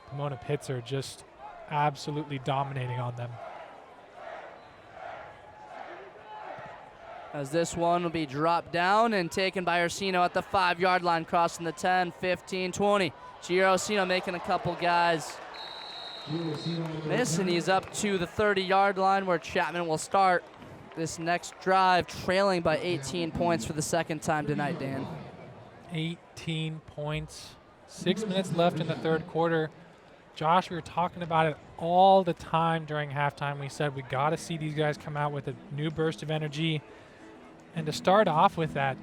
Pomona Pitzer just absolutely dominating on them. As this one will be dropped down and taken by Orsino at the 5-yard line, crossing the 10, 15, 20. Gio Orsino making a couple guys miss, and he's up to the 30-yard line where Chapman will start this next drive, trailing by 18 points for the second time tonight, Dan. 18 points, 6 minutes left in the third quarter. Josh, we were talking about it all the time during halftime. We said we got to see these guys come out with a new burst of energy. And to start off with that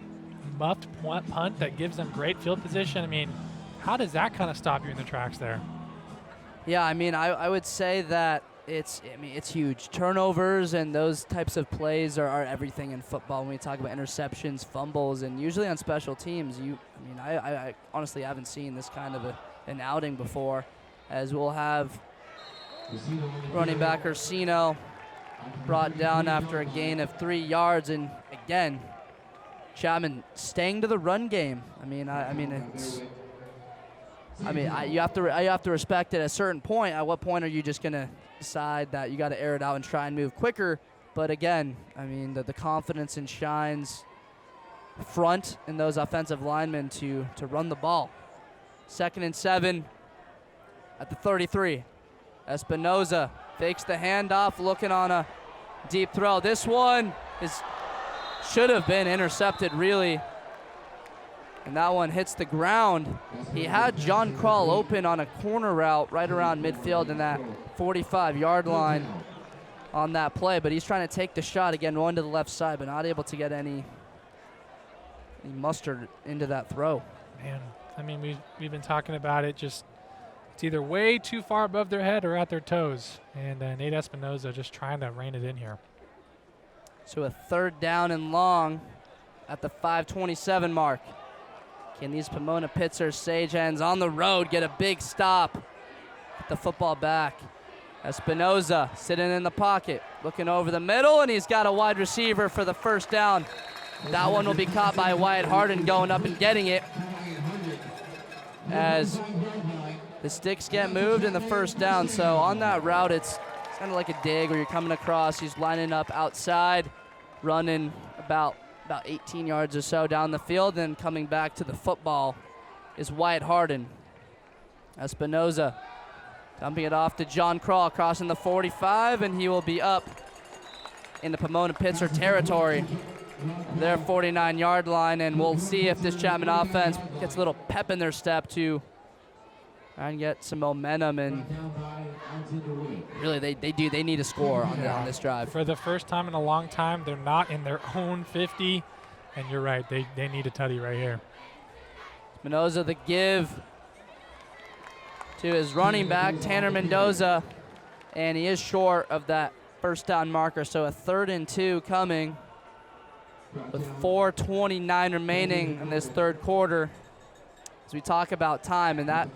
muffed punt that gives them great field position, I mean, how does that kind of stop you in the tracks there? Yeah, I mean, I would say that it's huge. Turnovers and those types of plays are everything in football when we talk about interceptions, fumbles, and usually on special teams. I honestly haven't seen this kind of an outing before, as we'll have running back Orsino brought down after a gain of 3 yards, and again, Chapman staying to the run game. You have to respect it at a certain point. At what point are you just gonna decide that you got to air it out and try and move quicker? But again, I mean, the confidence and shines front in those offensive linemen to run the ball. 2nd and 7 at the 33. Espinoza fakes the handoff, looking on a deep throw. This one should have been intercepted, really. And that one hits the ground. He had John Kroll open on a corner route right around midfield in that 45-yard line on that play, but he's trying to take the shot again, going to the left side, but not able to get any mustard into that throw. Man, I mean, we've been talking about it. Just it's either way too far above their head or at their toes, and Nate Espinoza just trying to rein it in here. So a 3rd down and long at the 5:27 mark. Can these Pomona Pitzer Sagehens on the road get a big stop? Get the football back. Espinoza sitting in the pocket, looking over the middle, and he's got a wide receiver for the first down. That one will be caught by Wyatt Harden going up and getting it as the sticks get moved in the first down. So on that route, it's kind of like a dig where you're coming across. He's lining up outside, running about 18 yards or so down the field, then coming back to the football is Wyatt Harden. Espinoza dumping it off to John Kroll, crossing the 45, and he will be up in the Pomona Pitzer territory, their 49-yard line, and we'll see if this Chapman offense gets a little pep in their step to try and get some momentum, and really they need a score on this drive. For the first time in a long time, they're not in their own 50, and you're right, they need a tutty right here. Mendoza the give to his running back, Tanner Mendoza, and he is short of that first down marker, so a 3rd and 2 coming with 4:29 remaining in this third quarter. As we talk about time, and that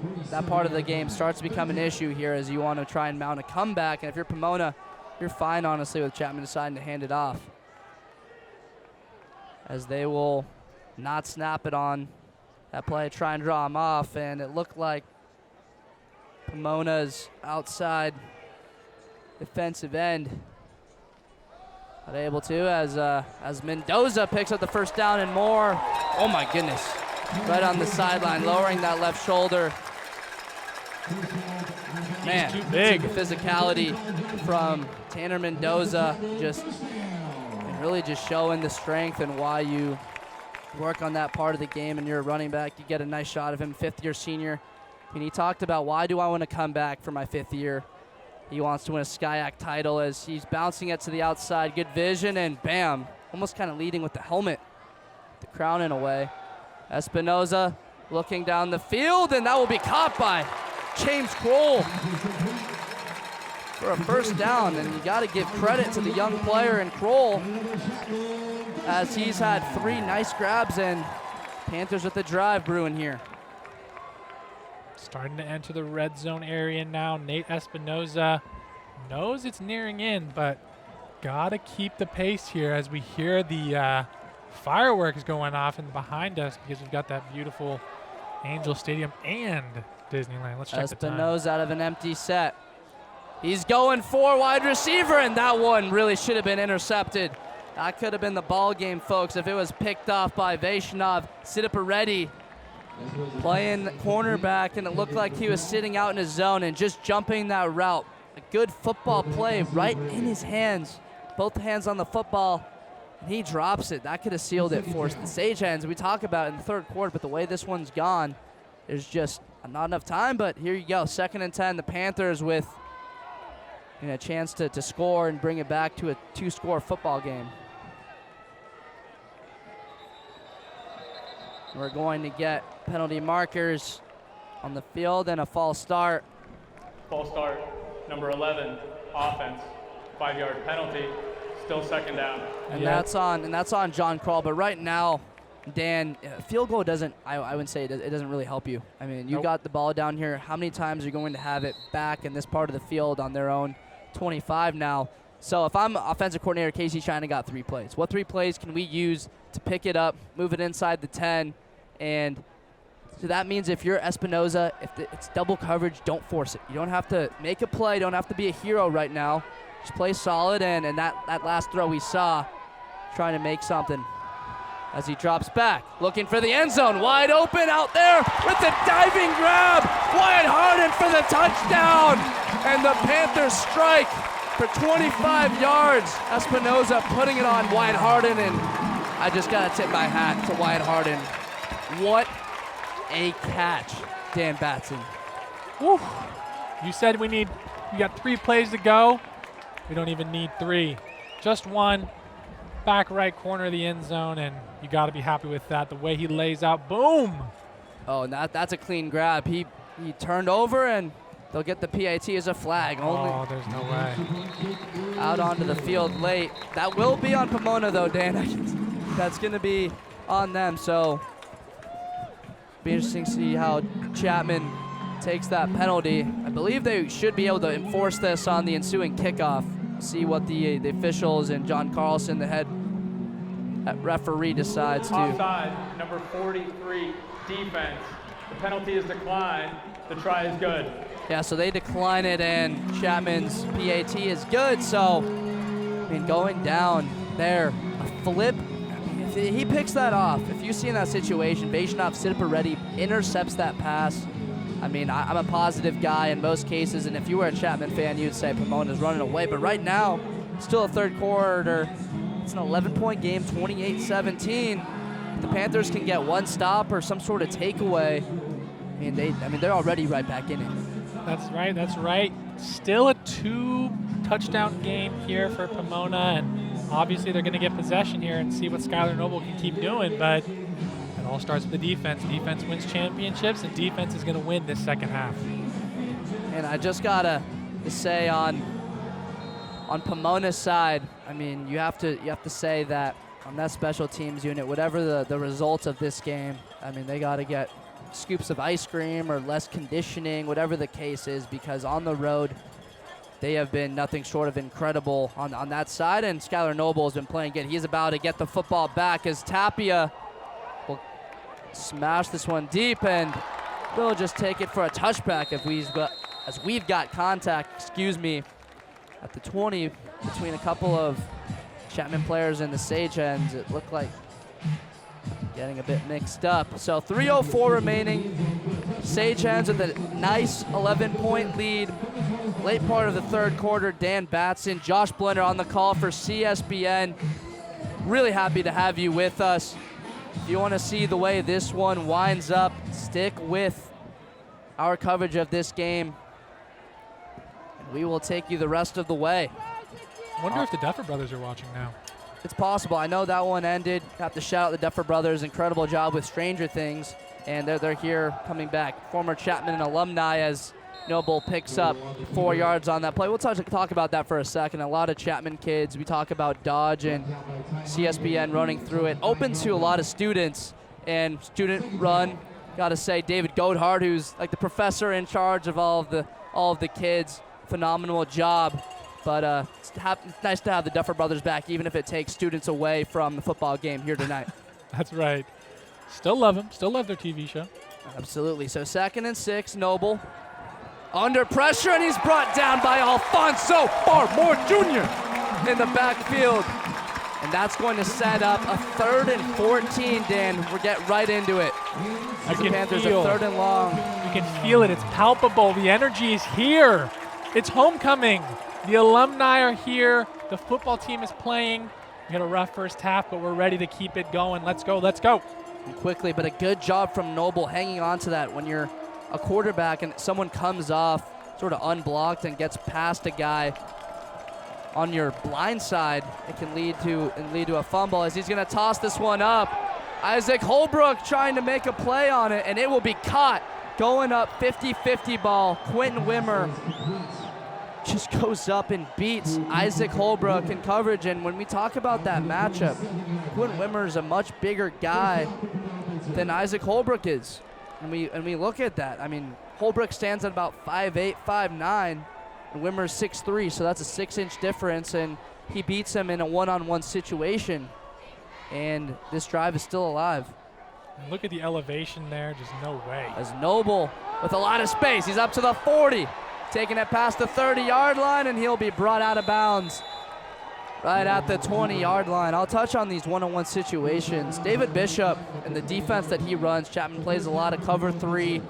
part of the game starts to become an issue here as you want to try and mount a comeback, and if you're Pomona, you're fine, honestly, with Chapman deciding to hand it off, as they will not snap it on that play, try and draw him off, and it looked like Pomona's outside defensive end not able to, as Mendoza picks up the first down and more. Oh my goodness, right on the sideline, lowering that left shoulder. Man, too big. The physicality from Tanner Mendoza, really just showing the strength and why you work on that part of the game, and you're a running back. You get a nice shot of him, 5th-year senior. And he talked about, why do I want to come back for my 5th year? He wants to win a SCIAC title, as he's bouncing it to the outside. Good vision, and bam, almost kind of leading with the helmet, the crown in a way. Espinoza looking down the field, and that will be caught by James Kroll for a first down. And you got to give credit to the young player in Kroll, as he's had 3 nice grabs, and Panthers with the drive brewing here. Starting to enter the red zone area now. Nate Espinoza knows it's nearing in, but gotta keep the pace here as we hear the fireworks going off in behind us, because we've got that beautiful Angel Stadium and Disneyland. Let's check the time. Espinoza out of an empty set. He's going for wide receiver, and that one really should have been intercepted. That could have been the ball game, folks, if it was picked off by Vaishnav Sidipareddy, playing cornerback, and it looked like he was sitting out in his zone and just jumping that route. A good football play right in his hands, both hands on the football, and he drops it. That could have sealed it for the Sagehens. We talk about it in the third quarter, but the way this one's gone, there's just not enough time. But here you go, 2nd and 10. The Panthers with a chance to score and bring it back to a 2-score football game. We're going to get penalty markers on the field and a false start. False start, number 11, offense, 5-yard penalty, still 2nd down. And that's on John Kroll. But right now, Dan, field goal doesn't, I wouldn't say it doesn't really help you. I mean, you got the ball down here. How many times are you going to have it back in this part of the field on their own 25 now? So if I'm offensive coordinator, Casey China got 3 plays. What 3 plays can we use to pick it up, move it inside the 10? And so that means if you're Espinoza, if it's double coverage, don't force it. You don't have to make a play. Don't have to be a hero right now. Just play solid, and that last throw we saw, trying to make something as he drops back, looking for the end zone. Wide open out there with the diving grab. Wyatt Harden for the touchdown. And the Panthers strike for 25 yards. Espinoza putting it on Wyatt Harden, and I just got to tip my hat to Wyatt Harden. What a catch, Dan Batson. Woo. You said we got 3 plays to go. We don't even need 3. Just 1. Back right corner of the end zone, and you got to be happy with that. The way he lays out, boom. Oh, and that's a clean grab. He turned over, and they'll get the PAT as a flag. Oh, there's no way. Out onto the field late. That will be on Pomona, though, Dan. That's going to be on them, so be interesting to see how Chapman takes that penalty. I believe they should be able to enforce this on the ensuing kickoff. See what the officials and John Carlson, the head referee, decides to. Offside, number 43, defense. The penalty is declined. The try is good. Yeah, so they decline it, and Chapman's PAT is good. So, I mean, going down there, a flip. If he picks that off, if you see in that situation, Vaishnav Sidipareddy intercepts that pass. I mean, I'm a positive guy in most cases, and if you were a Chapman fan, you'd say Pomona's running away. But right now, still a third quarter. It's an 11-point game, 28-17. The Panthers can get 1 stop or some sort of takeaway. They're already right back in it. That's right. Still a 2-touchdown game here for Pomona, and obviously they're going to get possession here and see what Skylar Noble can keep doing, but it all starts with the defense. Defense wins championships, and defense is going to win this second half. And I just got to say on Pomona's side, I mean, you have to say that on that special teams unit, whatever the results of this game, I mean, they got to get scoops of ice cream or less conditioning, whatever the case is, because on the road, they have been nothing short of incredible on that side, and Skylar Noble has been playing good. He's about to get the football back as Tapia will smash this one deep, and they'll just take it for a touchback as we've got contact, at the 20 between a couple of Chapman players and the Sagehens. It looked like getting a bit mixed up. So 3:04 remaining. Sagehens with a nice 11-point lead. Late part of the third quarter, Dan Batson, Josh Blender on the call for CSBN. Really happy to have you with us. If you want to see the way this one winds up, stick with our coverage of this game. We will take you the rest of the way. I wonder if the Duffer brothers are watching now. it's possible. I know that one ended. Have to shout out the Duffer Brothers. Incredible job with Stranger Things. And they're here coming back. Former Chapman alumni as Noble picks up 4 yards on that play. We'll talk about that for a second. A lot of Chapman kids. We talk about Dodge and CSBN running through it. Open to a lot of students and student run. Got to say, David Goathard, who's like the professor in charge of all of the kids. Phenomenal job. But it's nice to have the Duffer Brothers back, even if it takes students away from the football game here tonight. That's right. Still love them. Still love their TV show. Absolutely. So 2nd and 6, Noble. Under pressure, and he's brought down by Alfonso Barmore Jr. in the backfield. And that's going to set up a 3rd and 14, Dan. We'll get right into it. The Panthers are 3rd and long. You can feel it. It's palpable. The energy is here. It's homecoming. The alumni are here. The football team is playing. We had a rough first half, but we're ready to keep it going. Let's go. Let's go. And quickly, but a good job from Noble hanging on to that. When you're a quarterback and someone comes off sort of unblocked and gets past a guy on your blind side, it can lead to a fumble as he's going to toss this one up. Isaac Holbrook trying to make a play on it, and it will be caught. Going up 50-50 ball. Quentin Wimmer just goes up and beats Isaac Holbrook in coverage. And when we talk about that matchup, Quentin Wimmer is a much bigger guy than Isaac Holbrook is. And we look at that. I mean, Holbrook stands at about 5'8", 5'9", and Wimmer's 6'3", so that's a 6-inch difference, and he beats him in a one-on-one situation. And this drive is still alive. And look at the elevation there, just no way. As Noble with a lot of space, he's up to the 40, taking it past the 30-yard line, and he'll be brought out of bounds right at the 20-yard line. I'll touch on these one-on-one situations. David Bishop and the defense that he runs, Chapman plays a lot of cover 3,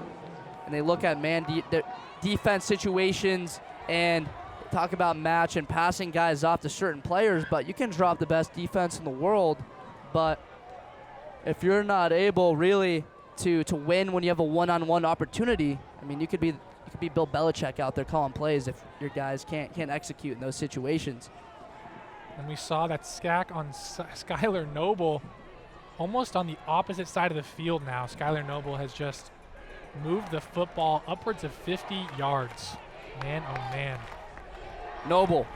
and they look at man defense situations and talk about match and passing guys off to certain players, but you can drop the best defense in the world, but if you're not able really to win when you have a one-on-one opportunity, I mean, you could be Bill Belichick out there calling plays if your guys can't execute in those situations. And we saw that stack on Skylar Noble almost on the opposite side of the field now. Skylar Noble has just moved the football upwards of 50 yards. Man, oh man. Noble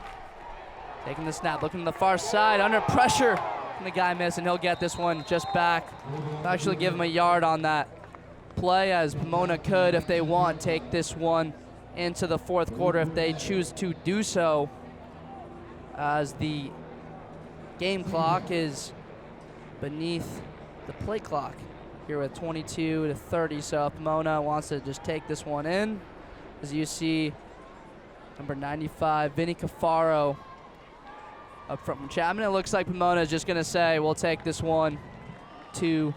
taking the snap, looking to the far side, under pressure. And the guy missed, and he'll get this one just back. Actually give him a yard on that play, as Pomona could, if they want, take this one into the 4th quarter if they choose to do so, as the game clock is beneath the play clock here with 22 to 30. So Pomona wants to just take this one in. As you see, number 95, Vinny Cafaro up front from Chapman. It looks like Pomona is just going to say, we'll take this one to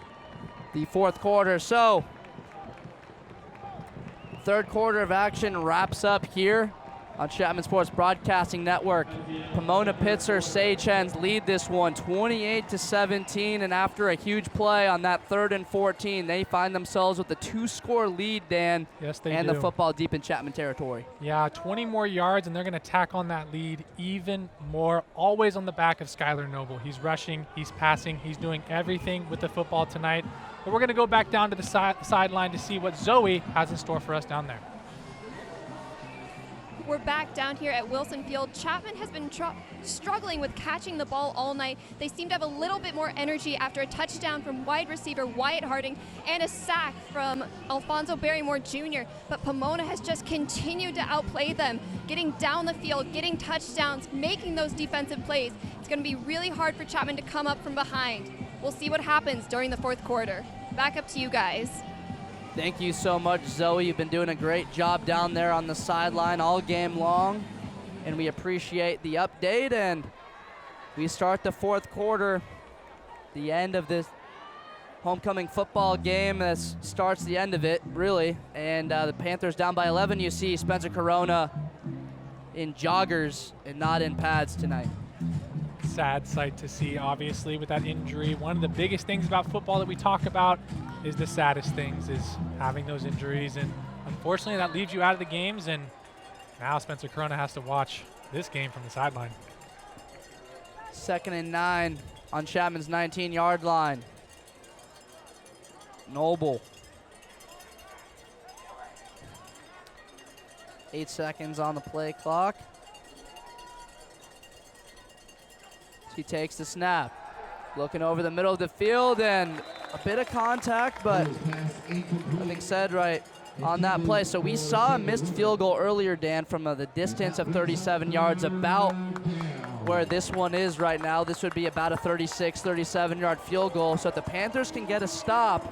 the 4th quarter. So 3rd quarter of action wraps up here on Chapman Sports Broadcasting Network. Pomona Pitzer Sagehens lead this one 28-17, and after a huge play on that 3rd and 14, they find themselves with a 2-score lead, Dan. Yes, they and do. The football deep in Chapman territory. Yeah, 20 more yards, and they're going to tack on that lead even more, always on the back of Skylar Noble. He's rushing, he's passing, he's doing everything with the football tonight. But we're going to go back down to the sideline to see what Zoe has in store for us down there. We're back down here at Wilson Field. Chapman has been struggling with catching the ball all night. They seem to have a little bit more energy after a touchdown from wide receiver Wyatt Harding and a sack from Alfonso Barrymore Jr. But Pomona has just continued to outplay them, getting down the field, getting touchdowns, making those defensive plays. It's going to be really hard for Chapman to come up from behind. We'll see what happens during the 4th quarter. Back up to you guys. Thank you so much, Zoe. You've been doing a great job down there on the sideline all game long, and we appreciate the update. And we start the 4th quarter, the end of this homecoming football game. That starts the end of it, really. And the Panthers down by 11. You see Spencer Corona in joggers and not in pads tonight. Sad sight to see, obviously, with that injury. One of the biggest things about football that we talk about is the saddest things, is having those injuries. And unfortunately, that leaves you out of the games. And now Spencer Corona has to watch this game from the sideline. 2nd and 9 on Chapman's 19-yard line. Noble. 8 seconds on the play clock. He takes the snap. Looking over the middle of the field, and a bit of contact, but nothing said right on that play. So we saw a missed field goal earlier, Dan, from the distance of 37 yards, about where this one is right now. This would be about a 36, 37-yard field goal. So if the Panthers can get a stop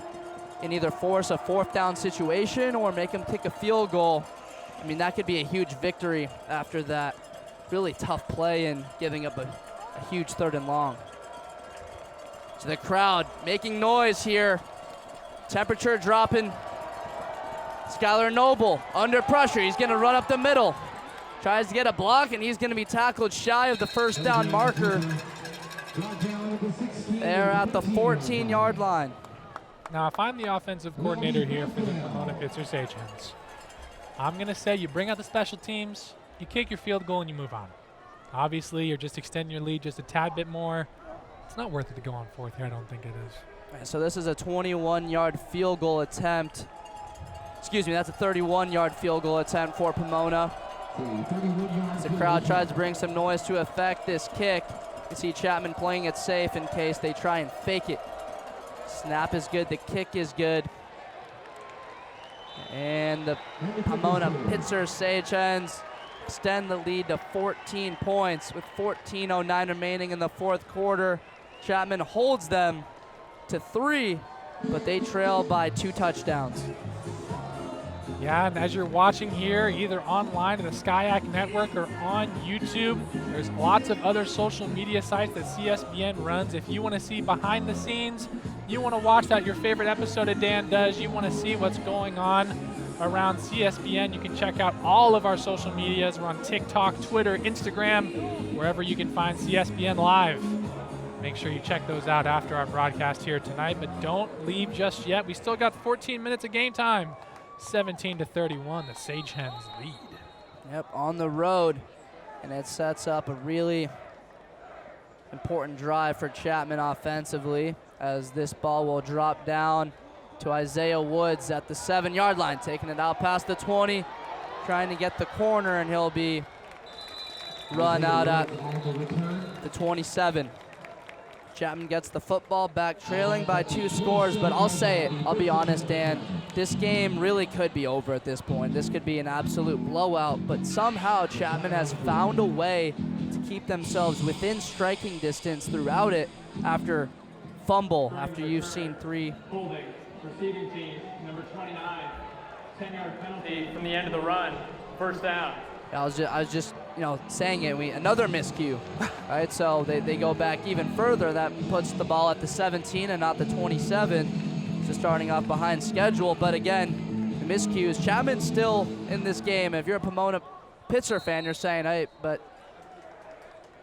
and either force a 4th down situation or make them kick a field goal, I mean, that could be a huge victory after that really tough play and giving up a huge 3rd and long. So the crowd making noise here. Temperature dropping. Skylar Noble under pressure. He's going to run up the middle. Tries to get a block, and he's going to be tackled shy of the 1st down marker. They're at the 14-yard line. Now, if I'm the offensive coordinator here for the Pomona Pitzer Sagehens, I'm going to say you bring out the special teams, you kick your field goal, and you move on. Obviously, you're just extending your lead just a tad bit more. It's not worth it to go on 4th here. I don't think it is. Right, so this is a 21-yard field goal attempt. Excuse me, that's a 31-yard field goal attempt for Pomona. As the crowd tries to bring some noise to affect this kick. You see Chapman playing it safe in case they try and fake it. Snap is good, the kick is good. And the Pomona Pitzer Sagehens extend the lead to 14 points with 14:09 remaining in the 4th quarter. Chapman holds them to 3, but they trail by 2 touchdowns. Yeah, and as you're watching here, either online at the SkyAC Network or on YouTube, there's lots of other social media sites that CSBN runs. If you want to see behind the scenes, you want to watch that, your favorite episode of Dan Does, you want to see what's going on around CSBN, you can check out all of our social medias. We're on TikTok, Twitter, Instagram, wherever you can find CSBN Live. Make sure you check those out after our broadcast here tonight, but don't leave just yet. We still got 14 minutes of game time. 17-31, the Sagehens lead. Yep, on the road, and it sets up a really important drive for Chapman offensively, as this ball will drop down to Isaiah Woods at the 7-yard line, taking it out past the 20, trying to get the corner, and he'll be run out at the 27. Chapman gets the football back, trailing by 2 scores, but I'll say it, I'll be honest, Dan, this game really could be over at this point. This could be an absolute blowout, but somehow Chapman has found a way to keep themselves within striking distance throughout it after fumble, after you've seen 3. Holding, receiving team, number 29, 10-yard penalty from the end of the run, 1st down. I was just saying it. Another miscue, right? So they go back even further. That puts the ball at the 17 and not the 27. So starting off behind schedule. But again, the miscues. Chapman's still in this game. If you're a Pomona Pitzer fan, you're saying, hey, but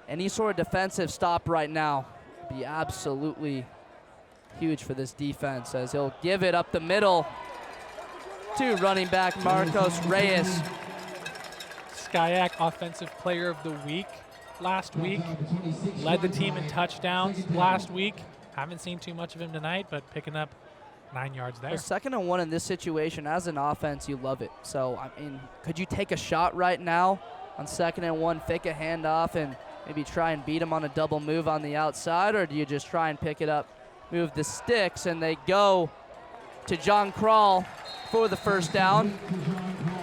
any sort of defensive stop right now would be absolutely huge for this defense, as he'll give it up the middle to running back Marcos Reyes. SkyAC Offensive Player of the Week last week. Led the team in touchdowns last week. Haven't seen too much of him tonight, but picking up 9 yards there. 2nd and 1 in this situation, as an offense, you love it. So, I mean, could you take a shot right now on 2nd and 1, fake a handoff, and maybe try and beat him on a double move on the outside, or do you just try and pick it up, move the sticks, and they go to John Krall for the 1st down.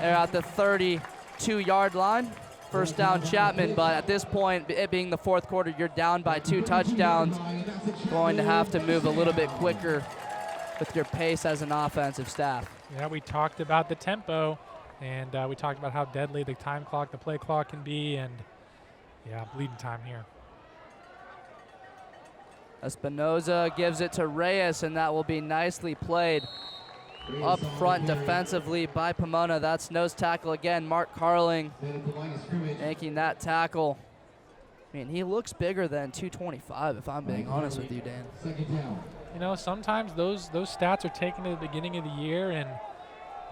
They're at the 32-yard line. 1st down Chapman, but at this point, it being the 4th quarter, you're down by 2 touchdowns. Going to have to move a little bit quicker with your pace as an offensive staff. Yeah, we talked about the tempo, and we talked about how deadly the time clock, the play clock can be, and yeah, bleeding time here. Espinoza gives it to Reyes, and that will be nicely played up front defensively by Pomona. That's nose tackle again, Mark Carling making that tackle. I mean, he looks bigger than 225, if I'm being honest with you, Dan. You know, sometimes those stats are taken at the beginning of the year, and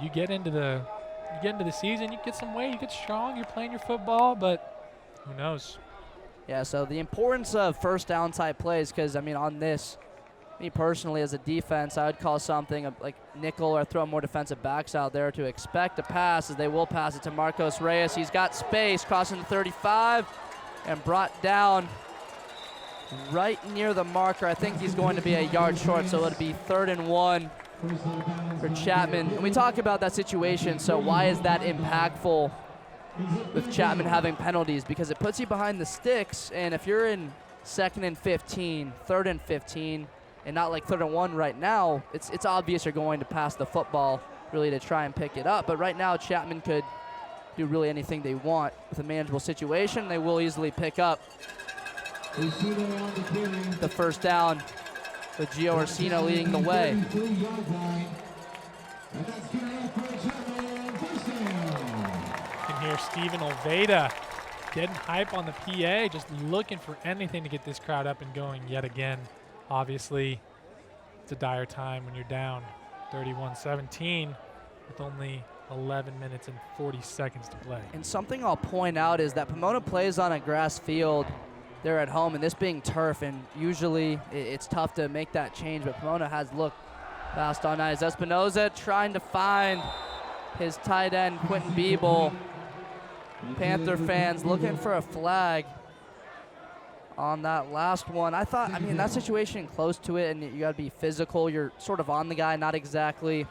you get into the season, you get some weight, you get strong, you're playing your football, but who knows? Yeah, so the importance of first down type plays, because, I mean, on this, me personally as a defense, I would call something like nickel or throw more defensive backs out there to expect a pass, as they will pass it to Marcos Reyes. He's got space, crossing the 35, and brought down right near the marker. I think he's going to be a yard short, so it'll be 3rd and 1 for Chapman. And we talk about that situation, so why is that impactful with Chapman having penalties? Because it puts you behind the sticks, and if you're in 2nd and 15, 3rd and 15, and not like 3rd and 1 right now, it's obvious you're going to pass the football really to try and pick it up. But right now, Chapman could do really anything they want with a manageable situation. They will easily pick up the first down with Gio Orsino leading the way. You can hear Steven Olveda getting hype on the PA, just looking for anything to get this crowd up and going yet again. Obviously, it's a dire time when you're down 31-17 with only 11 minutes and 40 seconds to play. And something I'll point out is that Pomona plays on a grass field. They're at home, and this being turf, and usually it's tough to make that change, but Pomona has looked fast on eyes. Espinoza trying to find his tight end, Quentin Biebel. Panther fans looking for a flag on that last one. I mean, that situation close to it, and you got to be physical. You're sort of on the guy, not exactly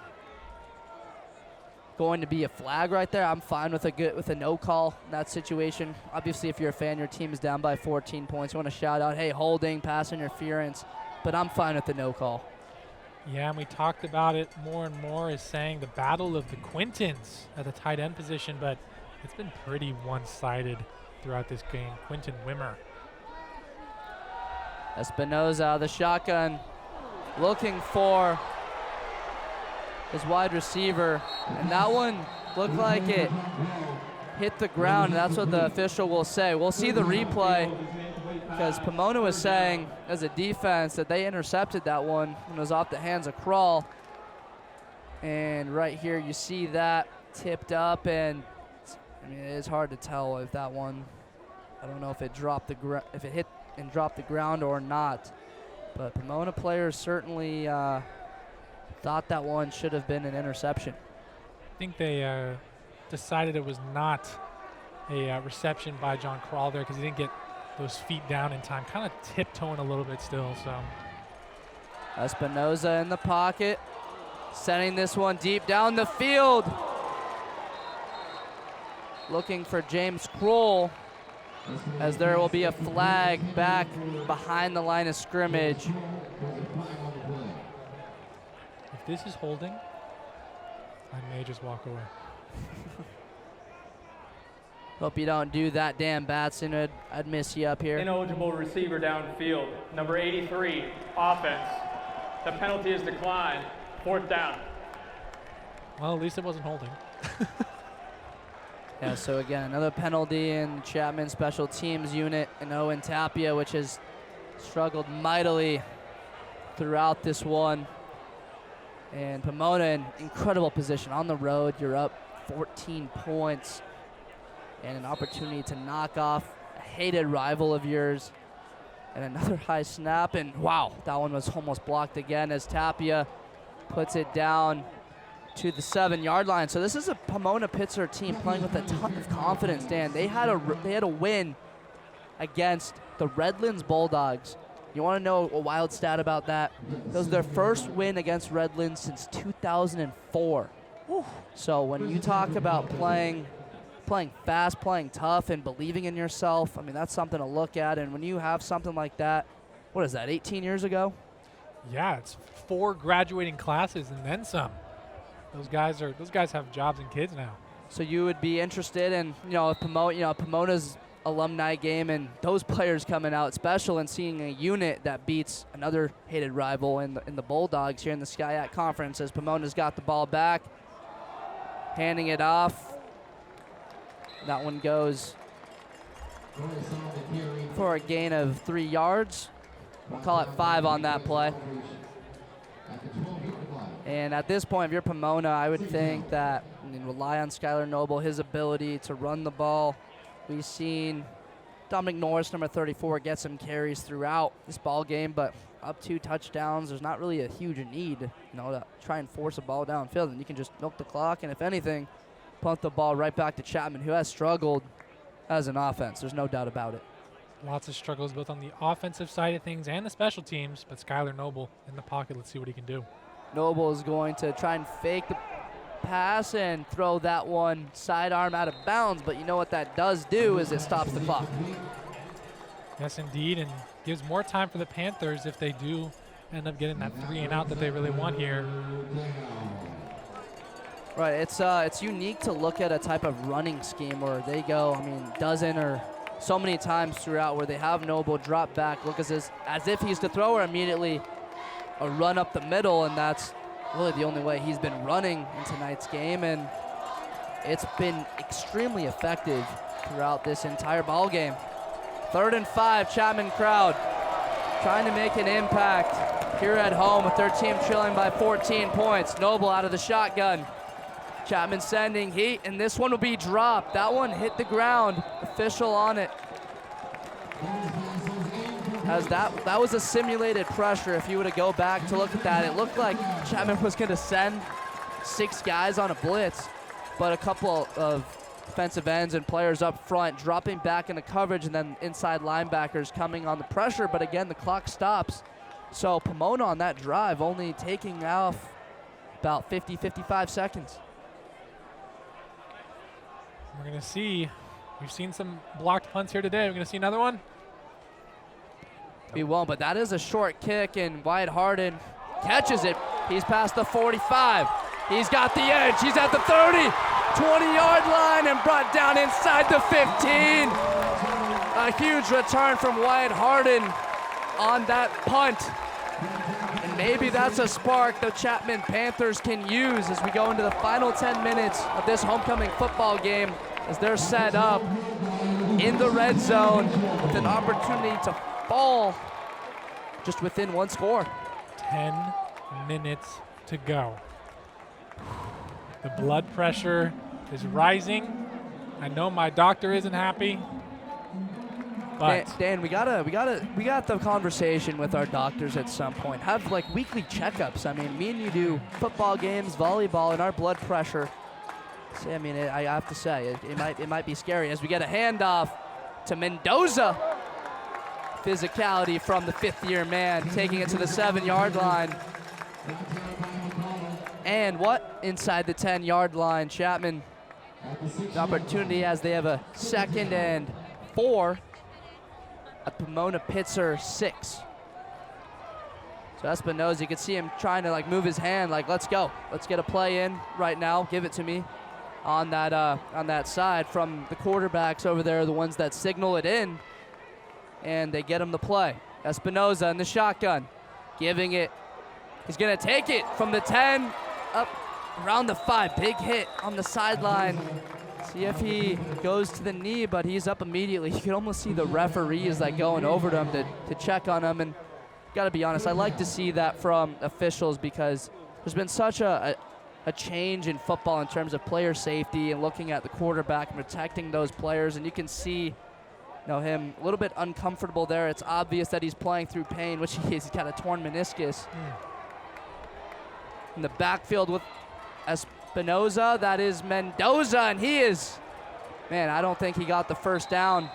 going to be a flag right there. I'm fine with a no call in that situation. Obviously, if you're a fan, your team is down by 14 points. You want to shout out, hey, holding, pass interference, but I'm fine with the no call. Yeah, and we talked about it more and more as saying the battle of the Quintons at the tight end position, but it's been pretty one-sided throughout this game. Quinton Wimmer. Espinoza, the shotgun, looking for his wide receiver, and that one looked like it hit the ground, and that's what the official will say. We'll see the replay, because Pomona was saying as a defense that they intercepted that one when it was off the hands of Kral. And right here you see that tipped up, and I mean, it is hard to tell if that one, I don't know if it if it hit and dropped the ground or not. But Pomona players certainly thought that one should have been an interception. I think they decided it was not a reception by John Kral there because he didn't get those feet down in time, kind of tiptoeing a little bit still. So Espinoza in the pocket, sending this one deep down the field. Looking for James Kroll, as there will be a flag back behind the line of scrimmage. If this is holding, I may just walk away. Hope you don't do that, Dan Batson. I'd miss you up here. Ineligible receiver downfield. Number 83, offense. The penalty is declined. 4th down. Well, at least it wasn't holding. Yeah, so again, another penalty in Chapman special teams unit, and Owen Tapia, which has struggled mightily throughout this one. And Pomona in incredible position on the road. You're up 14 points and an opportunity to knock off a hated rival of yours. And another high snap, and wow, that one was almost blocked again as Tapia puts it down to the 7-yard line. So this is a Pomona Pitzer team playing with a ton of confidence, Dan. They had a win against the Redlands Bulldogs. You want to know a wild stat about that? That was their first win against Redlands since 2004. Whew. So when you talk about playing fast, playing tough, and believing in yourself, I mean, that's something to look at. And when you have something like that, what is that, 18 years ago? Yeah, it's 4 graduating classes and then some. Those guys have jobs and kids now. So you would be interested in, if Pomona's alumni game and those players coming out special and seeing a unit that beats another hated rival in the Bulldogs here in the SCIAC Conference, as Pomona's got the ball back, handing it off. That one goes for a gain of 3 yards. We'll call it 5 on that play. And at this point, if you're Pomona, I would think that rely on Skylar Noble, his ability to run the ball. We've seen Dominic Norris, number 34, gets some carries throughout this ball game, but up 2 touchdowns, there's not really a huge need, to try and force a ball downfield, and you can just milk the clock, and if anything, punt the ball right back to Chapman, who has struggled as an offense. There's no doubt about it. Lots of struggles both on the offensive side of things and the special teams, but Skylar Noble in the pocket. Let's see what he can do. Noble is going to try and fake the pass and throw that one sidearm out of bounds, but you know what that does do is it stops the clock. Yes, indeed, and gives more time for the Panthers if they do end up getting that 3 and out that they really want here. Right, it's unique to look at a type of running scheme where they go, dozen or so many times throughout where they have Noble drop back, look as if he's to throw or immediately a run up the middle, and that's really the only way he's been running in tonight's game, and it's been extremely effective throughout this entire ball game. 3rd and 5, Chapman crowd trying to make an impact here at home with their team trailing by 14 points. Noble out of the shotgun. Chapman sending heat, and this one will be dropped. That one hit the ground. Official on it. As that was a simulated pressure. If you were to go back to look at that, it looked like Chapman was going to send 6 guys on a blitz, but a couple of defensive ends and players up front dropping back into coverage, and then inside linebackers coming on the pressure, but again, the clock stops. So Pomona on that drive only taking off about 50, 55 seconds. We're going to see, we've seen some blocked punts here today. We're going to see another one. He won't, but that is a short kick, and Wyatt Harden catches it. He's past the 45. He's got the edge. He's at the 30, 20-yard line, and brought down inside the 15. A huge return from Wyatt Harden on that punt. And maybe that's a spark the Chapman Panthers can use as we go into the final 10 minutes of this homecoming football game, as they're set up in the red zone with an opportunity to fall just within 1 score. 10 minutes to go. The blood pressure is rising. I know my doctor isn't happy, but Dan, we got the conversation with our doctors at some point. Have like weekly checkups. Me and you do football games, volleyball, and our blood pressure. See, I have to say it might be scary as we get a handoff to Mendoza. Physicality from the 5th-year man, taking it to the 7-yard line. And what? Inside the 10-yard line, Chapman, the opportunity as they have a 2nd and 4 at Pomona Pitzer 6. So Espinoza, you can see him trying to move his hand, let's go. Let's get a play in right now. Give it to me on that side from the quarterbacks over there, the ones that signal it in. And they get him the play. Espinoza in the shotgun, giving it. He's going to take it from the 10 up around the 5. Big hit on the sideline. See if he goes to the knee, but he's up immediately. You can almost see the referees going over to him to check on him. And got to be honest, I like to see that from officials because there's been such a change in football in terms of player safety and looking at the quarterback and protecting those players. And you can see him a little bit uncomfortable there. It's obvious that he's playing through pain, which he is. He's got a torn meniscus. In the backfield with Espinoza, that is Mendoza, and he is, I don't think he got the first down.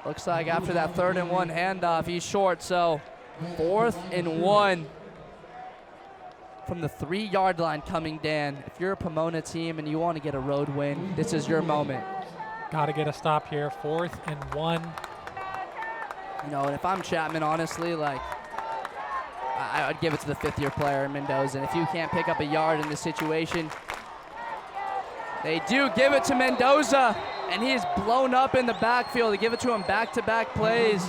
Looks like after that 3rd and 1 handoff, he's short, so 4th and 1 from the 3-yard line coming, Dan. If you're a Pomona team and you want to get a road win, this is your moment. Got to get a stop here. 4th and 1. And if I'm Chapman, honestly, I'd give it to the 5th-year player, Mendoza. And if you can't pick up a yard in this situation, they do give it to Mendoza, and he is blown up in the backfield. They give it to him back-to-back plays.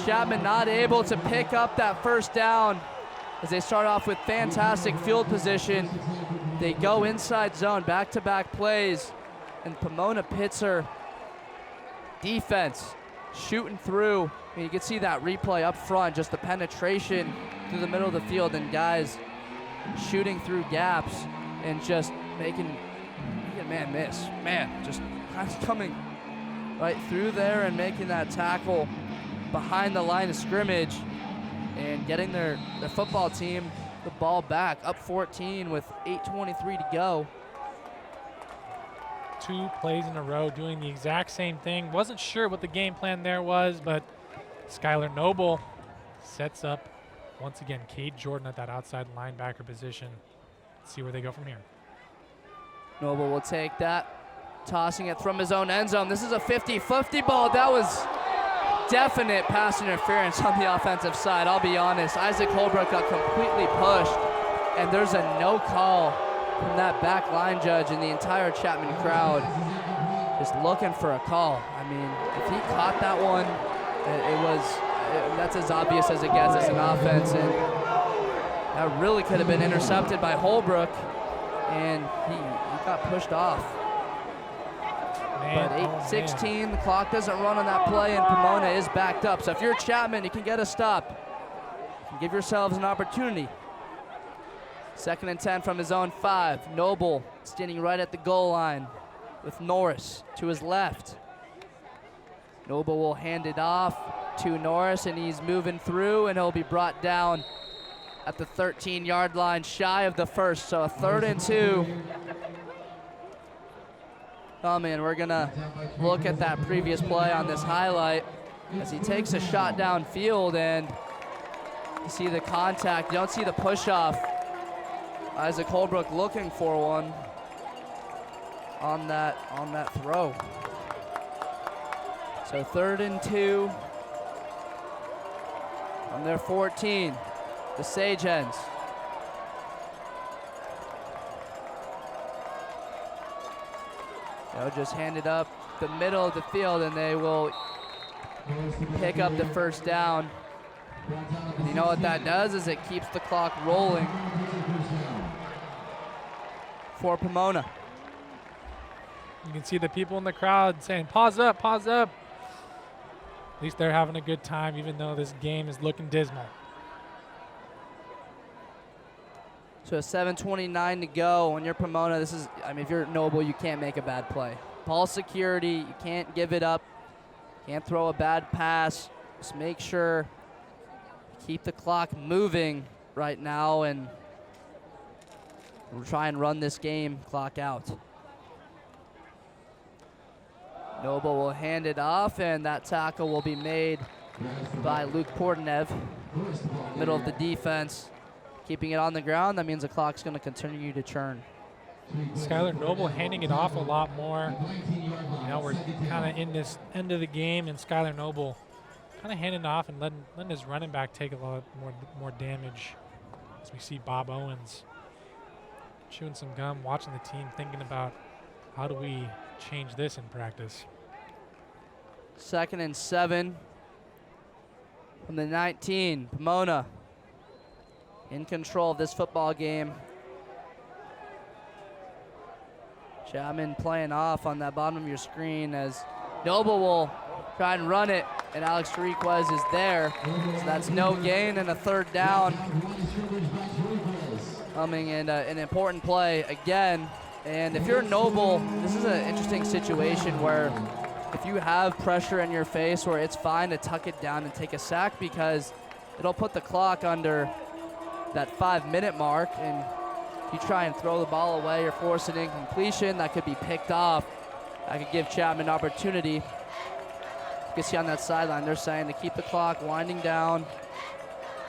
Chapman not able to pick up that first down as they start off with fantastic field position. They go inside zone, back-to-back plays, and Pomona Pitzer defense shooting through. You can see that replay up front, just the penetration through the middle of the field and guys shooting through gaps and just making man miss. Man, just coming right through there and making that tackle behind the line of scrimmage and getting their football team the ball back, up 14 with 8:23 to go. 2 plays in a row doing the exact same thing. Wasn't sure what the game plan there was, but Skylar Noble sets up, once again, Cade Jordan at that outside linebacker position. Let's see where they go from here. Noble will take that, tossing it from his own end zone. This is a 50-50 ball. That was definite pass interference on the offensive side, I'll be honest. Isaac Holbrook got completely pushed, and there's a no call from that back line judge, and the entire Chapman crowd just looking for a call. I mean, if he caught that one, that's as obvious as it gets as an offense, and that really could have been intercepted by Holbrook, and he got pushed off. But 8:16, the clock doesn't run on that play, and Pomona is backed up. So if you're Chapman, you can get a stop. You can give yourselves an opportunity. 2nd and 10 from his own 5. Noble standing right at the goal line with Norris to his left. Noble will hand it off to Norris, and he's moving through, and he'll be brought down at the 13-yard line, shy of the first. So a 3rd and 2. Oh man, we're gonna look at that previous play on this highlight as he takes a shot downfield, and you see the contact. You don't see the push-off. Isaac Holbrook looking for one on that throw. So 3rd and 2 on their 14, the Sagehens. They'll just hand it up the middle of the field, and they will pick up the 1st down. And you know what that does is it keeps the clock rolling for Pomona. You can see the people in the crowd saying, pause up, pause up. At least they're having a good time, even though this game is looking dismal. So 7:29 to go. When you're Pomona, this is, I mean, if you're Noble, you can't make a bad play. Ball security, you can't give it up. Can't throw a bad pass. Just make sure you keep the clock moving right now, and we'll try and run this game clock out. Noble will hand it off, and that tackle will be made by Luke Portnev, middle of the defense. Keeping it on the ground, that means the clock's going to continue to churn. Skylar Noble handing it off a lot more. Now we're kind of in this end of the game, and Skylar Noble kind of handing off and letting his running back take a lot more damage. As we see Bob Owens chewing some gum, watching the team, thinking about how do we change this in practice. 2nd and 7 from the 19. Pomona in control of this football game. Chapman playing off on that bottom of your screen as Noble will try and run it, and Alex Riquez is there. So that's no gain and a 3rd down. Coming in an important play again. And if you're Noble, this is an interesting situation where if you have pressure in your face, where it's fine to tuck it down and take a sack, because it'll put the clock under that 5-minute mark, and if you try and throw the ball away or force an incompletion, that could be picked off. That could give Chapman an opportunity. You can see on that sideline, they're saying to keep the clock winding down,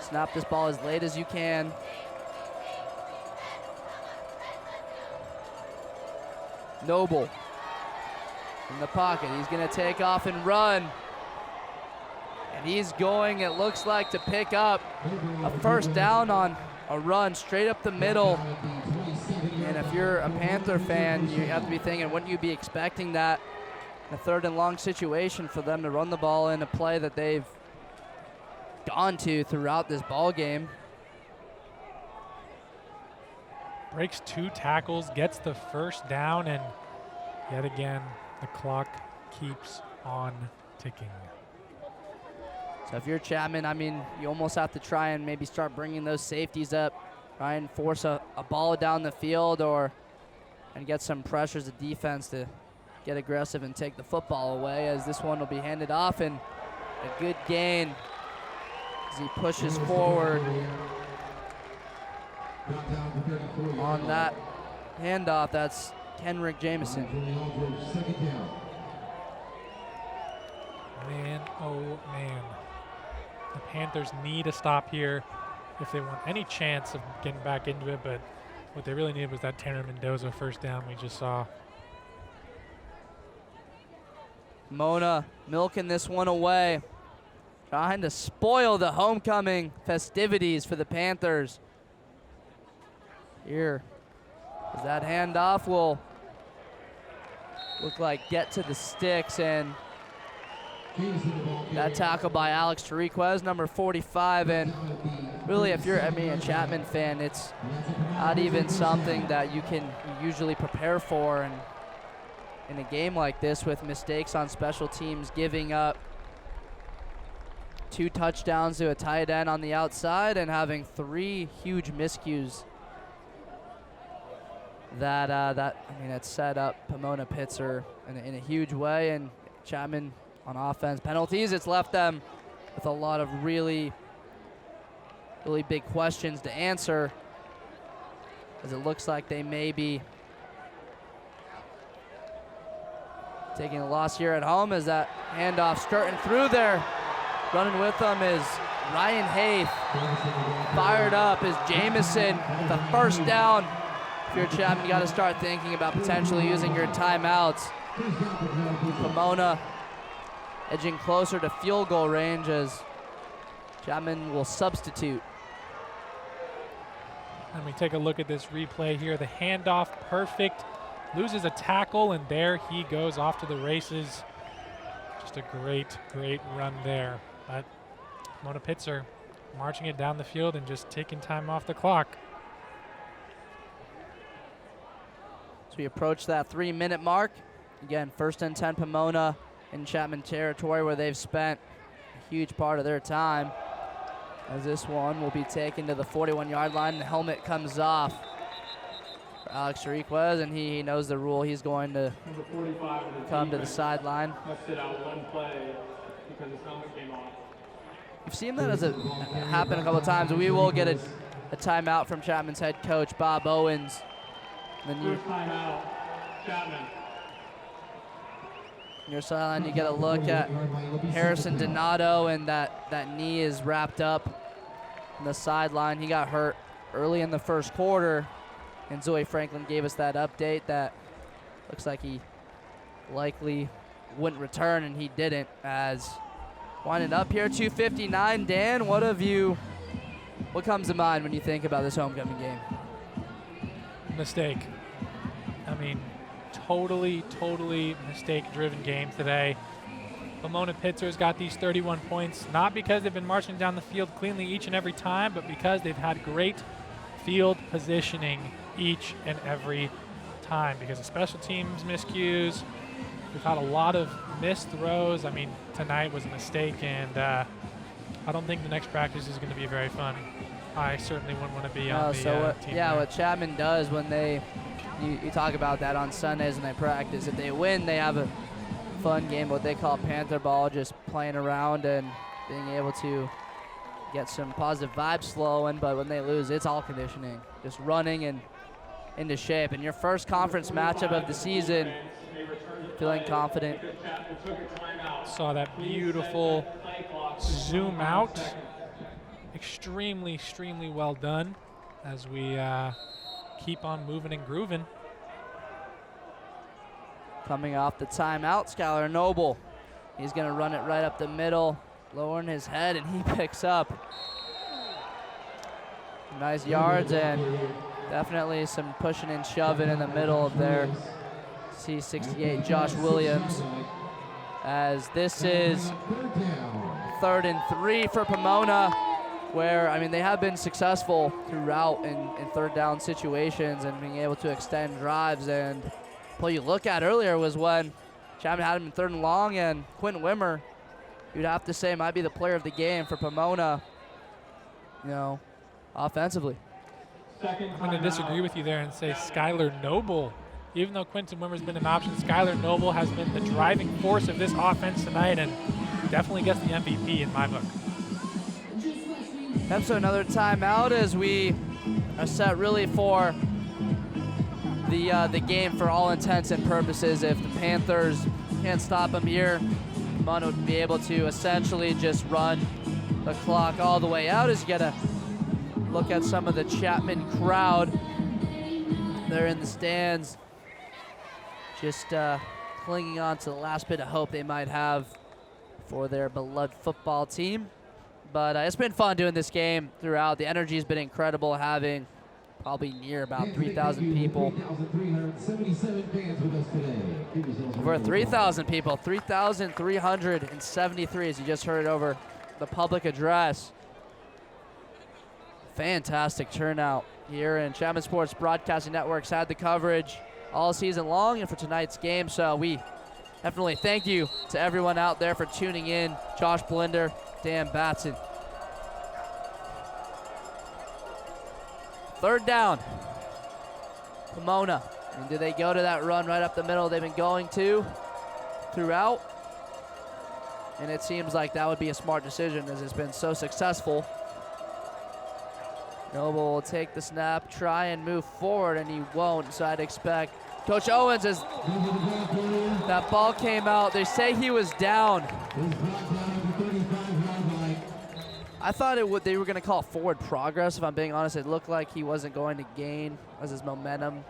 snap this ball as late as you can. Noble in the pocket. He's going to take off and run. And he's going, it looks like, to pick up a 1st down on a run straight up the middle. And if you're a Panther fan, you have to be thinking, wouldn't you be expecting that in a 3rd and long situation for them to run the ball in a play that they've gone to throughout this ball game? Breaks 2 tackles, gets the 1st down, and yet again, the clock keeps on ticking. So if you're Chapman, I mean, you almost have to try and maybe start bringing those safeties up, try and force a ball down the field, and get some pressure as a defense to get aggressive and take the football away, as this one will be handed off, and a good gain as he pushes forward on that handoff. That's Kenrick Jamison. Man, oh man. The Panthers need a stop here if they want any chance of getting back into it, but what they really needed was that Tanner Mendoza first down we just saw. Pomona milking this one away, trying to spoil the homecoming festivities for the Panthers. Here, as that handoff will look like get to the sticks, and that tackle by Alex Tariquez, number 45, and really, if you're a Chapman fan, it's not even something that you can usually prepare for, and in a game like this with mistakes on special teams, giving up 2 touchdowns to a tight end on the outside and having 3 huge miscues that set up Pomona Pitzer in a huge way, and Chapman on offense penalties, it's left them with a lot of really big questions to answer, as it looks like they may be taking a loss here at home, as that handoff skirting through there. Running with them is Ryan Haith. Fired up is Jamison with the first down. If you're Chapman, you got to start thinking about potentially using your timeouts. Pomona edging closer to field goal range, as Chapman will substitute. And we take a look at this replay here. The handoff perfect. Loses a tackle, and there he goes off to the races. Just a great run there. But Pomona Pitzer marching it down the field and just taking time off the clock. As we approach that 3-minute mark, again, 1st and 10 Pomona in Chapman territory, where they've spent a huge part of their time, as this one will be taken to the 41-yard line. The helmet comes off for Alex Tariquez, and he knows the rule. He's going to come to the sideline. Sit out one play because his helmet came off. We've seen that as happen a couple of times. We will get a timeout from Chapman's head coach, Bob Owens. Then First timeout, Chapman. Your sideline, you get a look at Harrison Donato, and that knee is wrapped up on the sideline. He got hurt early in the first quarter, and Zoe Franklin gave us that update that looks like he likely wouldn't return, and he didn't. As winding up here, 2:59. Dan, what comes to mind when you think about this homecoming game? Mistake. Totally mistake-driven game today. Pomona Pitzer's got these 31 points, not because they've been marching down the field cleanly each and every time, but because they've had great field positioning each and every time. Because of special teams miscues, we've had a lot of missed throws. Tonight was a mistake, and I don't think the next practice is going to be very fun. I certainly wouldn't want to be on the team. Yeah, what Chapman does when you talk about that on Sundays when they practice. If they win, they have a fun game, what they call Panther ball, just playing around and being able to get some positive vibes flowing. But when they lose, it's all conditioning, just running and into shape. And your first conference matchup of the season, feeling confident. Saw that beautiful zoom out. Extremely well done as we keep on moving and grooving. Coming off the timeout, Skylar Noble. He's going to run it right up the middle, lowering his head, and he picks up nice yards and definitely some pushing and shoving in the middle of their C68 Josh Williams. As this is 3rd and 3 for Pomona, where, they have been successful throughout in 3rd down situations and being able to extend drives. And what you look at earlier was when Chapman had him in 3rd and long, and Quentin Wimmer, you'd have to say, might be the player of the game for Pomona, offensively. I'm going to disagree with you there and say Skylar Noble even though Quinton Wimmer's been an option, Skylar Noble has been the driving force of this offense tonight and definitely gets the MVP in my book. So another timeout as we are set really for the game for all intents and purposes. If the Panthers can't stop them here, Pomona would be able to essentially just run the clock all the way out. As you get a look at some of the Chapman crowd. They're in the stands, just clinging on to the last bit of hope they might have for their beloved football team. But it's been fun doing this game throughout. The energy has been incredible, having probably near about 3,000 people. Over 3,000 people, 3,373 as you just heard over the public address. Fantastic turnout here, and Chapman Sports Broadcasting Network's had the coverage all season long and for tonight's game. So we definitely thank you to everyone out there for tuning in. Josh Blinder, Dan Batson. Third down, Pomona. And do they go to that run right up the middle they've been going to throughout? And it seems like that would be a smart decision as it's been so successful. Noble will take the snap, try and move forward, and he won't, so I'd expect Coach Owens, as that ball came out, they say he was down. I thought they were going to call forward progress, if I'm being honest. It looked like he wasn't going to gain as his momentum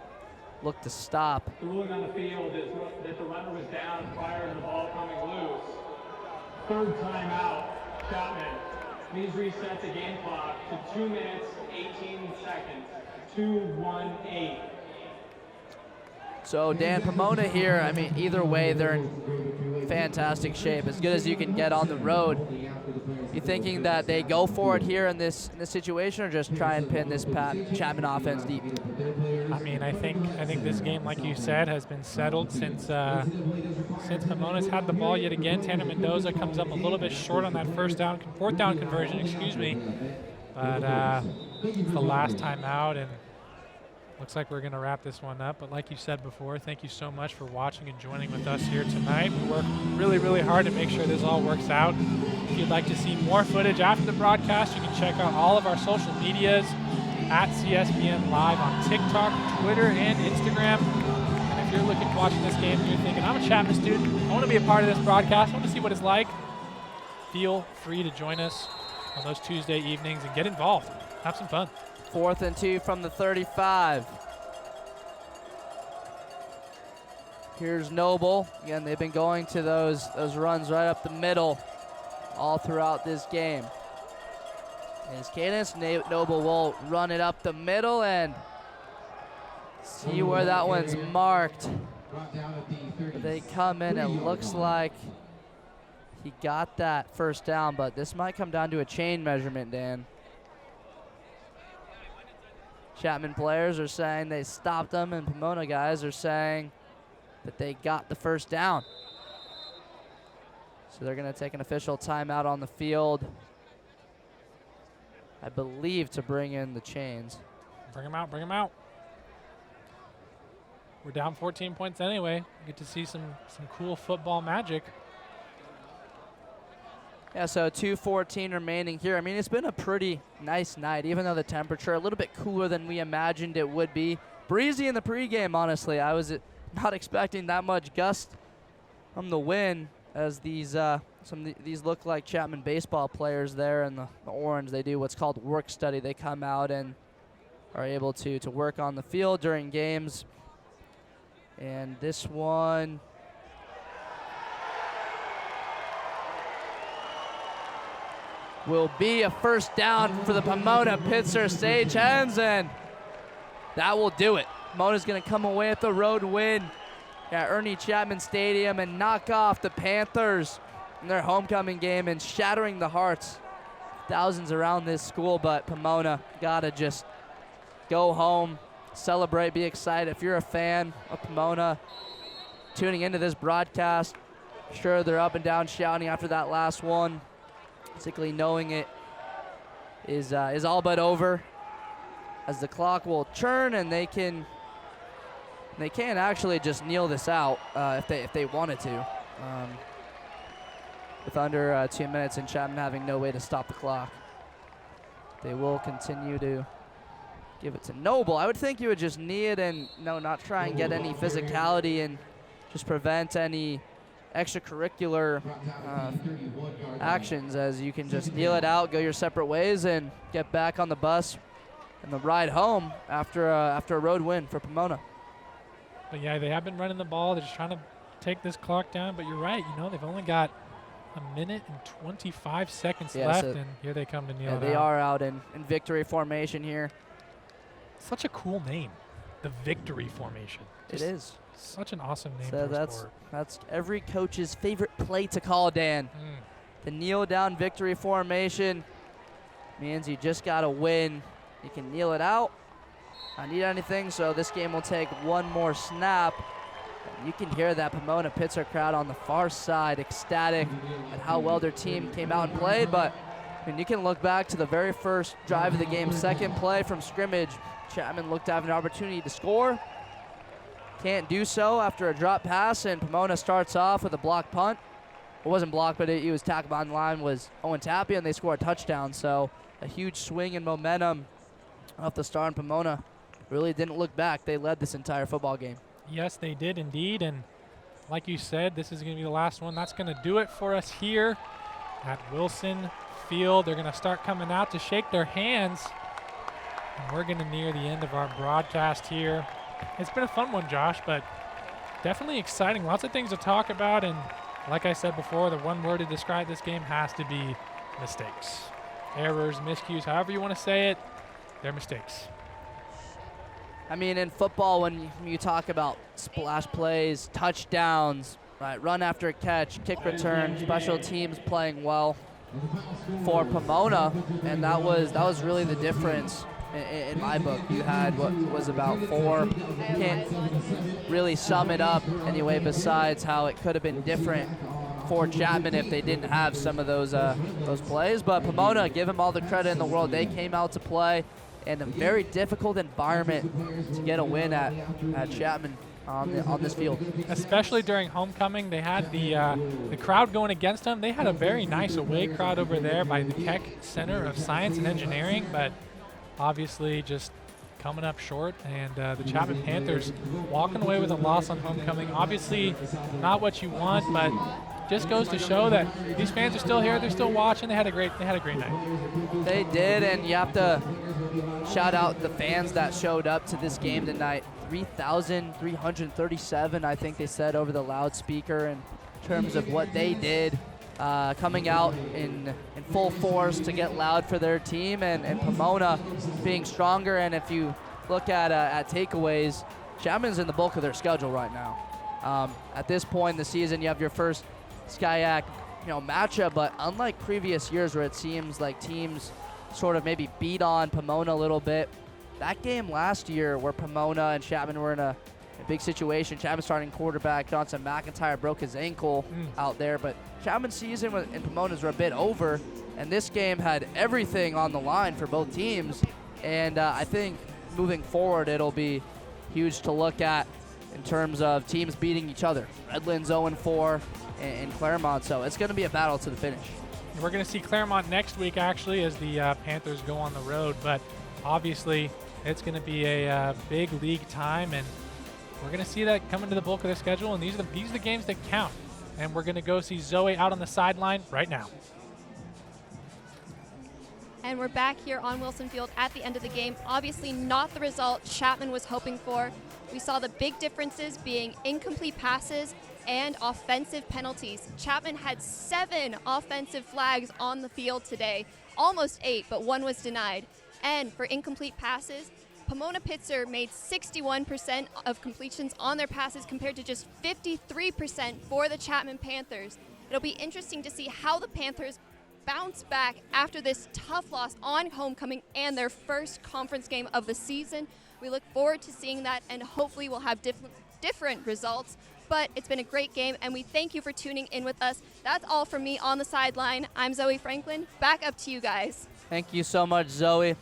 looked to stop. The ruling on the field is that the runner was down prior to the ball coming loose. Third timeout, Chapman. Please reset the game clock to 2 minutes, 18 seconds, 2:18. So Dan, Pomona here, I mean, either way, they're in fantastic shape, as good as you can get on the road. You thinking that they go for it here in this situation, or just try and pin this Chapman offense deep? I mean, I think this game, like you said, has been settled since Pomona's had the ball yet again. Tanner Mendoza comes up a little bit short on that fourth down conversion, excuse me. But it's the last time out, and looks like we're going to wrap this one up. But like you said before, thank you so much for watching and joining with us here tonight. We work really, really hard to make sure this all works out. If you'd like to see more footage after the broadcast, you can check out all of our social medias at CSBN Live on TikTok, Twitter, and Instagram. And if you're looking to watching this game and you're thinking, I'm a Chapman student, I want to be a part of this broadcast, I want to see what it's like, feel free to join us on those Tuesday evenings and get involved. Have some fun. 4th and 2 from the 35. Here's Noble. Again, they've been going to those runs right up the middle all throughout this game. His cadence, Noble will run it up the middle and see where that one's marked. They come in, it looks like he got that first down, but this might come down to a chain measurement, Dan. Chapman players are saying they stopped them, and Pomona guys are saying that they got the first down. So they're going to take an official timeout on the field, I believe, to bring in the chains. Bring them out, bring them out. We're down 14 points anyway. We get to see some cool football magic. Yeah, so 2:14 remaining here. I mean, it's been a pretty nice night, even though the temperature a little bit cooler than we imagined it would be. Breezy in the pregame, honestly. I was not expecting that much gust from the wind, as these these look like Chapman baseball players there in the orange. They do what's called work study. They come out and are able to work on the field during games. And this one, will be a first down for the Pomona Pitzer Sagehens, and that will do it. Pomona's going to come away with the road win at Ernie Chapman Stadium and knock off the Panthers in their homecoming game and shattering the hearts of thousands around this school. But Pomona got to just go home, celebrate, be excited. If you're a fan of Pomona tuning into this broadcast, sure they're up and down shouting after that last one, particularly knowing it is all but over, as the clock will churn and they can They can actually just kneel this out if they wanted to. With under 2 minutes and Chapman having no way to stop the clock. They will continue to give it to Noble. I would think you would just knee it and not try and get any physicality and just prevent any extracurricular actions, as you can just kneel it out, go your separate ways, and get back on the bus and the ride home after a road win for Pomona. But yeah, they have been running the ball. They're just trying to take this clock down. But you're right. They've only got a minute and 25 seconds left, and here they come to kneel it out. They are out in victory formation here. Such a cool name, the victory formation. It is. Such an awesome name So for a sport. that's every coach's favorite play to call, Dan. The kneel down victory formation means you just got to win. You can kneel it out. I need anything, so this game will take one more snap. And you can hear that Pomona Pitzer crowd on the far side ecstatic at how well their team came out and played. But you can look back to the very first drive of the game, second play from scrimmage. Chapman looked to have an opportunity to score. Can't do so after a drop pass, and Pomona starts off with a block punt. It wasn't blocked, but he was tackled behind the line, was Owen Tapia, and they score a touchdown. So a huge swing in momentum off the start, and Pomona really didn't look back. They led this entire football game. Yes, they did indeed, and like you said, this is going to be the last one. That's going to do it for us here at Wilson Field. They're going to start coming out to shake their hands, and we're going to near the end of our broadcast here. It's been a fun one, Josh, but definitely exciting. Lots of things to talk about, and like I said before, the one word to describe this game has to be mistakes. Errors, miscues, however you want to say it, they're mistakes. I mean, in football, when you talk about splash plays, touchdowns, right, run after a catch, kick return, special teams playing well for Pomona, and that was really the difference in my book. You had what was about four. Can't really sum it up anyway, besides how it could have been different for Chapman if they didn't have some of those plays. But Pomona, give them all the credit in the world. They came out to play in a very difficult environment to get a win at Chapman on this field. Especially during homecoming, they had the crowd going against them. They had a very nice away crowd over there by the Tech Center of Science and Engineering, but obviously just coming up short, and the Chapman Panthers walking away with a loss on homecoming. Obviously not what you want, but just goes to show that these fans are still here, they're still watching. They had a great night. They did, and you have to shout out the fans that showed up to this game tonight. 3,337, I think they said over the loudspeaker, in terms of what they did, coming out in full force to get loud for their team, and Pomona being stronger. And if you look at takeaways, Chapman's in the bulk of their schedule right now. At this point in the season, you have your first SCIAC matchup, but unlike previous years where it seems like teams sort of maybe beat on Pomona a little bit, that game last year where Pomona and Chapman were in a big situation, Chapman starting quarterback Johnson McIntyre broke his ankle out there, but Chapman's season and Pomona's were a bit over, and this game had everything on the line for both teams, and I think moving forward it'll be huge to look at in terms of teams beating each other. Redlands 0-4 and Claremont, so it's going to be a battle to the finish. We're going to see Claremont next week, actually, as the Panthers go on the road, but obviously it's going to be a big league time, and we're going to see that come into the bulk of their schedule, and these are the games that count. And we're going to go see Zoe out on the sideline right now. And we're back here on Wilson Field at the end of the game. Obviously not the result Chapman was hoping for. We saw the big differences being incomplete passes and offensive penalties. Chapman had 7 offensive flags on the field today, almost 8, but 1 was denied. And for incomplete passes, Pomona Pitzer made 61% of completions on their passes compared to just 53% for the Chapman Panthers. It'll be interesting to see how the Panthers bounce back after this tough loss on homecoming and their first conference game of the season. We look forward to seeing that, and hopefully we'll have different results. But it's been a great game, and we thank you for tuning in with us. That's all from me on the sideline. I'm Zoe Franklin. Back up to you guys. Thank you so much, Zoe.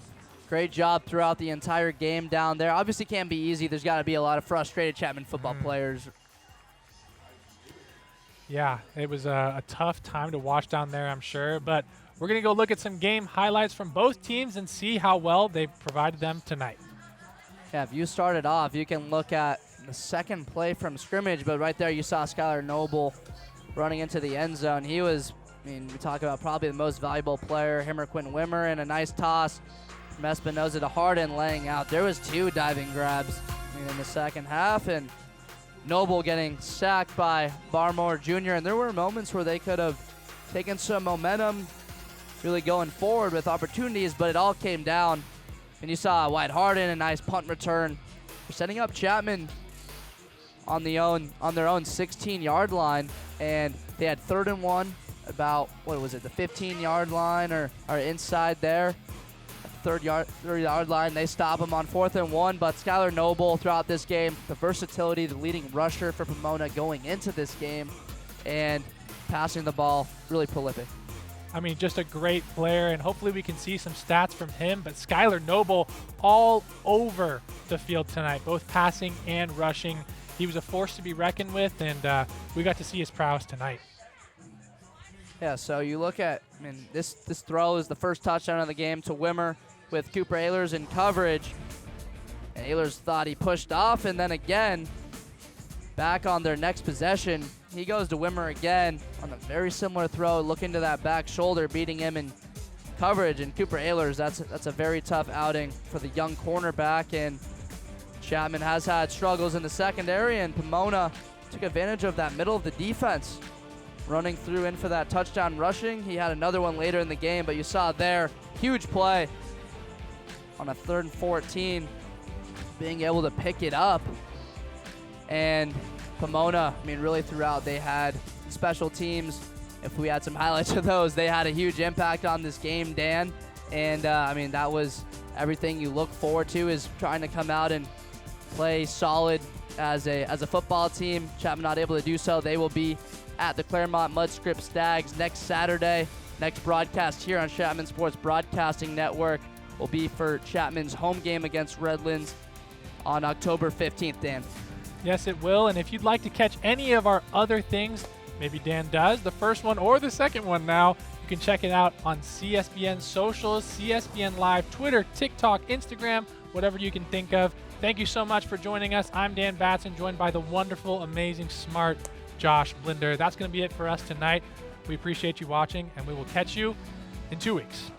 Great job throughout the entire game down there. Obviously can't be easy. There's got to be a lot of frustrated Chapman football players. Yeah, it was a tough time to watch down there, I'm sure. But we're going to go look at some game highlights from both teams and see how well they provided them tonight. Yeah, if you started off, you can look at the second play from scrimmage, but right there you saw Skylar Noble running into the end zone. He was, we talk about probably the most valuable player, him or Quentin Wimmer, and a nice toss from Espinoza to Harden laying out. There was 2 diving grabs in the second half, and Noble getting sacked by Barmore Jr., and there were moments where they could have taken some momentum really going forward with opportunities, but it all came down. And you saw Wyatt Harden, a nice punt return. They're setting up Chapman on their own 16-yard line, and they had 3rd and 1, about, what was it, the 15-yard line or inside there. 30-yard line. They stop him on 4th and 1, but Skylar Noble throughout this game, the versatility, the leading rusher for Pomona going into this game, and passing the ball, really prolific. I mean, just a great player, and hopefully we can see some stats from him. But Skylar Noble all over the field tonight, both passing and rushing. He was a force to be reckoned with, and we got to see his prowess tonight. Yeah, so you look at, this throw is the first touchdown of the game to Wimmer with Cooper Ehlers in coverage. And Ehlers thought he pushed off, and then again, back on their next possession, he goes to Wimmer again on a very similar throw, looking to that back shoulder, beating him in coverage. And Cooper Ehlers, that's a very tough outing for the young cornerback. And Chapman has had struggles in the secondary, and Pomona took advantage of that middle of the defense, running through in for that touchdown rushing. He had another one later in the game, but you saw there, huge play on a 3rd and 14, being able to pick it up. And Pomona, really throughout, they had special teams. If we had some highlights of those, they had a huge impact on this game, Dan. And that was everything you look forward to, is trying to come out and play solid as a football team. Chapman not able to do so. They will be at the Claremont Mudscript Stags next Saturday. Next broadcast here on Chapman Sports Broadcasting Network will be for Chapman's home game against Redlands on October 15th, Dan. Yes, it will. And if you'd like to catch any of our other things, maybe Dan does, the first one or the second one now, you can check it out on CSBN socials, CSBN Live, Twitter, TikTok, Instagram, whatever you can think of. Thank you so much for joining us. I'm Dan Batson, joined by the wonderful, amazing, smart Josh Blinder. That's going to be it for us tonight. We appreciate you watching, and we will catch you in 2 weeks.